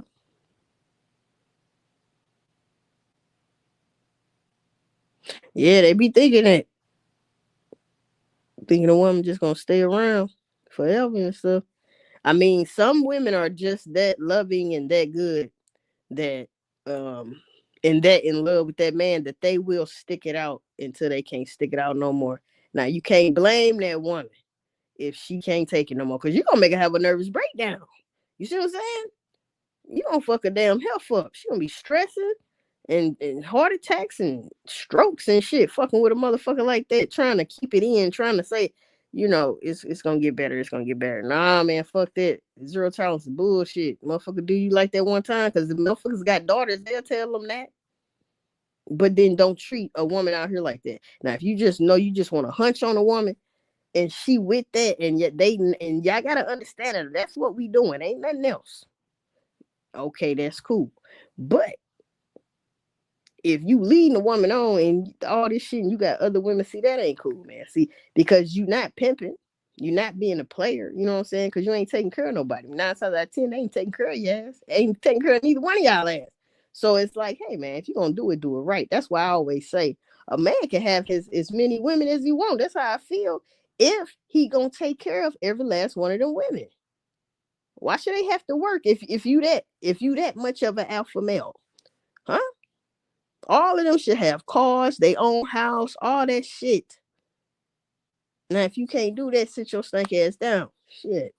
Yeah, they be thinking that. Thinking a woman just gonna stay around forever and stuff. I mean, some women are just that loving and that good that and that in love with that man that they will stick it out until they can't stick it out no more. Now you can't blame that woman if she can't take it no more, because you're gonna make her have a nervous breakdown. You see what I'm saying? You gonna fuck her damn health up. She gonna be stressing and heart attacks and strokes and shit, fucking with a motherfucker like that, trying to keep it in, trying to say, it's gonna get better, it's gonna get better. Nah, man, fuck that. Zero tolerance is bullshit. Motherfucker, do you like that one time? Because the motherfuckers got daughters, they'll tell them that. But then don't treat a woman out here like that. Now, if you just know you just want to hunch on a woman and she with that, and yet and y'all gotta understand that that's what we doing, ain't nothing else. Okay, that's cool. But if you leading a woman on and all this shit and you got other women, see, that ain't cool, man. See, because you not pimping, you not being a player, you know what I'm saying? Because you ain't taking care of nobody. 9 times out of 10, they ain't taking care of your ass. They ain't taking care of neither one of y'all ass. So it's like, hey, man, if you're going to do it right. That's why I always say a man can have his as many women as he wants. That's how I feel if he going to take care of every last one of them women. Why should they have to work if you that much of an alpha male? Huh? All of them should have cars, their own house, all that shit. Now, if you can't do that, sit your stank ass down. Shit.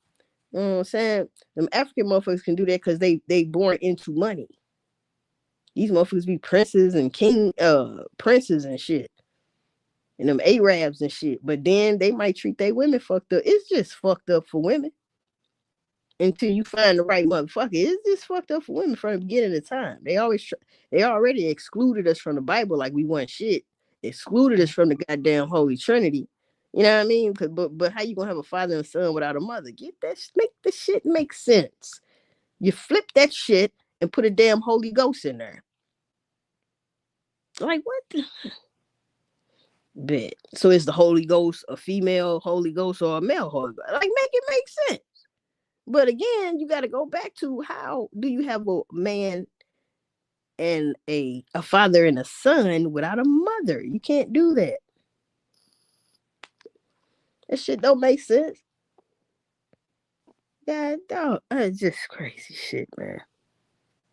You know what I'm saying? Them African motherfuckers can do that because they born into money. These motherfuckers be princes and princes and shit. And them Arabs and shit. But then they might treat their women fucked up. It's just fucked up for women. Until you find the right motherfucker. It's just fucked up for women from the beginning of time. They already excluded us from the Bible like we want shit. Excluded us from the goddamn Holy Trinity. You know what I mean? But how you gonna have a father and son without a mother? Make the shit make sense. You flip that shit and put a damn Holy Ghost in there. Like what the bet? So is the Holy Ghost a female Holy Ghost or a male Holy Ghost? Like make it make sense. But again, you got to go back to how do you have a man and a father and a son without a mother? You can't do that. That shit don't make sense. Yeah, don't. It's just crazy shit, man.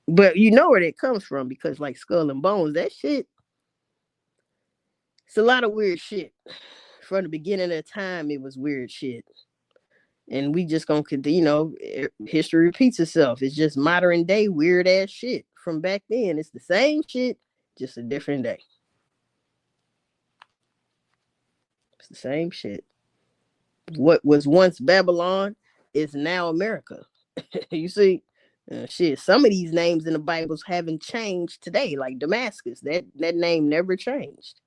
But you know where that comes from because, like Skull and Bones, that shit, it's a lot of weird shit. From the beginning of time, it was weird shit. And we just gonna continue, history repeats itself. It's just modern day weird ass shit from back then. It's the same shit, just a different day. It's the same shit. What was once Babylon is now America. You see, Shit, some of these names in the Bibles haven't changed today, like Damascus. That name never changed.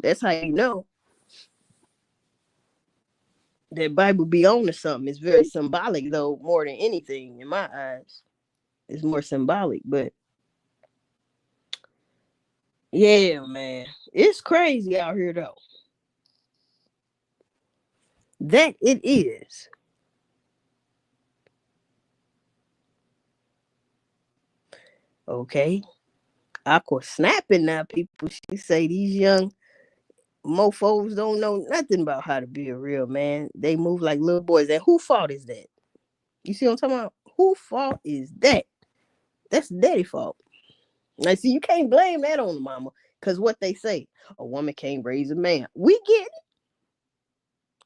That's how you know that Bible be on to something. It's very symbolic, though, more than anything in my eyes. It's more symbolic, but yeah, man, it's crazy out here though. That it is. Okay, Aqua snapping now. People, she say these young mofos don't know nothing about how to be a real man. They move like little boys. And who fault is that? You see what I'm talking about? Who fault is that? That's daddy fault. Now, see, you can't blame that on the mama, because what they say, a woman can't raise a man. We get it.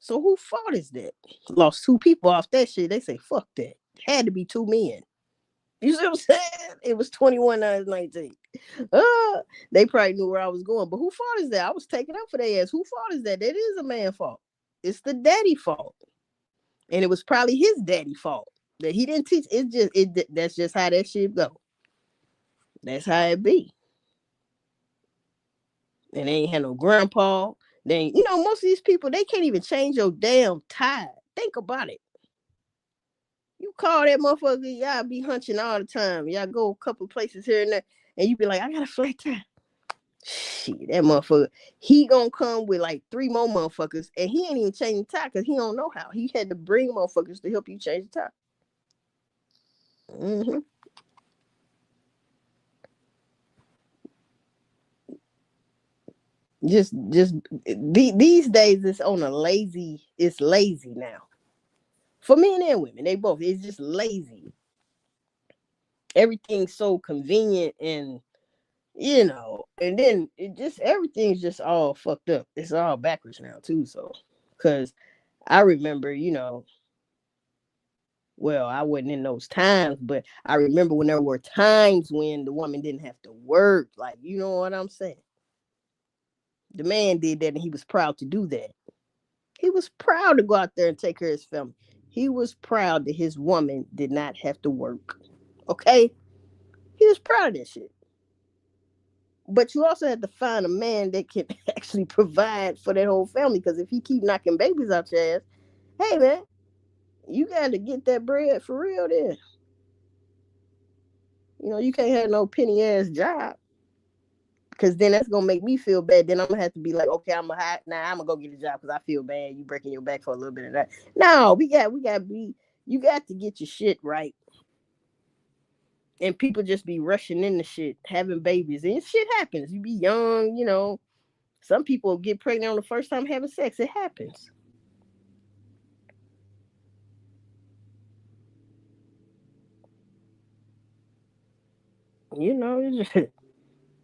So who fault is that? Lost two people off that shit. They say, fuck that. Had to be two men. You see what I'm saying? It was 21, I was 19. They probably knew where I was going. But who fault is that? I was taking up for their ass. Who fault is that? That is a man fault. It's the daddy fault. And it was probably his daddy fault that he didn't teach. That's just how that shit go. That's how it be. And they ain't had no grandpa. They ain't, most of these people, they can't even change your damn tie. Think about it. You call that motherfucker, y'all be hunching all the time. Y'all go a couple places here and there, and you be like, I got a flat tie. Shit, that motherfucker, he gonna come with like 3 more motherfuckers, and he ain't even changing the tie because he don't know how. He had to bring motherfuckers to help you change the tie. Mm-hmm. Just these days, it's lazy now. For men and women, they both. It's just lazy. Everything's so convenient and and then everything's just all fucked up. It's all backwards now too. So, because I remember, well, I wasn't in those times, but I remember when there were times when the woman didn't have to work. Like, you know what I'm saying? The man did that, and he was proud to do that. He was proud to go out there and take care of his family. He was proud that his woman did not have to work. Okay, he was proud of that shit. But you also have to find a man that can actually provide for that whole family. Because if he keep knocking babies out your ass, hey man, you got to get that bread for real. Then you can't have no penny ass job. Because then that's gonna make me feel bad. Then I'm gonna have to be like, okay, I'm gonna go get a job because I feel bad. You breaking your back for a little bit of that. No, you got to get your shit right. And people just be rushing into shit, having babies, and shit happens. You be young. Some people get pregnant on the first time having sex. It happens. It's just,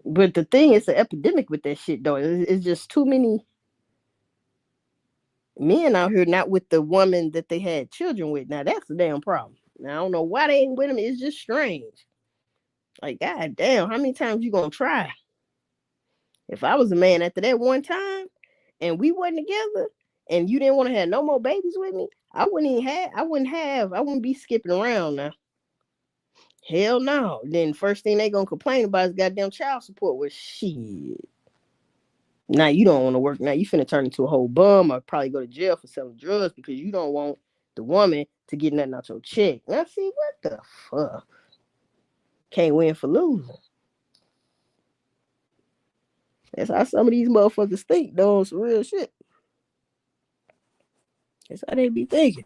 but the thing is, an epidemic with that shit, though. It's just too many men out here not with the woman that they had children with. Now, that's the damn problem. Now, I don't know why they ain't with him. It's just strange. Like, god damn, how many times you gonna try? If I was a man after that one time and we wasn't together and you didn't want to have no more babies with me, I wouldn't be skipping around now. Hell no. Then first thing they gonna complain about is goddamn child support. Well, shit. Now you don't want to work. Now you finna turn into a whole bum or probably go to jail for selling drugs because you don't want the woman to get nothing out your check. Now see what the fuck? Can't win for losing. That's how some of these motherfuckers think, though, on some real shit. That's how they be thinking.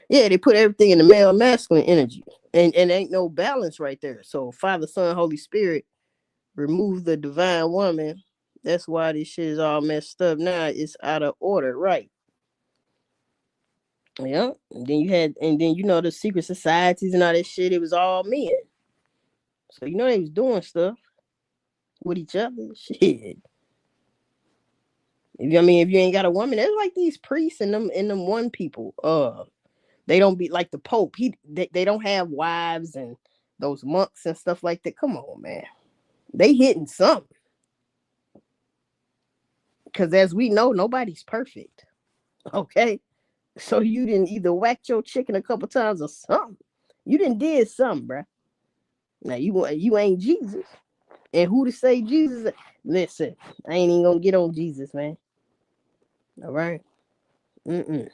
Yeah, they put everything in the male masculine energy. And ain't no balance right there. So Father, Son, Holy Spirit remove the divine woman. That's why this shit is all messed up now. It's out of order, right? Yeah. And then the secret societies and all that shit, it was all men. So they was doing stuff with each other. Shit. If you ain't got a woman, there's like these priests and them one people. They don't be like the Pope. They don't have wives and those monks and stuff like that. Come on, man. They hitting something. Because as we know, nobody's perfect. Okay. So you didn't either whack your chicken a couple times or something. You didn't did something, bruh. Now you ain't Jesus. And who to say Jesus? Listen, I ain't even gonna get on Jesus, man. All right. Mm-mm.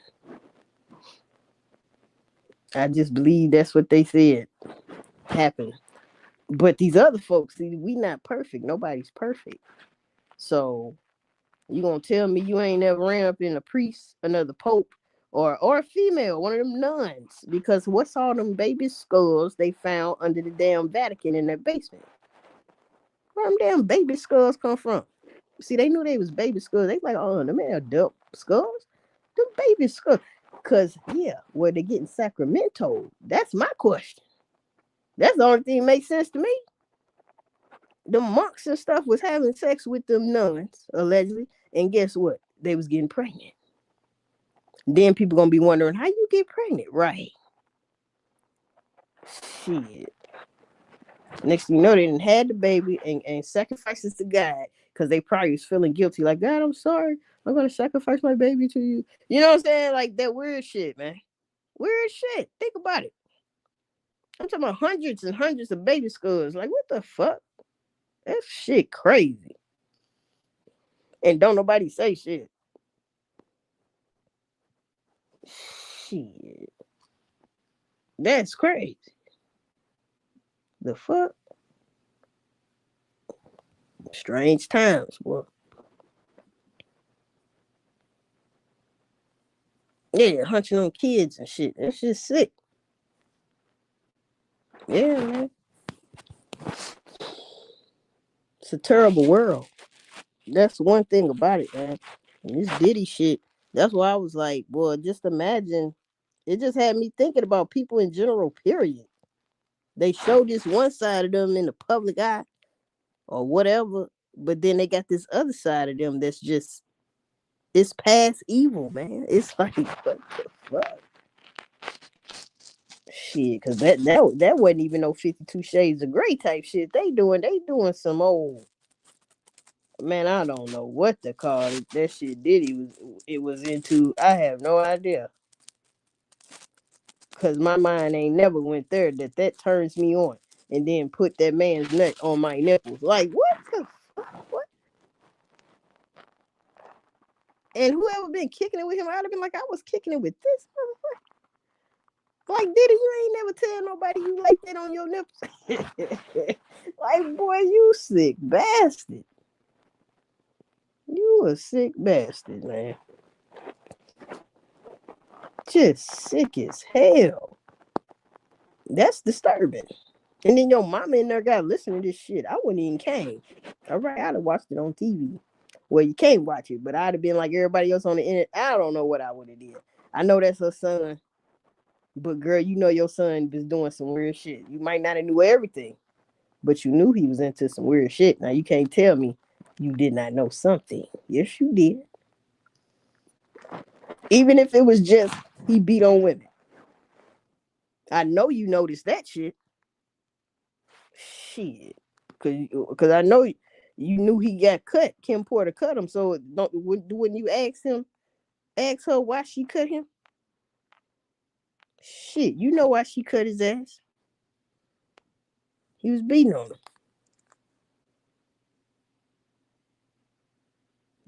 I just believe that's what they said happened. But these other folks, see, we not perfect. Nobody's perfect. So you gonna tell me you ain't never ran up in a priest, another pope, or a female, one of them nuns? Because what's all them baby skulls they found under the damn Vatican in that basement? Where them damn baby skulls come from? See, they knew they was baby skulls. They like, oh, them ain't adult skulls. Them baby skulls. Cause yeah, where they getting Sacramento? That's my question. That's the only thing that makes sense to me. The monks and stuff was having sex with them nuns, allegedly. And guess what? They was getting pregnant. Then people gonna be wondering how you get pregnant, right? Shit. Next thing you know, they didn't had the baby and sacrifices to God because they probably was feeling guilty. Like, God, I'm sorry. I'm gonna sacrifice my baby to you. You know what I'm saying? Like that weird shit, man. Weird shit. Think about it. I'm talking about hundreds and hundreds of baby skulls. Like, what the fuck? That shit crazy. And don't nobody say shit. Shit. That's crazy. The fuck? Strange times, boy. Yeah, hunching on kids and shit. That's just sick. Yeah, man. It's a terrible world. That's one thing about it, man. And this Diddy shit. That's why I was like, boy, just imagine. It just had me thinking about people in general, period. They show this one side of them in the public eye or whatever, but then they got this other side of them that's just, it's past evil, man. It's like, what the fuck? Shit, because that wasn't even no 52 Shades of Grey type shit. They doing some old, man, I don't know what to call it. That shit it was into. I have no idea. Cause my mind ain't never went there. That turns me on. And then put that man's nut on my nipples. Like, what the fuck? What? And whoever been kicking it with him, I'd have been like, I was kicking it with this motherfucker. Like, Diddy, you ain't never tell nobody you like that on your nipples. Like, boy, you sick bastard. You a sick bastard, man. Just sick as hell. That's disturbing. And then your mama in there got listening to this shit. I wouldn't even came. All right, I'd have watched it on TV. Well, you can't watch it, but I'd have been like everybody else on the internet. I don't know what I would have did. I know that's her son, but girl, you know your son was doing some weird shit. You might not have knew everything, but you knew he was into some weird shit. Now you can't tell me you did not know something. Yes, you did. Even if it was just he beat on women. I know you noticed that shit. Shit. Cause I know you knew he got cut. Kim Porter cut him. So wouldn't you ask her why she cut him? Shit, you know why she cut his ass. He was beating on him.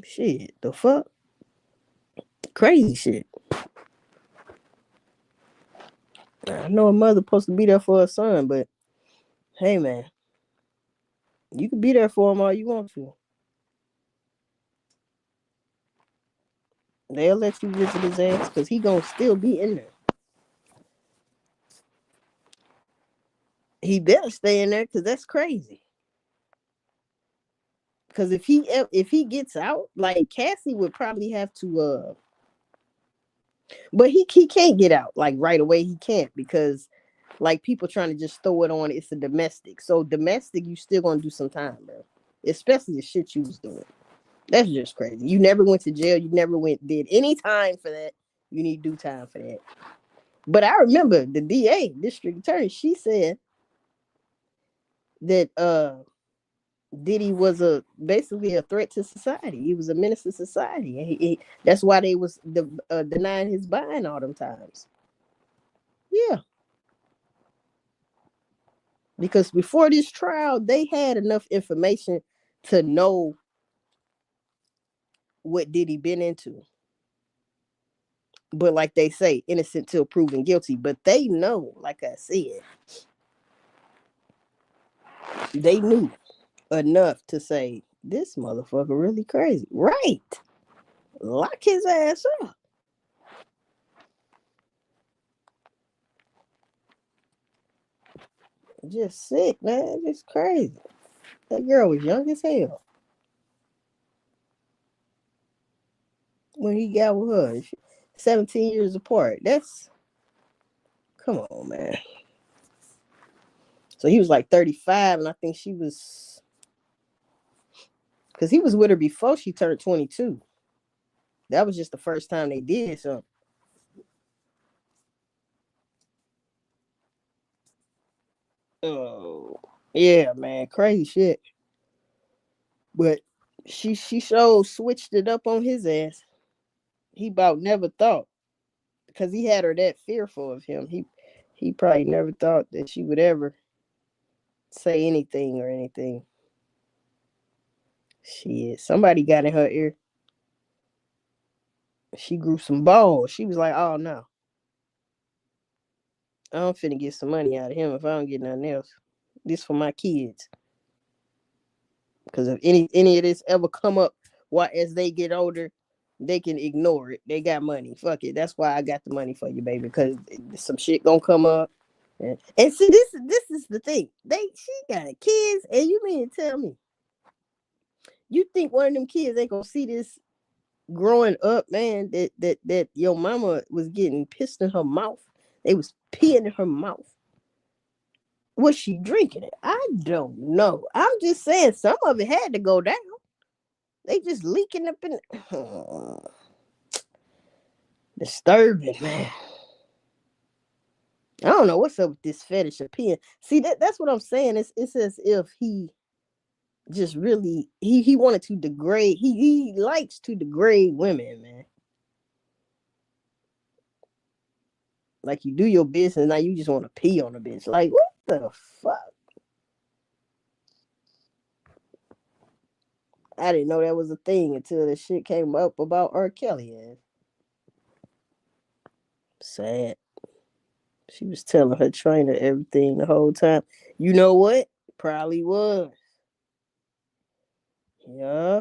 Shit, the fuck? Crazy shit. I know a mother supposed to be there for her son, but hey man, you can be there for him all you want to. They'll let you visit his ass because he gonna still be in there. He better stay in there because that's crazy. Because if he gets out, like Cassie would probably have to but he can't get out like right away. He can't because like people trying to just throw it on. It's a domestic, so domestic you still gonna do some time, bro. Especially the shit you was doing. That's just crazy. You never went to jail. You never did any time for that. You need to do time for that. But I remember the DA, district attorney, she said that Diddy was basically a threat to society. He was a menace to society. And that's why they was denying his buying all them times. Yeah, because before this trial, they had enough information to know what Diddy been into. But like they say, innocent till proven guilty. But they know, like I said, they knew enough to say this motherfucker really crazy. Right. Lock his ass up. Just sick, man. Just crazy. That girl was young as hell when he got with her. 17 years apart. That's come on, man. So he was like 35, and I think she was because he was with her before she turned 22. That was just the first time they did something. Oh, yeah, man, crazy shit. But she showed switched it up on his ass. He about never thought because he had her that fearful of him. He probably never thought that she would ever say anything or anything. Shit, somebody got in her ear. She grew some balls. She was like, "Oh no, I'm finna get some money out of him if I don't get nothing else. This for my kids. Because if any of this ever come up, why as they get older, they can ignore it. They got money. Fuck it. That's why I got the money for you, baby. Because some shit gonna come up. And see, this is the thing. She got kids, and you mean to tell me you think one of them kids ain't gonna see this growing up, man? That your mama was getting pissed in her mouth. They was peeing in her mouth. Was she drinking it? I don't know. I'm just saying some of it had to go down. They just leaking up in disturbing, man. I don't know what's up with this fetish of peeing. See that's what I'm saying. It's as if he just really he wanted to degrade. He likes to degrade women, man. Like you do your business, now you just want to pee on a bitch. Like what the fuck? I didn't know that was a thing until the shit came up about R. Kelly. Sad. She was telling her trainer everything the whole time. You know what? Probably was. Yeah.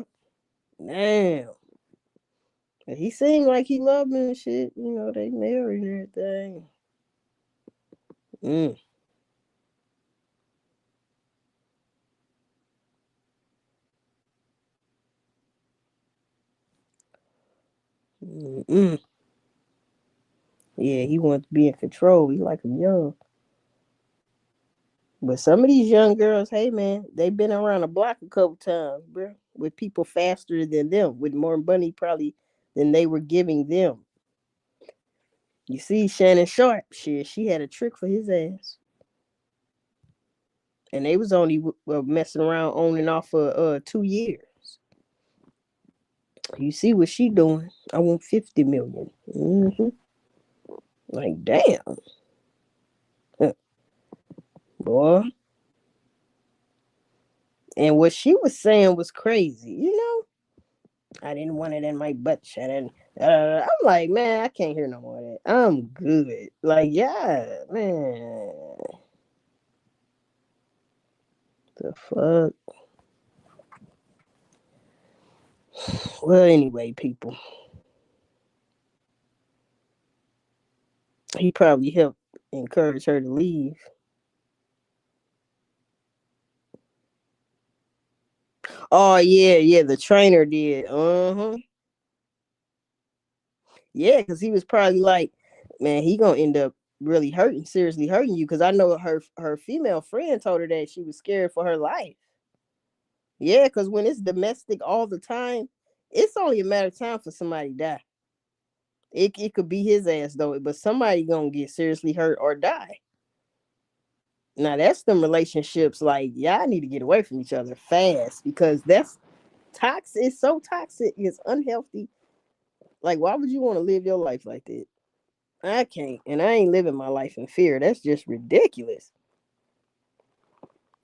Damn. He seemed like he loved me and shit. You know, they married and everything. Mm. Mm-mm. Yeah, he wants to be in control. He like him young. But some of these young girls, hey man, they've been around the block a couple times, bro. With people faster than them, with more money probably than they were giving them. You see, Shannon Sharp, shit, she had a trick for his ass. And they was only messing around on and off for 2 years. You see what she doing? I want 50 million. Mm-hmm. Like damn, boy. And what she was saying was crazy. You know, I didn't want it in my butt. Shannon. I'm like, man, I can't hear no more of that. I'm good. Like, yeah, man. The fuck. Well, anyway, people. He probably helped encourage her to leave. Oh yeah, yeah. The trainer did. Uh-huh. Yeah, because he was probably like, man, he gonna end up really seriously hurting you. Because I know her female friend told her that she was scared for her life. Yeah, because when it's domestic all the time, it's only a matter of time for somebody to die. It could be his ass though, but somebody gonna get seriously hurt or die. Now that's them relationships like y'all need to get away from each other fast because that's toxic. It's so toxic. It's unhealthy. Like, why would you want to live your life like that? I can't, and I ain't living my life in fear. That's just ridiculous.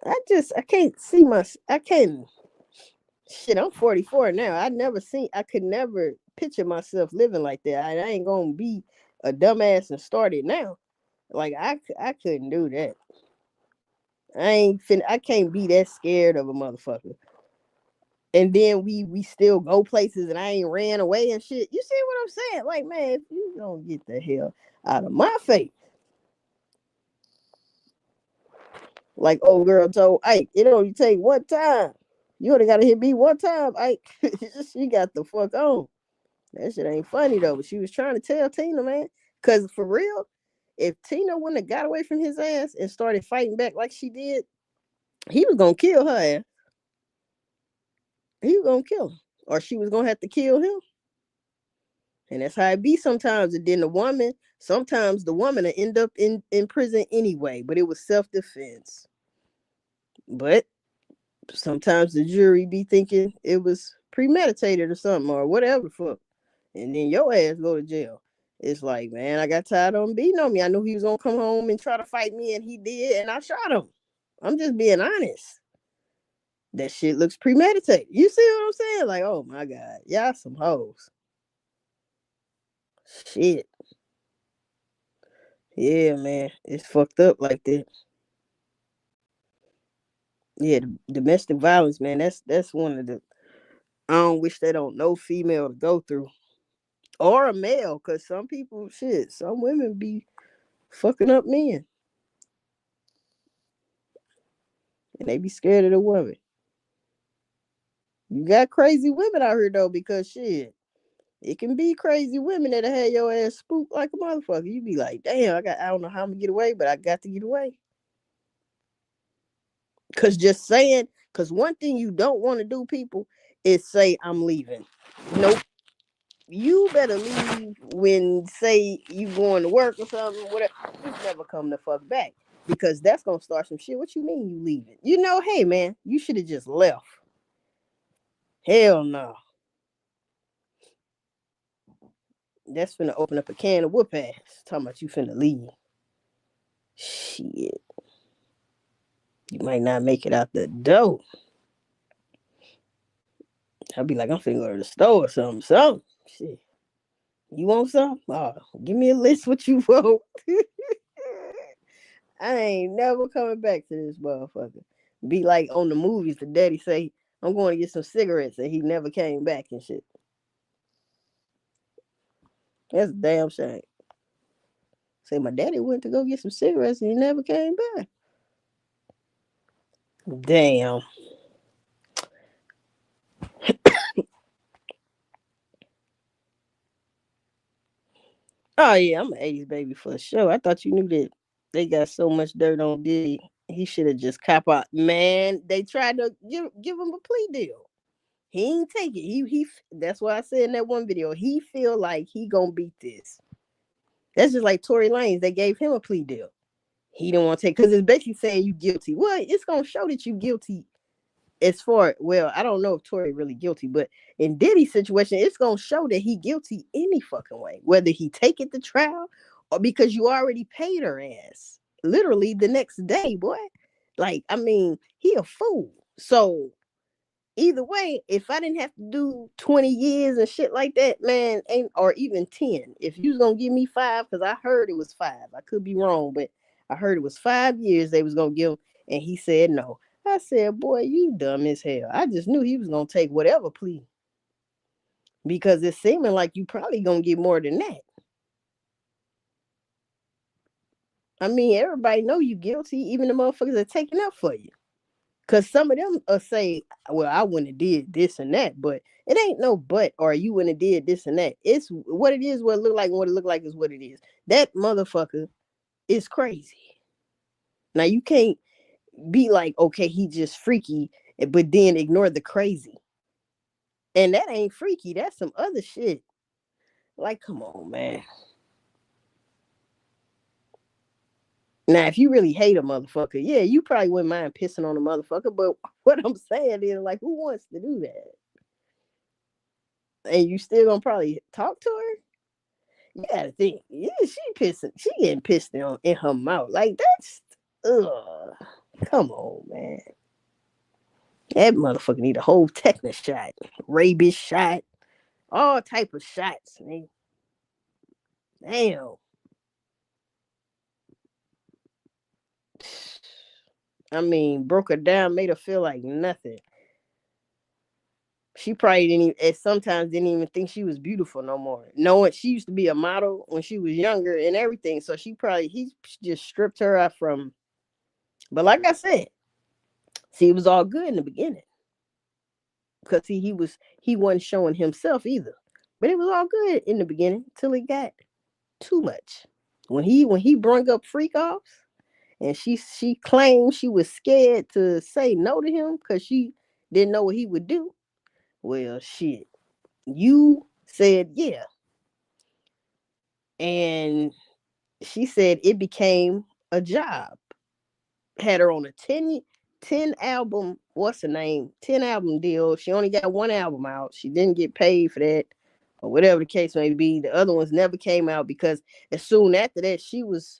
I can't see I can't. Shit, I'm 44 now. I could never picture myself living like that. I ain't gonna be a dumbass and start it now. Like I couldn't do that. I can't be that scared of a motherfucker. And then we still go places and I ain't ran away and shit. You see what I'm saying? Like, man, if you don't get the hell out of my face. Like old girl told Ike, it only take one time. You only gotta hit me one time, Ike. She got the fuck on. That shit ain't funny though, but she was trying to tell Tina, man. Cause for real, if Tina wouldn't have got away from his ass and started fighting back like she did, he was gonna kill her ass. He was gonna kill her. Or she was gonna have to kill him. And that's how it be sometimes. And then sometimes the woman will end up in prison anyway, but it was self-defense. But sometimes the jury be thinking it was premeditated or something or whatever fuck. And then your ass go to jail. It's like, man, I got tired of him beating on me. I knew he was gonna come home and try to fight me, and he did, and I shot him. I'm just being honest. That shit looks premeditated. You see what I'm saying? Like, oh my god, y'all some hoes. Shit. Yeah, man, it's fucked up like that. Yeah, domestic violence, man. That's one of the. I don't wish that on no female to go through, or a male, cause some people, shit, some women be fucking up men, and they be scared of the woman. You got crazy women out here though, because shit, it can be crazy women that'll have your ass spooked like a motherfucker. You be like, damn, I don't know how I'm gonna get away, but I got to get away. Cause one thing you don't want to do, people, is say I'm leaving. Nope. You better leave when say you going to work or something, whatever. Just never come the fuck back. Because that's gonna start some shit. What you mean you leaving? Hey man, you should have just left. Hell no. That's finna open up a can of whoop ass. Talking about you finna leave. Shit. You might not make it out the door. I'll be like, I'm finna go to the store or something. Something. Shit. You want something? Oh, give me a list what you want. I ain't never coming back to this motherfucker. Be like on the movies, the daddy say, I'm going to get some cigarettes, and he never came back and shit. That's a damn shame. Say my daddy went to go get some cigarettes and he never came back. Damn. Oh yeah, I'm an 80s baby for sure. I thought you knew that they got so much dirt on Diddy. He should have just cop out. Man, they tried to give him a plea deal. He ain't take it. He that's why I said in that one video, he feel like he gonna beat this. That's just like Tory Lanez. They gave him a plea deal. He didn't want to take because it's basically saying you guilty. Well, it's gonna show that you guilty as far well, I don't know if Tory really guilty, but in Diddy's situation, it's gonna show that he guilty any fucking way, whether he take it to trial or because you already paid her ass literally the next day, boy. Like, I mean, he a fool. So either way, if I didn't have to do 20 years and shit like that, man, ain't or even 10, if you was gonna give me 5, because I heard it was 5. I could be wrong, but I heard it was 5 years they was gonna give him, and he said no. I said, boy, you dumb as hell. I just knew he was gonna take whatever plea. Because it's seeming like you probably gonna get more than that. I mean, everybody know you guilty, even the motherfuckers that taking up for you. Cause some of them say, well, I wouldn't have did this and that, but it ain't no but or you wouldn't have did this and that. It's what it is, what it look like, and what it look like is what it is. That motherfucker is crazy. Now you can't be like, okay, he just freaky, but then ignore the crazy. And that ain't freaky. That's some other shit. Like, come on, man. Now, if you really hate a motherfucker, yeah, you probably wouldn't mind pissing on a motherfucker. But what I'm saying is, like, who wants to do that? And you still gonna probably talk to her? You gotta think, yeah, she getting pissed on in her mouth. Like that's, ugh. Come on, man. That motherfucker need a whole tetanus shot, rabies shot, all type of shots, man. Damn. I mean, broke her down, made her feel like nothing. She probably didn't even, at sometimes didn't even think she was beautiful no more. Knowing she used to be a model when she was younger and everything, so he just stripped her out from. But like I said, see, it was all good in the beginning because he wasn't showing himself either. But it was all good in the beginning till it got too much. When he brung up freak offs and she claimed she was scared to say no to him because she didn't know what he would do. Well, shit, you said yeah, and she said it became a job. Had her on a 10 album, what's the name? 10 album deal. She only got one album out. She didn't get paid for that, or whatever the case may be. The other ones never came out because as soon after that, she was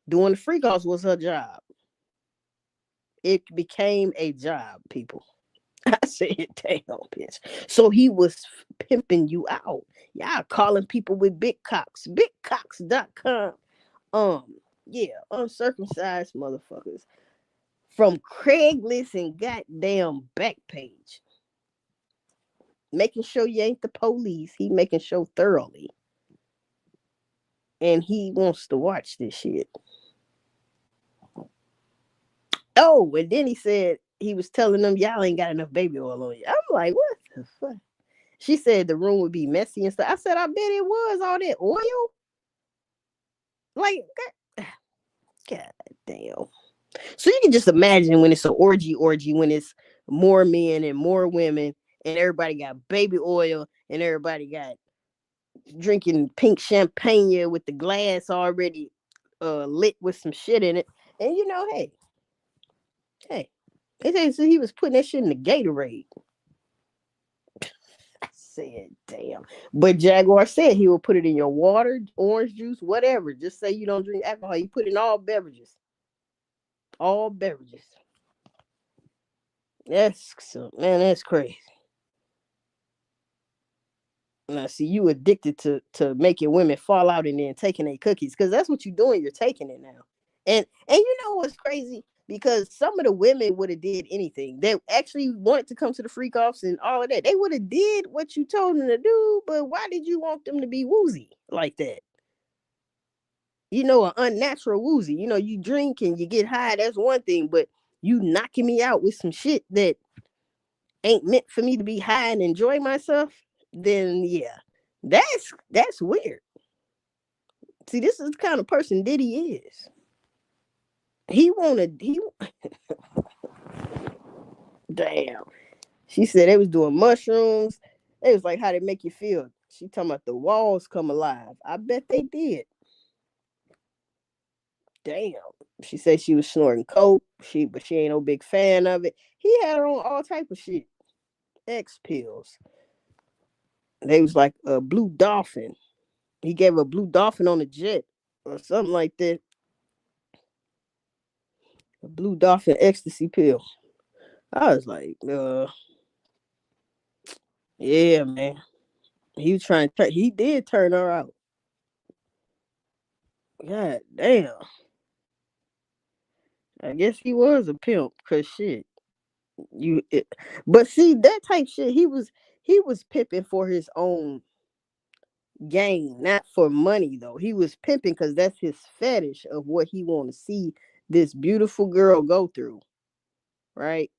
doing the freak offs was her job. It became a job, people. I said, damn, bitch. So he was pimping you out. Y'all calling people with big cocks. Bigcocks.com. Yeah, uncircumcised motherfuckers from Craigslist and goddamn Backpage. Making sure you ain't the police. He making sure thoroughly. And he wants to watch this shit. Oh, and then he said he was telling them y'all ain't got enough baby oil on you. I'm like, what the fuck? She said the room would be messy and stuff. I said, I bet it was all that oil. Like, God damn. So you can just imagine when it's an orgy, when it's more men and more women, and everybody got baby oil, and everybody got drinking pink champagne with the glass already lit with some shit in it. And hey, they say so he was putting that shit in the Gatorade. I said, damn. But Jaguar said he will put it in your water, orange juice, whatever. Just say you don't drink alcohol. You put it in all beverages. All beverages. That's crazy. Now, see, you addicted to making women fall out and then taking their cookies because that's what you're doing. You're taking it now, and you know what's crazy? Because some of the women would have did anything. They actually wanted to come to the freak offs and all of that. They would have did what you told them to do. But why did you want them to be woozy like that? An unnatural woozy. You drink and you get high. That's one thing, but you knocking me out with some shit that ain't meant for me to be high and enjoy myself, then yeah, that's weird. See, this is the kind of person Diddy is. He damn. She said they was doing mushrooms. It was like how they make you feel. She talking about the walls come alive. I bet they did. Damn. She said she was snorting coke. But she ain't no big fan of it. He had her on all type of shit. X pills. They was like a blue dolphin. He gave her a blue dolphin on a jet or something like that. A blue dolphin ecstasy pill. I was like, yeah, man. He was trying to. He did turn her out. God damn. I guess he was a pimp, cause shit. But see that type shit. He was pimping for his own gain, not for money though. He was pimping because that's his fetish of what he want to see this beautiful girl go through, right?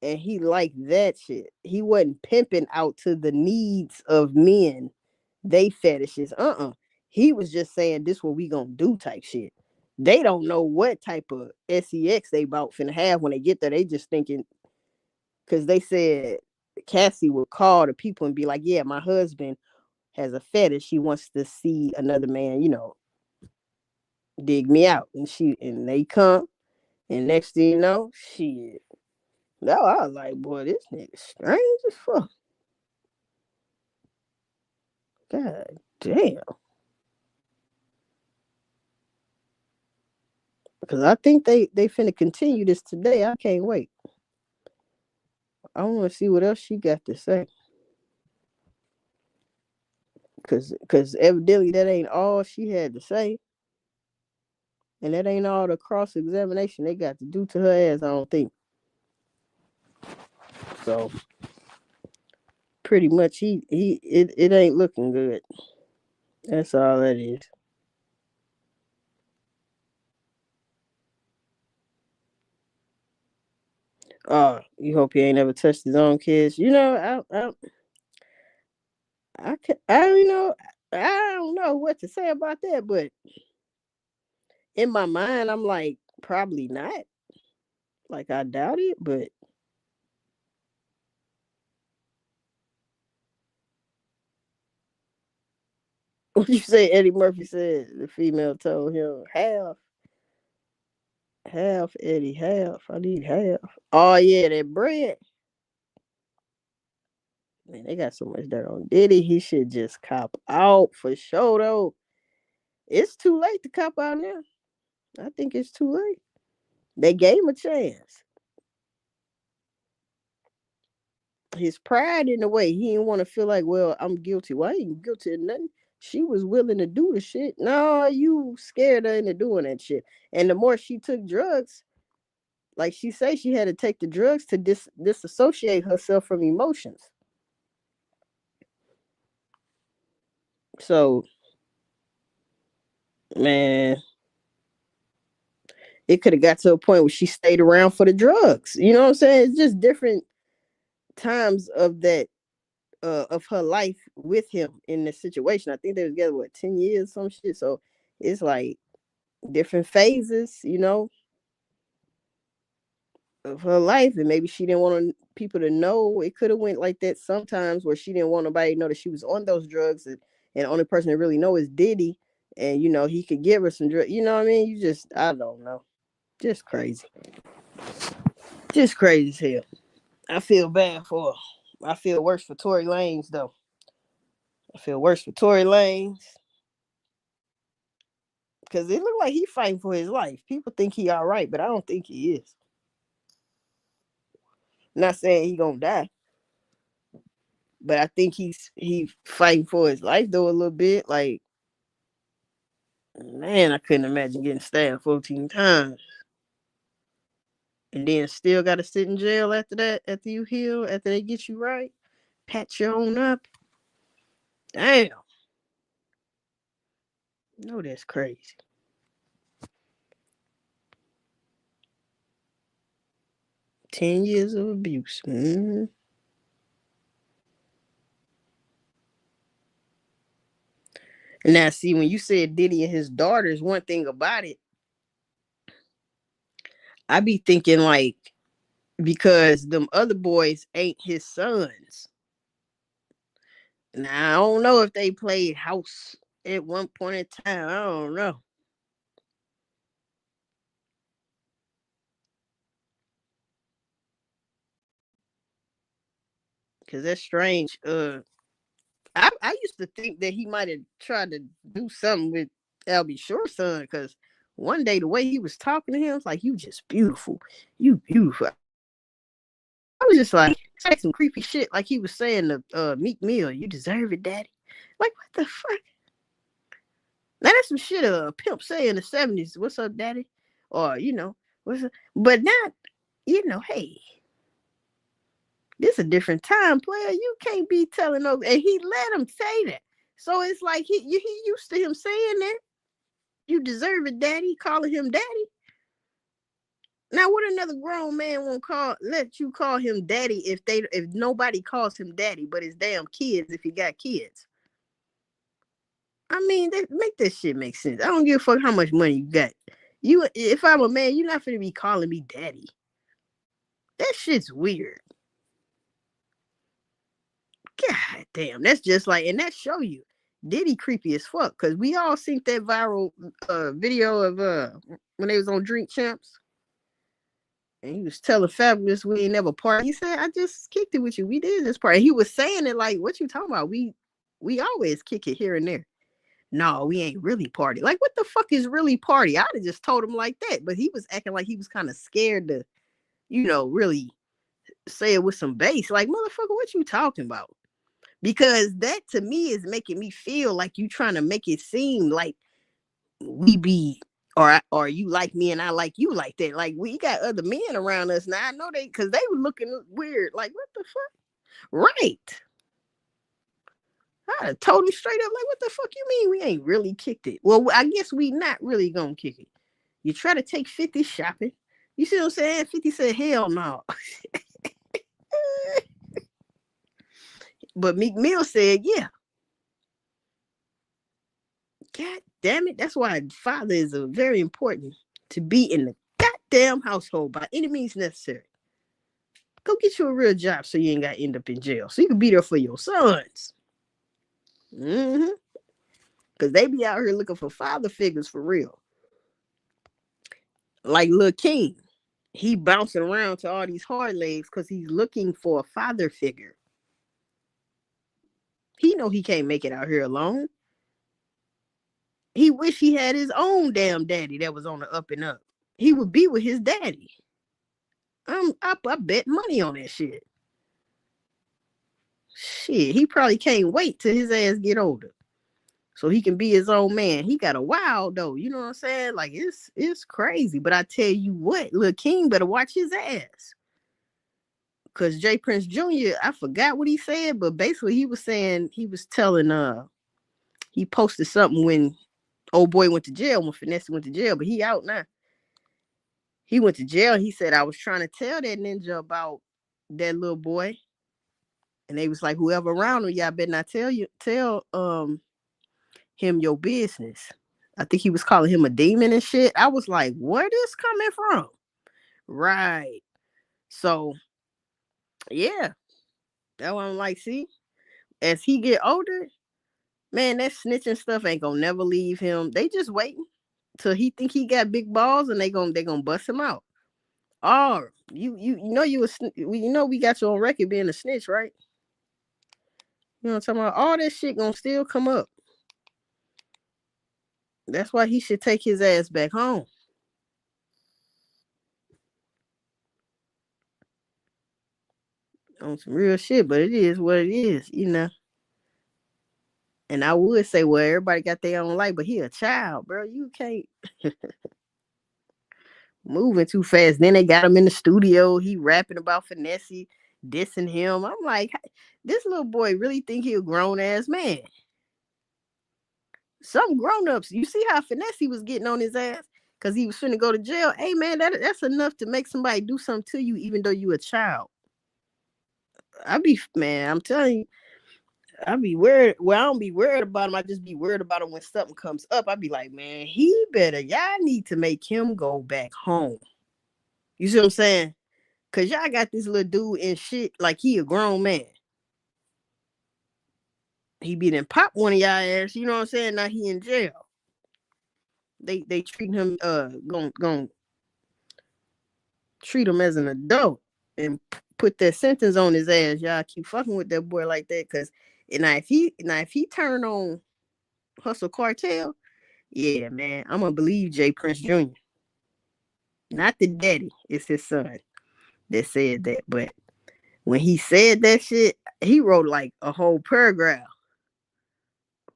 And he liked that shit. He wasn't pimping out to the needs of men, they fetishes. He was just saying this what we gonna do type shit. They don't know what type of sex they about finna have when they get there. They just thinking because they said Cassie would call the people and be like, yeah, my husband has a fetish. He wants to see another man, dig me out, and they come, and next thing you know, shit. No, I was like, boy, this nigga strange as fuck. God damn. Because I think they finna continue this today. I can't wait. I want to see what else she got to say. Cause evidently that ain't all she had to say. And that ain't all the cross examination they got to do to her ass, I don't think. So pretty much it ain't looking good. That's all that is. You hope he ain't ever touched his own kids. You know, I don't know what to say about that, but in my mind, I'm like, probably not. Like, I doubt it, but what you say? Eddie Murphy said the female told him half Eddie, half. I need half. Oh yeah, that bread. Man, they got so much dirt on Diddy. He should just cop out for sure though. It's too late to cop out now. I think it's too late. They gave him a chance. His pride in the way he didn't want to feel like, well, I'm guilty. Well, I ain't guilty of nothing. She was willing to do the shit. No, you scared her into doing that shit. And the more she took drugs, like she said, she had to take the drugs to disassociate herself from emotions. So, man, it could have got to a point where she stayed around for the drugs. You know what I'm saying? It's just different times of that of her life with him in this situation. I think they was together 10 years, some shit. So it's like different phases, of her life, and maybe she didn't want people to know. It could have went like that sometimes, where she didn't want nobody to know that she was on those drugs, and the only person that really know is Diddy, and he could give her some drugs. You know what I mean? I don't know, just crazy, just crazy as hell. I feel bad for her. I feel worse for Tory Lanez though. I feel worse for Tory Lanez because it looked like he fighting for his life. People think he all right, but I don't think he is. Not saying he gonna die, but I think he fighting for his life though a little bit. Like, man, I couldn't imagine getting stabbed 14 times and then still got to sit in jail after that. After you heal, after they get you right, pat you on up. Damn, no, that's crazy. 10 years of abuse. Mm-hmm. And now, see, when you said Diddy and his daughters, one thing about it, I be thinking like, because them other boys ain't his sons. Now I don't know if they played house at one point in time. I don't know, because that's strange. I used to think that he might have tried to do something with Albie Short's son, because one day the way he was talking to him was like, "You just beautiful, you beautiful." I was just like some creepy shit, like he was saying to Meek Mill, "You deserve it, daddy." Like, what the fuck? Now that's some shit a pimp say in the '70s. What's up, daddy? Or what's up? But not, hey, this a different time, player. You can't be telling no, and he let him say that. So it's like he used to him saying that. You deserve it, daddy. Calling him daddy. Now, what another grown man won't let you call him daddy if nobody calls him daddy, but his damn kids if he got kids. I mean, make that shit make sense. I don't give a fuck how much money you got. If I'm a man, you're not gonna be calling me daddy. That shit's weird. God damn, that's just like, and that show you Diddy creepy as fuck. Cause we all seen that viral video of when they was on Drink Champs. And he was telling Fabulous we ain't never party. He said, I just kicked it with you. We did this party. He was saying it like, what you talking about? We always kick it here and there. No, we ain't really party. Like, what the fuck is really party? I'd have just told him like that. But he was acting like he was kind of scared to, really say it with some bass. Like, motherfucker, what you talking about? Because that to me is making me feel like you trying to make it seem like we be or you like me and I like you like that. Like we got other men around us now. I know because they were looking weird. Like what the fuck? Right. I told him straight up like what the fuck you mean we ain't really kicked it? Well, I guess we not really gonna kick it. You try to take 50 shopping. You see what I'm saying? 50 said hell no. But Meek Mill said yeah. God damn it. That's why father is very important to be in the goddamn household by any means necessary. Go get you a real job so you ain't got to end up in jail. So you can be there for your sons. Because they be out here looking for father figures for real. Like Lil King. He bouncing around to all these hard legs because he's looking for a father figure. He know he can't make it out here alone. He wish he had his own damn daddy that was on the up and up. He would be with his daddy. I bet money on that shit. Shit, he probably can't wait till his ass get older. So he can be his own man. He got a wild though. You know what I'm saying? Like it's crazy. But I tell you what, Lil King better watch his ass. Cause J Prince Jr., I forgot what he said, but basically he was saying, he was telling he posted something when old boy went to jail, when Finesse went to jail, but he out now. He went to jail. He said, I was trying to tell that ninja about that little boy. And they was like, whoever around him, y'all better not tell him your business. I think he was calling him a demon and shit. I was like, where this coming from? Right. So, yeah. That's what I'm like, see? As he get older, man, that snitching stuff ain't gonna never leave him. They just waiting till he think he got big balls and they gonna bust him out. Oh, you know we got you on record being a snitch, right? You know what I'm talking about? All that shit gonna still come up. That's why he should take his ass back home. On some real shit, but it is what it is, you know. And I would say, well, everybody got their own life, but he a child, bro. You can't moving too fast. Then they got him in the studio. He rapping about Finesse, dissing him. I'm like, this little boy really think he a grown ass man. Some grown-ups, you see how Finesse was getting on his ass because he was finna go to jail. Hey man, that's enough to make somebody do something to you, even though you a child. I'm telling you, I be worried. Well, I don't be worried about him. I just be worried about him when something comes up. I be like, man, y'all need to make him go back home. You see what I'm saying? Cause y'all got this little dude in shit like he a grown man. He be done pop one of y'all ass. You know what I'm saying? Now he in jail. They treat him gon' treat him as an adult and put that sentence on his ass. Y'all keep fucking with that boy like that, cause if he turn on Hustle Cartel, yeah, man, I'm gonna believe J Prince Jr. Not the daddy, it's his son that said that. But when he said that shit, he wrote like a whole paragraph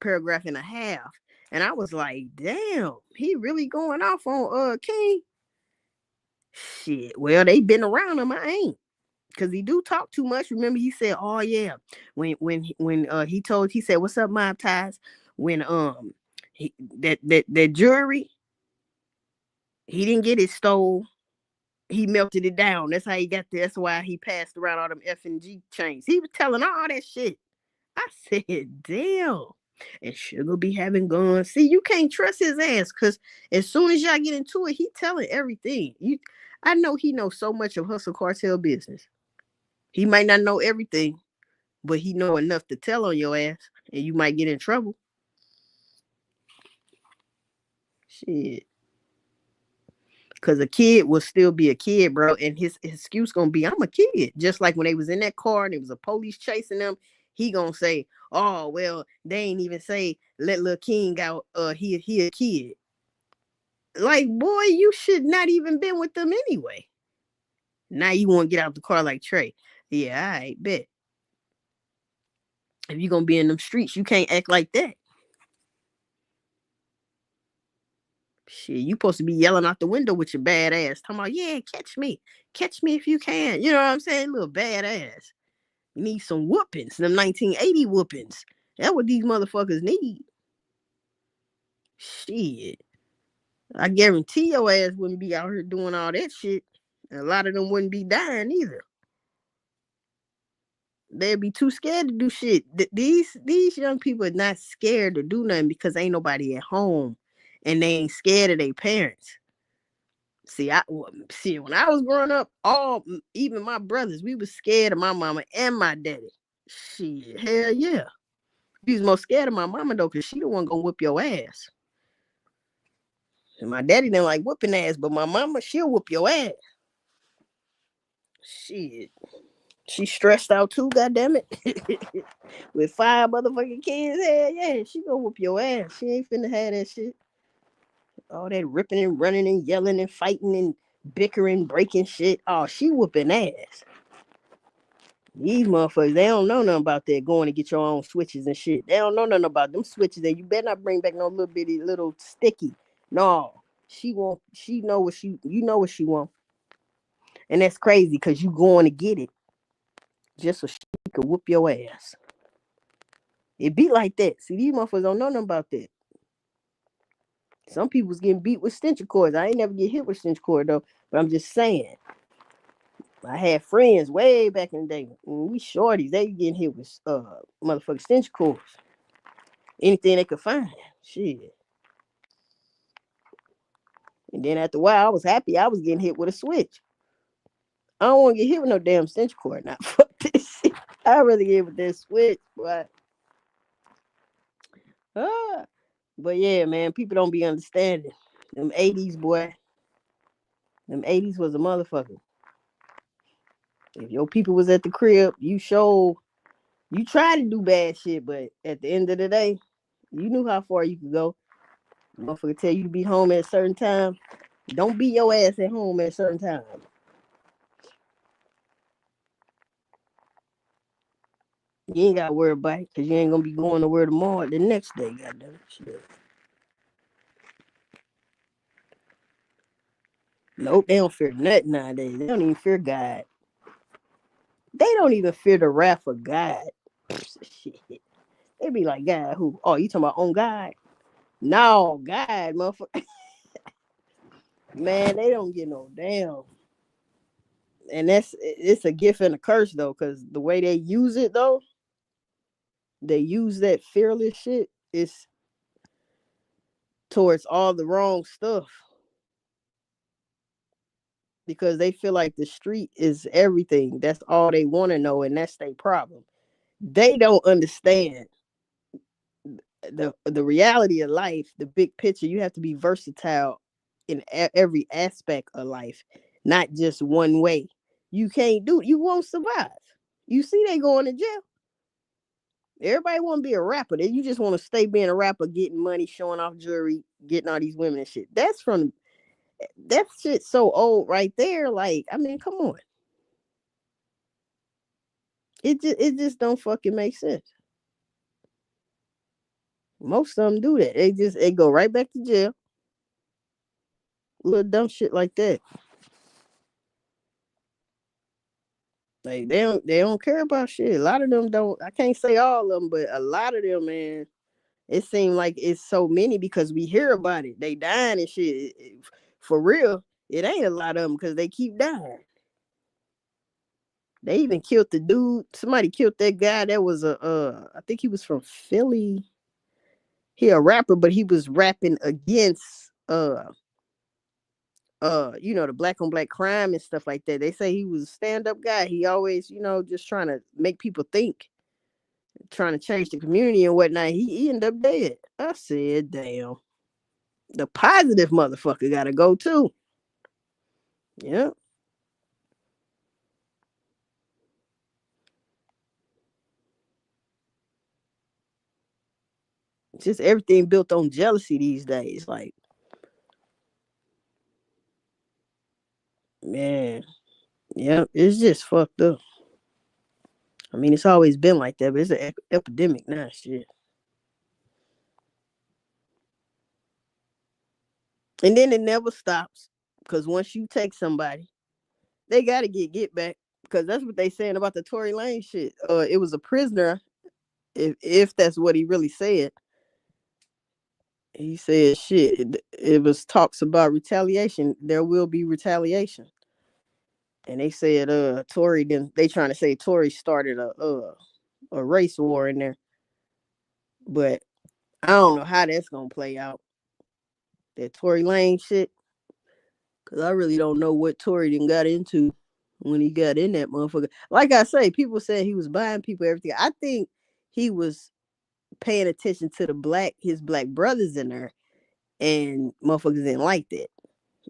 and a half. And I was like, damn, he really going off on King. Shit. Well, they been around him. I ain't. Cause he do talk too much. Remember, he said, "Oh yeah," when he said, "What's up, Mob Ties?" When that jewelry, he didn't get it stole. He melted it down. That's how he got there. That's why he passed around all them F and G chains. He was telling all that shit. I said, "Damn." And Sugar be having guns. See, you can't trust his ass because as soon as y'all get into it, he telling everything. I know he knows so much of Hustle Cartel business. He might not know everything, but he know enough to tell on your ass, and you might get in trouble. Shit. Cause a kid will still be a kid, bro, and his excuse gonna be, "I'm a kid." Just like when they was in that car and it was a police chasing them, he gonna say, "Oh well, they ain't even say let little King out. He a kid." Like, boy, you should not even been with them anyway. Now you want to get out the car like Trey? Yeah, I bet. If you gonna be in them streets, you can't act like that. Shit, you supposed to be yelling out the window with your bad ass, talking about, "Yeah, catch me if you can." You know what I'm saying? Little bad ass. You need some whoopings, them 1980 whoopings. That's what these motherfuckers need. Shit. I guarantee your ass wouldn't be out here doing all that shit. And a lot of them wouldn't be dying either. They'd be too scared to do shit. These young people are not scared to do nothing because ain't nobody at home, and they ain't scared of their parents. See, when I was growing up, even my brothers, we was scared of my mama and my daddy. Shit, hell yeah. We was more scared of my mama though, cause she the one gonna whip your ass. And my daddy didn't like whooping ass, but my mama, she'll whoop your ass. Shit. She stressed out too, goddamn it. With 5 motherfucking kids, hell yeah, she gonna whoop your ass. She ain't finna have that shit. All that ripping and running and yelling and fighting and bickering, breaking shit. Oh, she whooping ass. These motherfuckers, they don't know nothing about that going to get your own switches and shit. They don't know nothing about them switches. And you better not bring back no little bitty little sticky. No. She know what you know what she want. And that's crazy because you going to get it just so she could whoop your ass. It be like that. See, these motherfuckers don't know nothing about that. Some people's getting beat with extension cords. I ain't never get hit with extension cord though, but I'm just saying. I had friends way back in the day. When we shorties, they getting hit with motherfucking extension cords. Anything they could find. Shit. And then after a while, I was happy I was getting hit with a switch. I don't want to get hit with no damn extension cord. Now, fuck this shit. I'd rather get hit with that switch, but but yeah, man, people don't be understanding. Them 80s, boy. Them 80s was a motherfucker. If your people was at the crib, you try to do bad shit, but at the end of the day, you knew how far you could go. Motherfucker tell you to be home at a certain time. Don't be your ass at home at a certain time. You ain't gotta worry about it because you ain't gonna be going nowhere tomorrow the next day, goddamn shit. Nope, they don't fear nothing nowadays. They don't even fear God. They don't even fear the wrath of God. Shit. They be like, God, who? Oh, you talking about on God? No, God, motherfucker. Man, they don't get no damn. And it's a gift and a curse though, because the way they use it though, they use that fearless shit is towards all the wrong stuff. Because they feel like the street is everything. That's all they want to know, and that's their problem. They don't understand the reality of life, the big picture. You have to be versatile in every aspect of life, not just one way. You can't do it. You won't survive. You see, they going to jail. Everybody want to be a rapper. You just want to stay being a rapper, getting money, showing off jewelry, getting all these women and shit. That shit's so old right there. Like, I mean, come on. It just don't fucking make sense. Most of them do that. They go right back to jail. Little dumb shit like that. Like they don't care about shit. A lot of them don't. I can't say all of them, but a lot of them, man. It seems like it's so many because we hear about it. They dying and shit. For real, it ain't a lot of them because they keep dying. They even killed the dude. Somebody killed that guy. That was I think he was from Philly. He a rapper, but he was rapping against the black on black crime and stuff like that. They say he was a stand-up guy. He always, just trying to make people think, trying to change the community and whatnot. He ended up dead. I said, damn. The positive motherfucker gotta go too. Yeah. Just everything built on jealousy these days. Like, man, yeah, it's just fucked up. I mean, it's always been like that, but it's an epidemic now. Shit. And then it never stops. Because once you take somebody, they got to get back. Because that's what they saying about the Tory Lane shit. It was a prisoner, if that's what he really said. He said shit. It was talks about retaliation. There will be retaliation. And they said Tory didn't. They trying to say Tory started a race war in there, but I don't know how that's gonna play out. That Tory Lane shit, because I really don't know what Tory done got into when he got in that motherfucker. Like I say, people said he was buying people everything. I think he was paying attention to his black brothers in there, and motherfuckers didn't like that.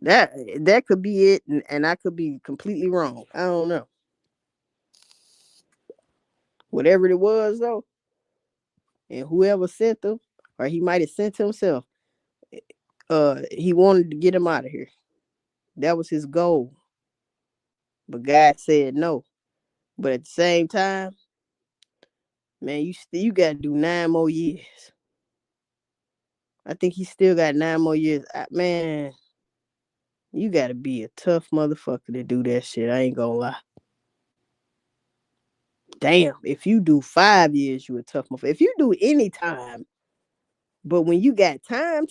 That could be it, and I could be completely wrong. I don't know. Whatever it was though, and whoever sent them, or he might have sent himself. He wanted to get him out of here. That was his goal, but God said no. But at the same time, man, you got to do 9 more years. I think he still got 9 more years. Man, you got to be a tough motherfucker to do that shit. I ain't gonna lie. Damn, if you do 5 years, you a tough motherfucker. If you do any time, but when you got time,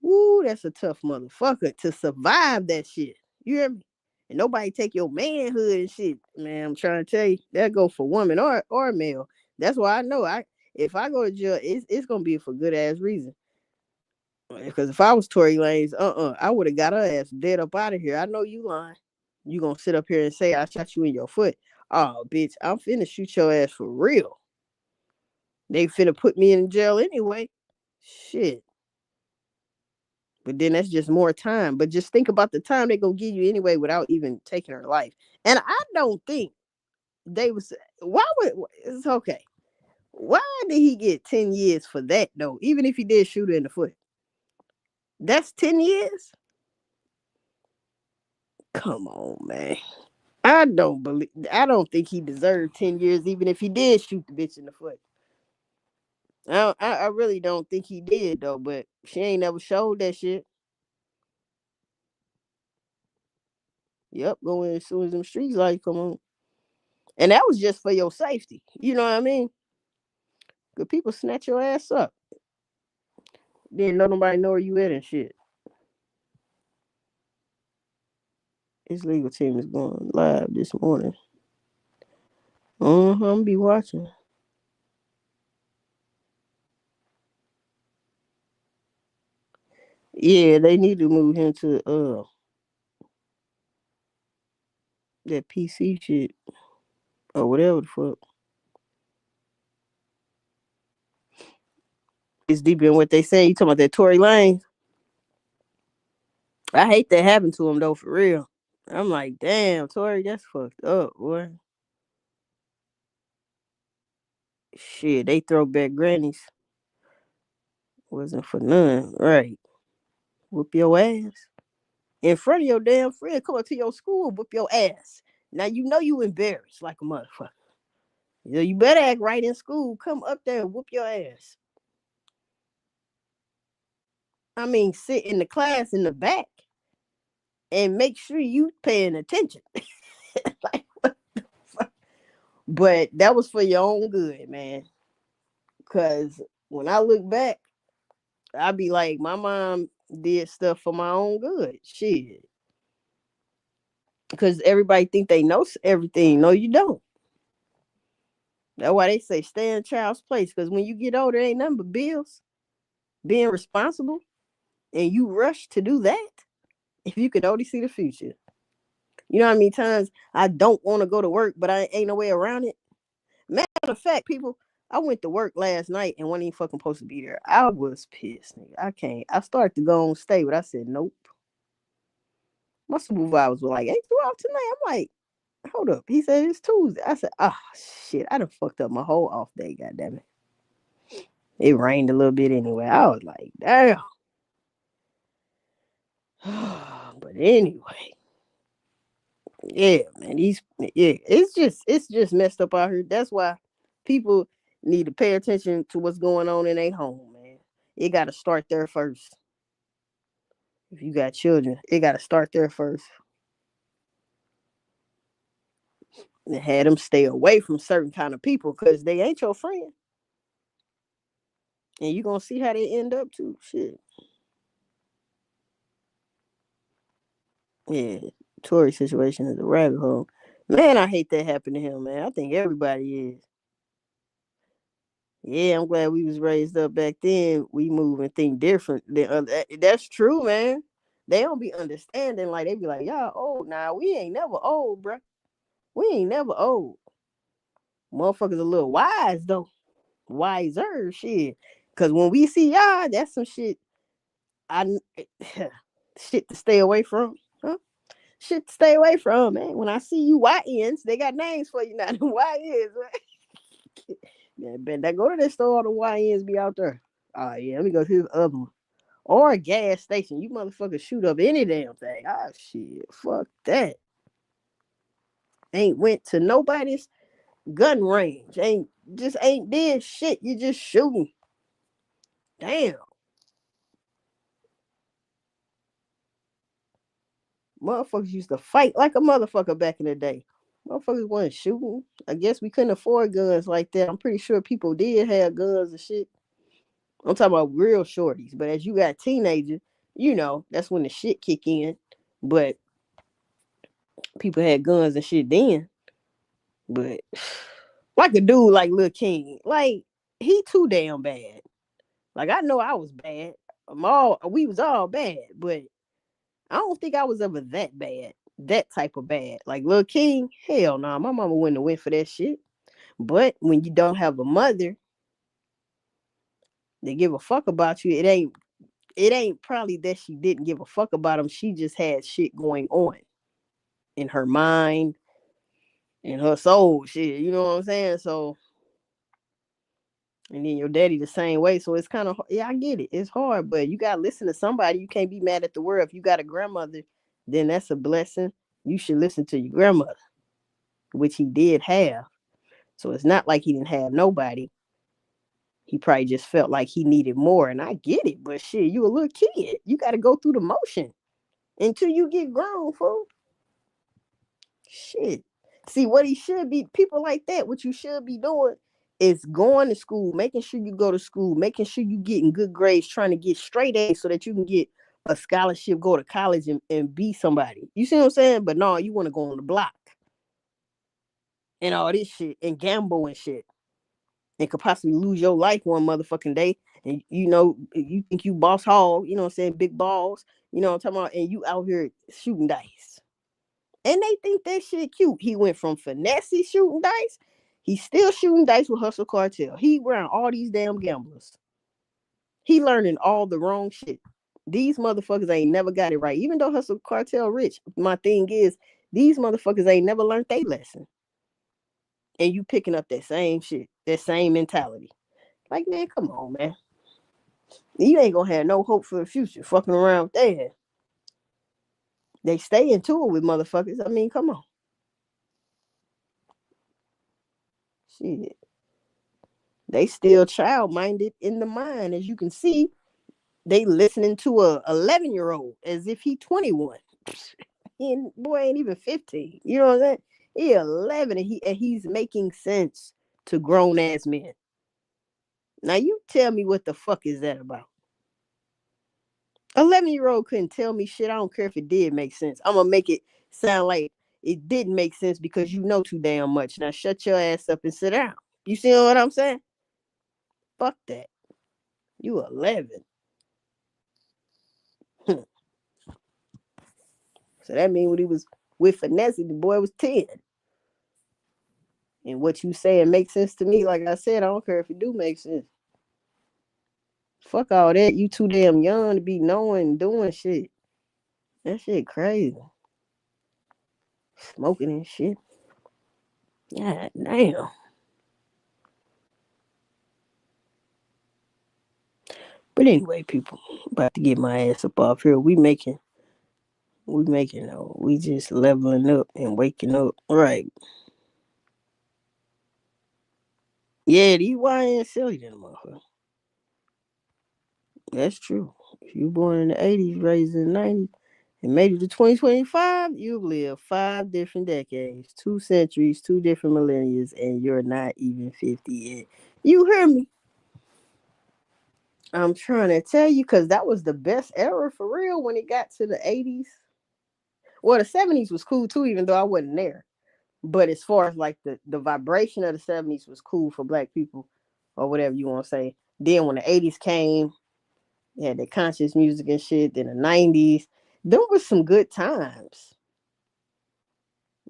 woo, that's a tough motherfucker to survive that shit. You hear me? And nobody take your manhood and shit. Man, I'm trying to tell you, that go for woman or male. That's why I know if I go to jail, it's gonna be for good ass reason. Because if I was Tory Lanez, I would have got her ass dead up out of here. I know you lying. You gonna sit up here and say I shot you in your foot. Oh, bitch, I'm finna shoot your ass for real. They finna put me in jail anyway. Shit. But then that's just more time. But just think about the time they gonna give you anyway without even taking her life. And I don't think they was. Why would it's okay? Why did he get 10 years for that though? Even if he did shoot her in the foot, that's 10 years. Come on, man. I don't believe. I don't think he deserved 10 years, even if he did shoot the bitch in the foot. I really don't think he did though. But she ain't never showed that shit. Yep, go in as soon as them streets lights come on. And that was just for your safety. You know what I mean? Cause people snatch your ass up. Then no nobody know where you at and shit. His legal team is going live this morning. I'm be watching. Yeah, they need to move him to that PC shit or whatever the fuck. It's deep in what they say. You talking about that Tory Lane? I hate that happened to him though, for real. I'm like, damn, Tory, that's fucked up, boy. Shit, they throw back grannies. Wasn't for none, right? Whoop your ass in front of your damn friend. Come up to your school, whoop your ass. Now you know you embarrassed like a motherfucker. You better act right in school. Come up there and whoop your ass. I mean, sit in the class in the back and make sure you paying attention. Like, what the fuck? But that was for your own good, man. Cause when I look back, I be like, my mom did stuff for my own good. Shit. Cause everybody think they know everything. No, you don't. That's why they say stay in child's place. Cause when you get older, ain't nothing but bills. Being responsible, and you rush to do that. If you could only see the future. You know how many times I don't want to go to work, but I ain't no way around it. Matter of fact, people, I went to work last night and wasn't even fucking supposed to be there. I was pissed, nigga. I can't. I started to go on stay, but I said nope. My supervisor was like, "Ain't you off tonight?" I'm like, "Hold up." He said it's Tuesday. I said, "Ah, shit. I done fucked up my whole off day. Goddamn it. It rained a little bit anyway." I was like, "Damn." But anyway, yeah, man. It's just messed up out here. That's why people need to pay attention to what's going on in their home, man. It got to start there first. If you got children, it got to start there first. And have them stay away from certain kind of people because they ain't your friend. And you gonna see how they end up too. Shit. Yeah. Tory situation is a rabbit hole. Man, I hate that happened to him, man. I think everybody is. Yeah, I'm glad we was raised up back then. We move and think different. That's true, man. They don't be understanding. Like they be like, y'all old now. We ain't never old, bro. We ain't never old. Motherfuckers a little wise though. Wiser shit. Cause when we see y'all, that's some shit I shit to stay away from. Huh? Shit to stay away from, man. When I see you YNs, they got names for you now. The YNs, man. Yeah, bet that go to that store, all the YNs be out there. Oh yeah, let me go to the other one. Or a gas station. You motherfuckers shoot up any damn thing. Ah shit. Fuck that. Ain't went to nobody's gun range. Ain't did shit. You just shooting. Damn. Motherfuckers used to fight like a motherfucker back in the day. Motherfuckers wasn't shooting. I guess we couldn't afford guns like that. I'm pretty sure people did have guns and shit. I'm talking about real shorties. But as you got teenagers, that's when the shit kick in. But people had guns and shit then. But like a dude like Lil King, like he too damn bad. Like I know I was bad. We was all bad, but I don't think I was ever that bad. That type of bad. Like Lil King, hell no, my mama wouldn't have went for that shit. But when you don't have a mother, they give a fuck about you. It ain't probably that she didn't give a fuck about him. She just had shit going on in her mind, in her soul, shit. You know what I'm saying? So, and then your daddy the same way. So it's kind of, yeah, I get it. It's hard, but you gotta listen to somebody. You can't be mad at the world. If you got a grandmother, then that's a blessing. You should listen to your grandmother, which he did have. So it's not like he didn't have nobody. He probably just felt like he needed more. And I get it, but shit, you a little kid. You got to go through the motion until you get grown, fool. Shit. See, what he should be, people like that, what you should be doing is going to school, making sure you go to school, making sure you getting good grades, trying to get straight A's so that you can get a scholarship, go to college and be somebody. You see what I'm saying? But no, you want to go on the block and all this shit and gamble and shit. And could possibly lose your life one motherfucking day. And you think you boss hog, you know what I'm saying, big balls, you know what I'm talking about, and you out here shooting dice. And they think that shit cute. He went from finesse shooting dice, he's still shooting dice with Hustle Cartel. He around all these damn gamblers. He learning all the wrong shit. These motherfuckers ain't never got it right. Even though Hustle Cartel rich, my thing is, these motherfuckers ain't never learned their lesson. And you picking up that same shit, that same mentality. Like, man, come on, man. You ain't gonna have no hope for the future fucking around with that. They stay into it with motherfuckers. I mean, come on. Shit. They still child minded in the mind. As you can see, they listening to a 11-year-old as if he 21. And boy ain't even 15. You know what I'm saying? He 11 and he's making sense to grown ass men. Now you tell me what the fuck is that about? 11-year-old couldn't tell me shit. I don't care if it did make sense. I'm gonna make it sound like it didn't make sense because you know too damn much. Now shut your ass up and sit down. You see what I'm saying? Fuck that. You 11. So that means when he was with Finesse, the boy was 10. And what you say, it makes sense to me. Like I said, I don't care if it do make sense. Fuck all that. You too damn young to be knowing and doing shit. That shit crazy. Smoking and shit. God damn. But anyway, people, about to get my ass up off here. We just leveling up and waking up. Right. Yeah, these YN silly than a motherfucker. That's true. If you born in the 80s, raised in the 90s, and made it to 2025, you've lived 5 different decades, 2 centuries, 2 different millennia, and you're not even 50 yet. You hear me? I'm trying to tell you, because that was the best era for real when it got to the 80s. Well, the 70s was cool too, even though I wasn't there. But as far as like the vibration of the 70s was cool for black people, or whatever you want to say. Then when the 80s came, you had the conscious music and shit. Then the 90s, there was some good times.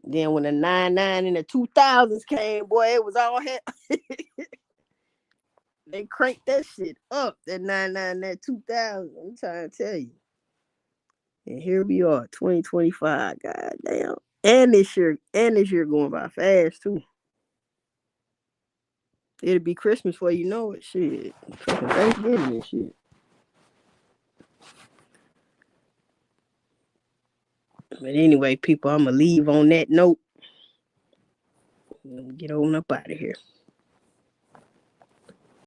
Then when the 99 and the 2000s came, boy, it was all hell. They cranked that shit up. That 99, that 2000. I'm trying to tell you. And here we are, 2025. God damn. And this year going by fast too. It'll be Christmas before you know it. Shit. Fucking Thanksgiving and shit. But anyway, people, I'ma leave on that note. Get on up out of here.